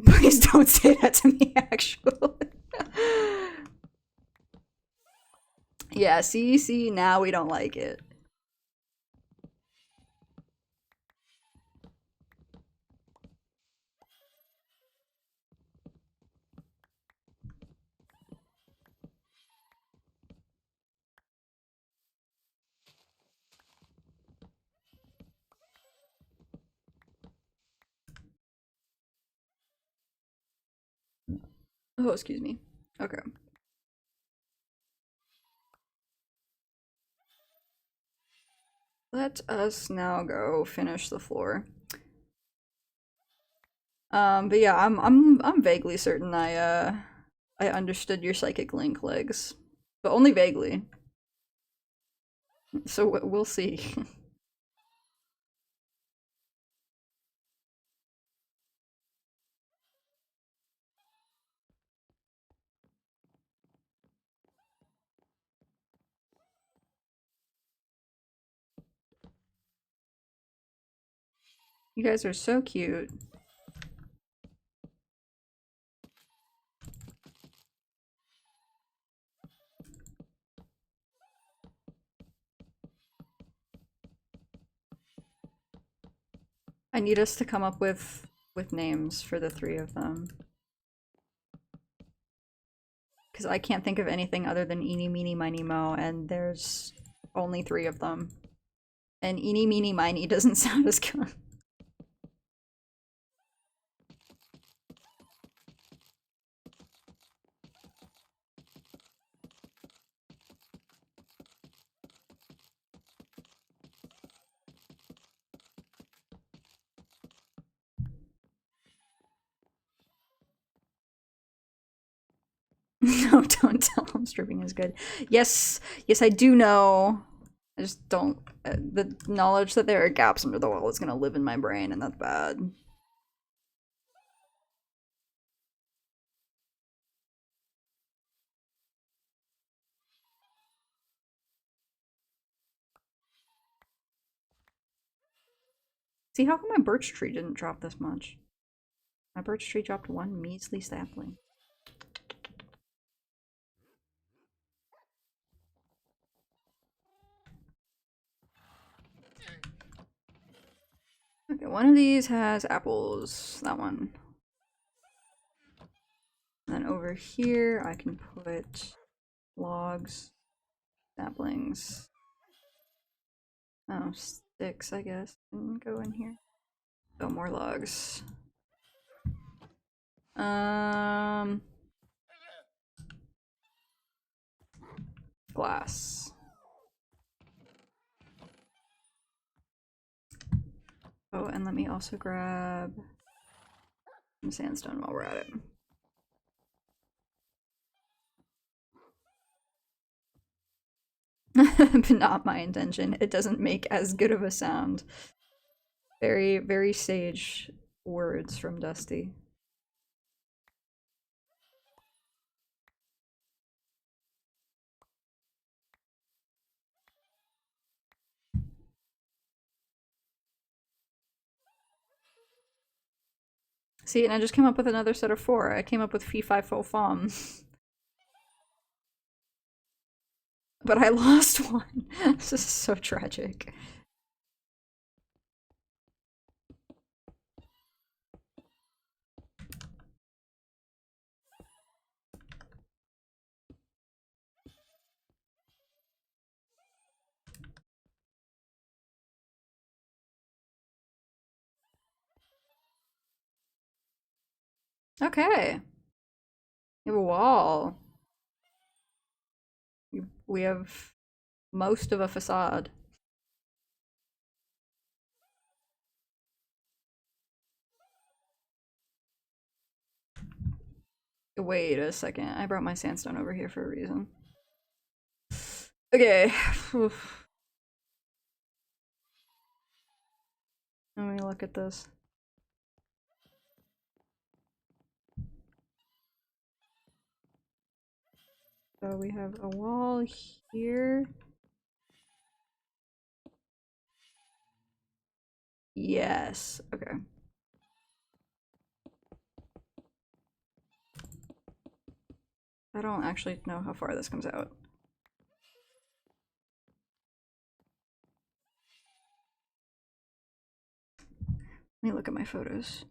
B: Please don't say that to me, actually. Yeah, see, now we don't like it. Oh, excuse me. Okay. Let us now go finish the floor. But yeah, I'm vaguely certain I understood your psychic link, legs, but only vaguely. So we'll see. You guys are so cute. I need us to come up with names for the three of them, because I can't think of anything other than Eeny, Meeny, Miny, Mo, and there's only three of them. And Eeny, Meeny, Miny doesn't sound as good. No, don't tell him stripping is good. Yes, yes, I do know. I just don't. The knowledge that there are gaps under the wall is gonna live in my brain, and that's bad. See, how come my birch tree didn't drop this much? My birch tree dropped one measly sapling. Okay, one of these has apples. That one. And then over here, I can put logs, saplings. Oh, sticks, I guess, can go in here. So more logs. Um, glass. Oh, and let me also grab some sandstone while we're at it. But not my intention. It doesn't make as good of a sound. Very, very sage words from Dusty. See, and I just came up with another set of 4. I came up with fee fi fo fum. But I lost one. This is so tragic. Okay. We have a wall. We have most of a facade. Wait a second. I brought my sandstone over here for a reason. Okay. Oof. Let me look at this. So we have a wall here. Yes. Okay. I don't actually know how far this comes out. Let me look at my photos.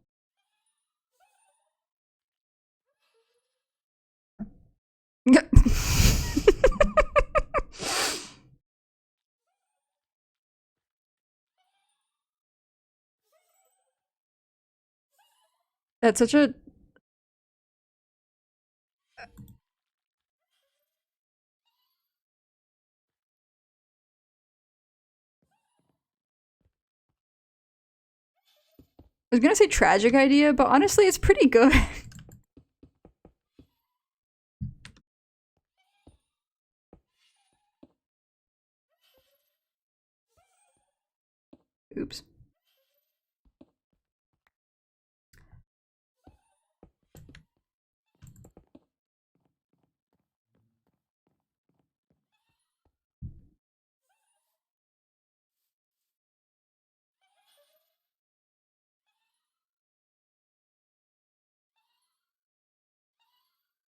B: That's such a... I was gonna say tragic idea, but honestly it's pretty good. Oops.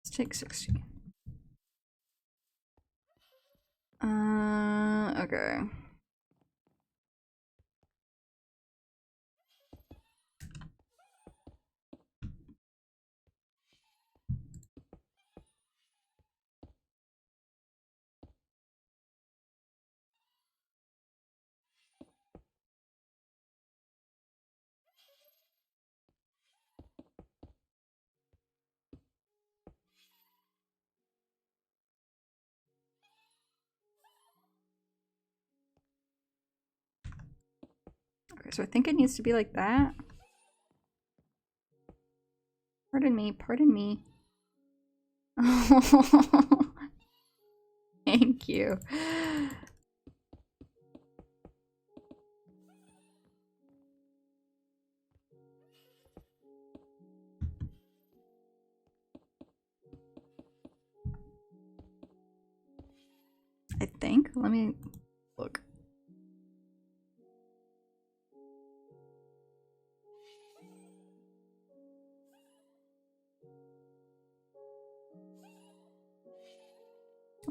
B: Let's take 16. Okay. Okay, so I think it needs to be like that. Pardon me, pardon me. Thank you. I think. Let me look.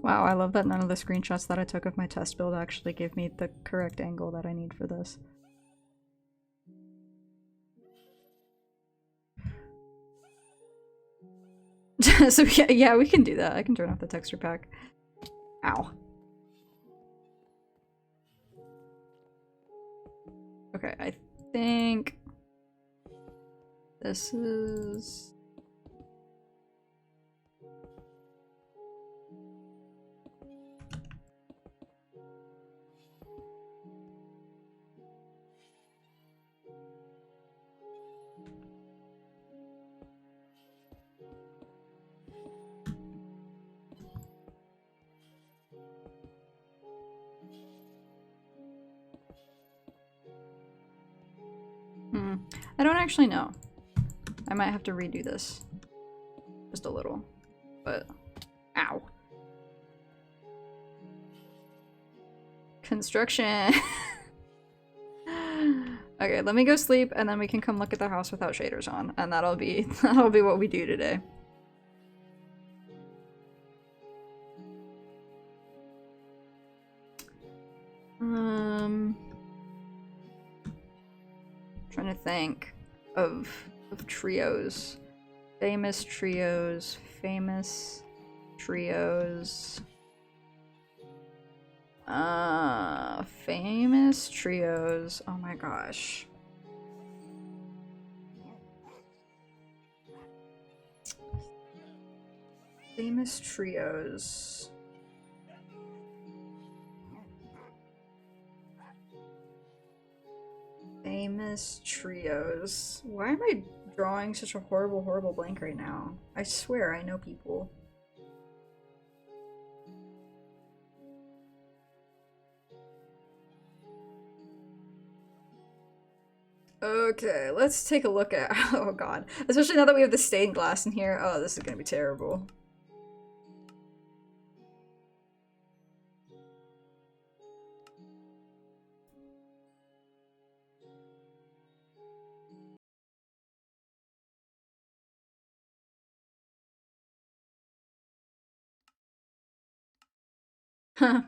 B: Wow, I love that none of the screenshots that I took of my test build actually gave me the correct angle that I need for this. So yeah, we can do that. I can turn off the texture pack. Ow. Okay, I think this is... I don't actually know. I might have to redo this. Just a little. But... Ow. Construction! Okay, let me go sleep and then we can come look at the house without shaders on. And that'll be what we do today. Trying to think of trios. Famous trios. Famous trios. Famous trios. Oh my gosh. Famous trios. Famous trios. Why am I drawing such a horrible, horrible blank right now? I swear I know people. Okay, let's take a look at- oh god. Especially now that we have the stained glass in here. Oh, this is gonna be terrible. Huh.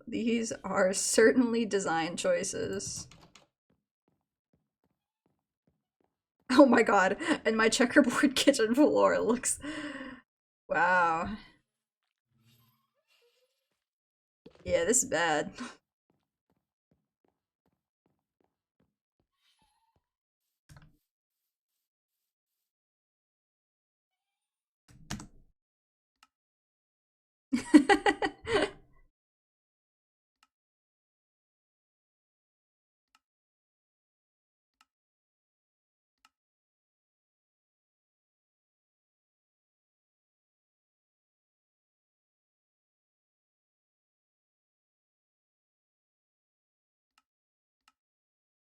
B: These are certainly design choices. Oh my god, and my checkerboard kitchen floor looks... Wow. Yeah, this is bad.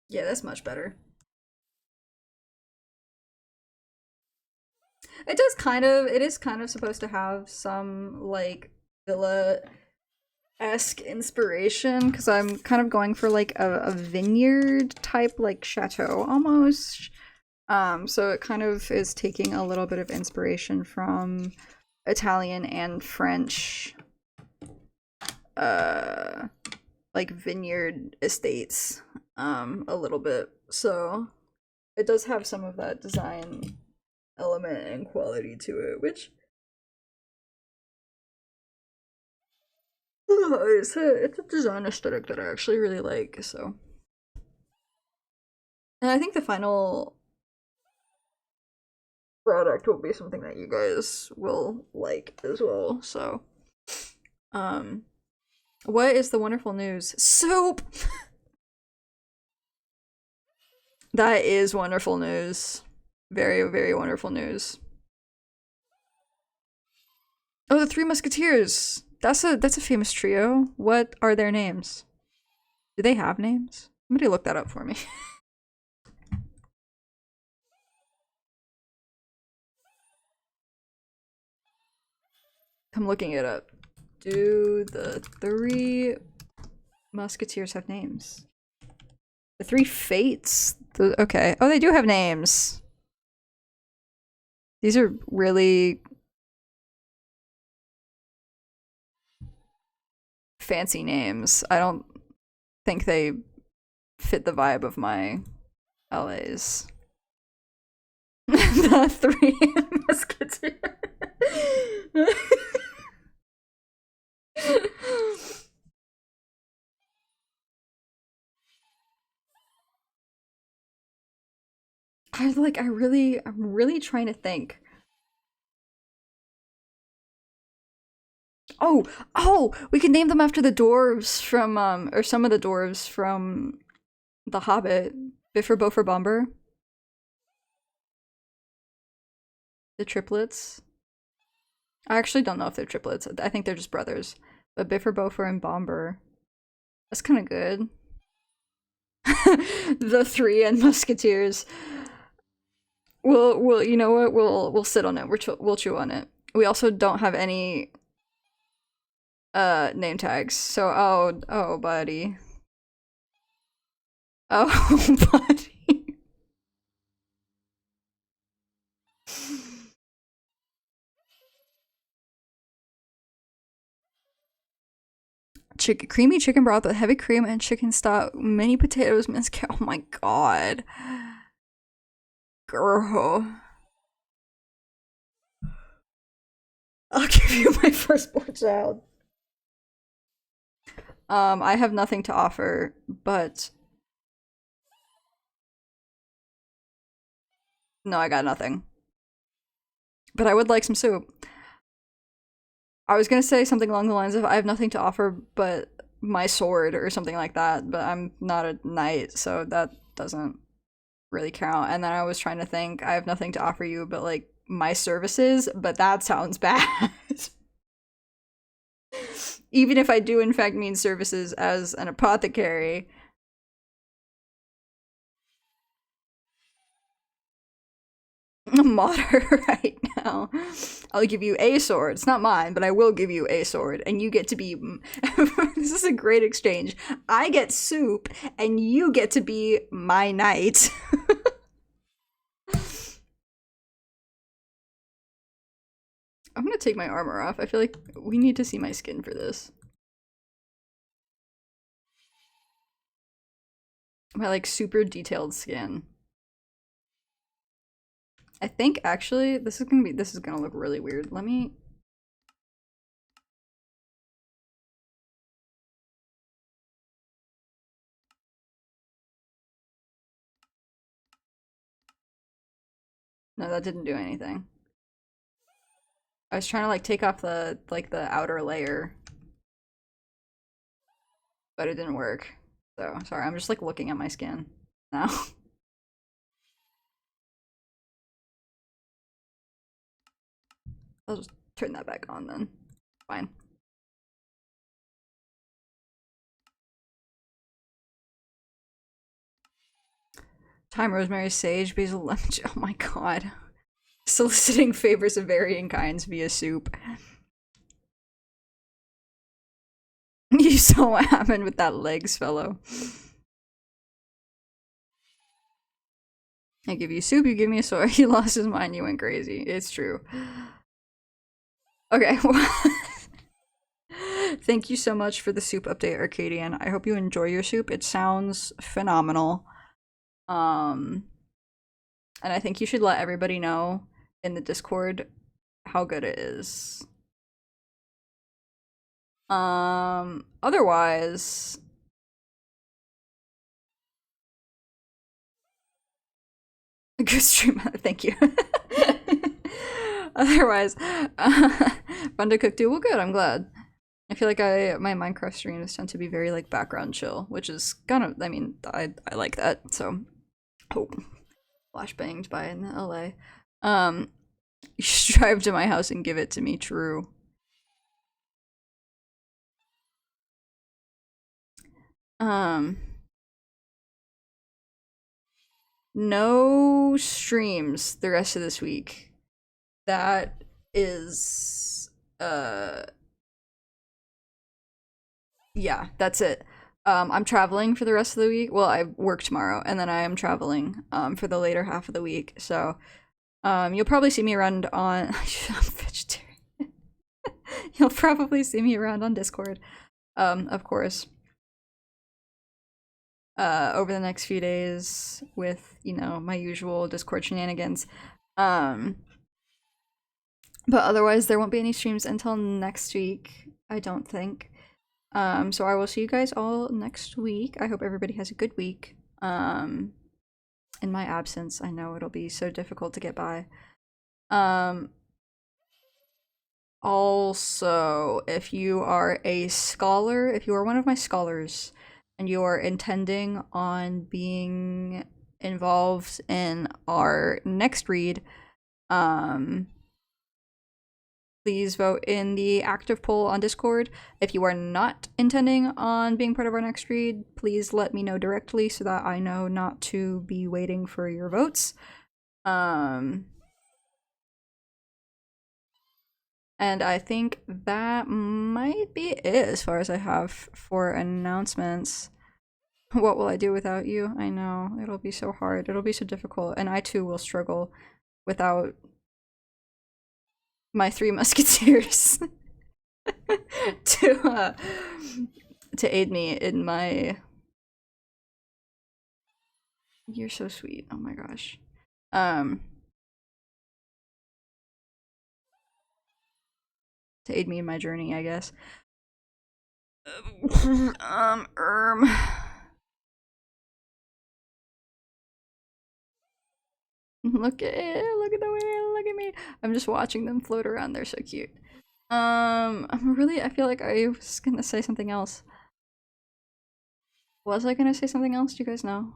B: Yeah, that's much better. It does kind of, it is kind of supposed to have some, like, villa-esque inspiration, because I'm kind of going for, like, a vineyard type, like, chateau, almost. So it kind of is taking a little bit of inspiration from Italian and French, like, vineyard estates, a little bit. So it does have some of that design element and quality to it, which it's a design aesthetic that I actually really like. So, and I think the final product will be something that you guys will like as well. So, um, what is the wonderful news? Soup. That is wonderful news. Very, very wonderful news. Oh, the Three Musketeers. That's a famous trio. What are their names? Do they have names? Somebody look that up for me. I'm looking it up. Do the Three Musketeers have names? The Three Fates? Okay. Oh, they do have names. These are really fancy names. I don't think they fit the vibe of my LAs. The Three Musketeers. I'm really trying to think. Oh, we can name them after the dwarves from, or some of the dwarves from The Hobbit. Bifur, Bofur, Bomber. The triplets. I actually don't know if they're triplets. I think they're just brothers. But Bifur, Bofur, and Bomber. That's kind of good. The Three and Musketeers. We'll, you know what? We'll sit on it. We'll chew on it. We also don't have any name tags. So oh buddy. Oh buddy. Creamy chicken broth with heavy cream and chicken stock, mini potatoes, minced carrot. Oh my god. Girl. I'll give you my firstborn child. I have nothing to offer, but no, I got nothing. But I would like some soup. I was gonna say something along the lines of I have nothing to offer but my sword or something like that, but I'm not a knight, so that doesn't really count. And then I was trying to think I have nothing to offer you but like my services, but that sounds bad. Even if I do in fact mean services as an apothecary. I'm modder right now. I'll give you a sword. It's not mine, but I will give you a sword, and you get to be. This is a great exchange. I get soup, and you get to be my knight. I'm gonna take my armor off. I feel like we need to see my skin for this. My like super detailed skin. I think actually this is gonna look really weird. Let me. No, that didn't do anything. I was trying to like take off the outer layer, but it didn't work. So sorry, I'm just like looking at my skin now. I'll just turn that back on then. Fine. Thyme, rosemary, sage, basil, lemon. Oh my god. Soliciting favors of varying kinds via soup. You saw what happened with that legs fellow. I give you soup, you give me a sword. He lost his mind, you went crazy. It's true. Okay. Thank you so much for the soup update, Arcadian. I hope you enjoy your soup. It sounds phenomenal. And I think you should let everybody know in the Discord how good it is. Otherwise, good stream. Thank you. Otherwise, fun to cook too. Well, good. I'm glad. I feel like my Minecraft streams tend to be very like background chill, which is kind of. I mean, I like that. So, oh, flashbanged by in LA. You should drive to my house and give it to me. True. No streams the rest of this week. That is yeah, that's it. I'm traveling for the rest of the week. Well, I work tomorrow and then I am traveling for the later half of the week. So you'll probably see me around on I'm vegetarian. You'll probably see me around on Discord. Of course. Over the next few days with, you know, my usual Discord shenanigans. But otherwise there won't be any streams until next week, I don't think. So I will see you guys all next week. I hope everybody has a good week. In my absence, I know it'll be so difficult to get by. Also, if you are a scholar, if you are one of my scholars, and you are intending on being involved in our next read, please vote in the active poll on Discord. If you are not intending on being part of our next read, please let me know directly so that I know not to be waiting for your votes. And I think that might be it as far as I have for announcements. What will I do without you? I know, it'll be so hard. It'll be so difficult. And I too will struggle without my three musketeers to aid me in my. You're so sweet. Oh my gosh. to aid me in my journey, I guess. Look at it, look at the way they look at me. I'm just watching them float around, they're so cute. I feel like I was gonna say something else. Was I gonna say something else? Do you guys know?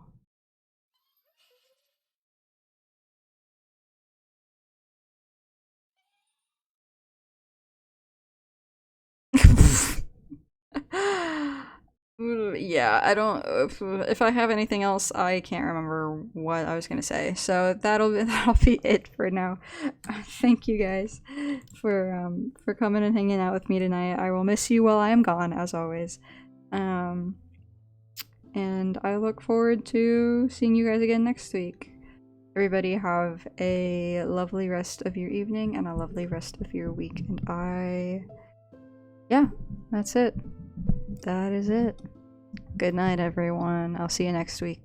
B: Yeah, I don't. If I have anything else, I can't remember what I was gonna say. So that'll be it for now. Thank you guys for coming and hanging out with me tonight. I will miss you while I am gone, as always. And I look forward to seeing you guys again next week. Everybody have a lovely rest of your evening and a lovely rest of your week. And yeah, that's it. That is it. Good night, everyone. I'll see you next week.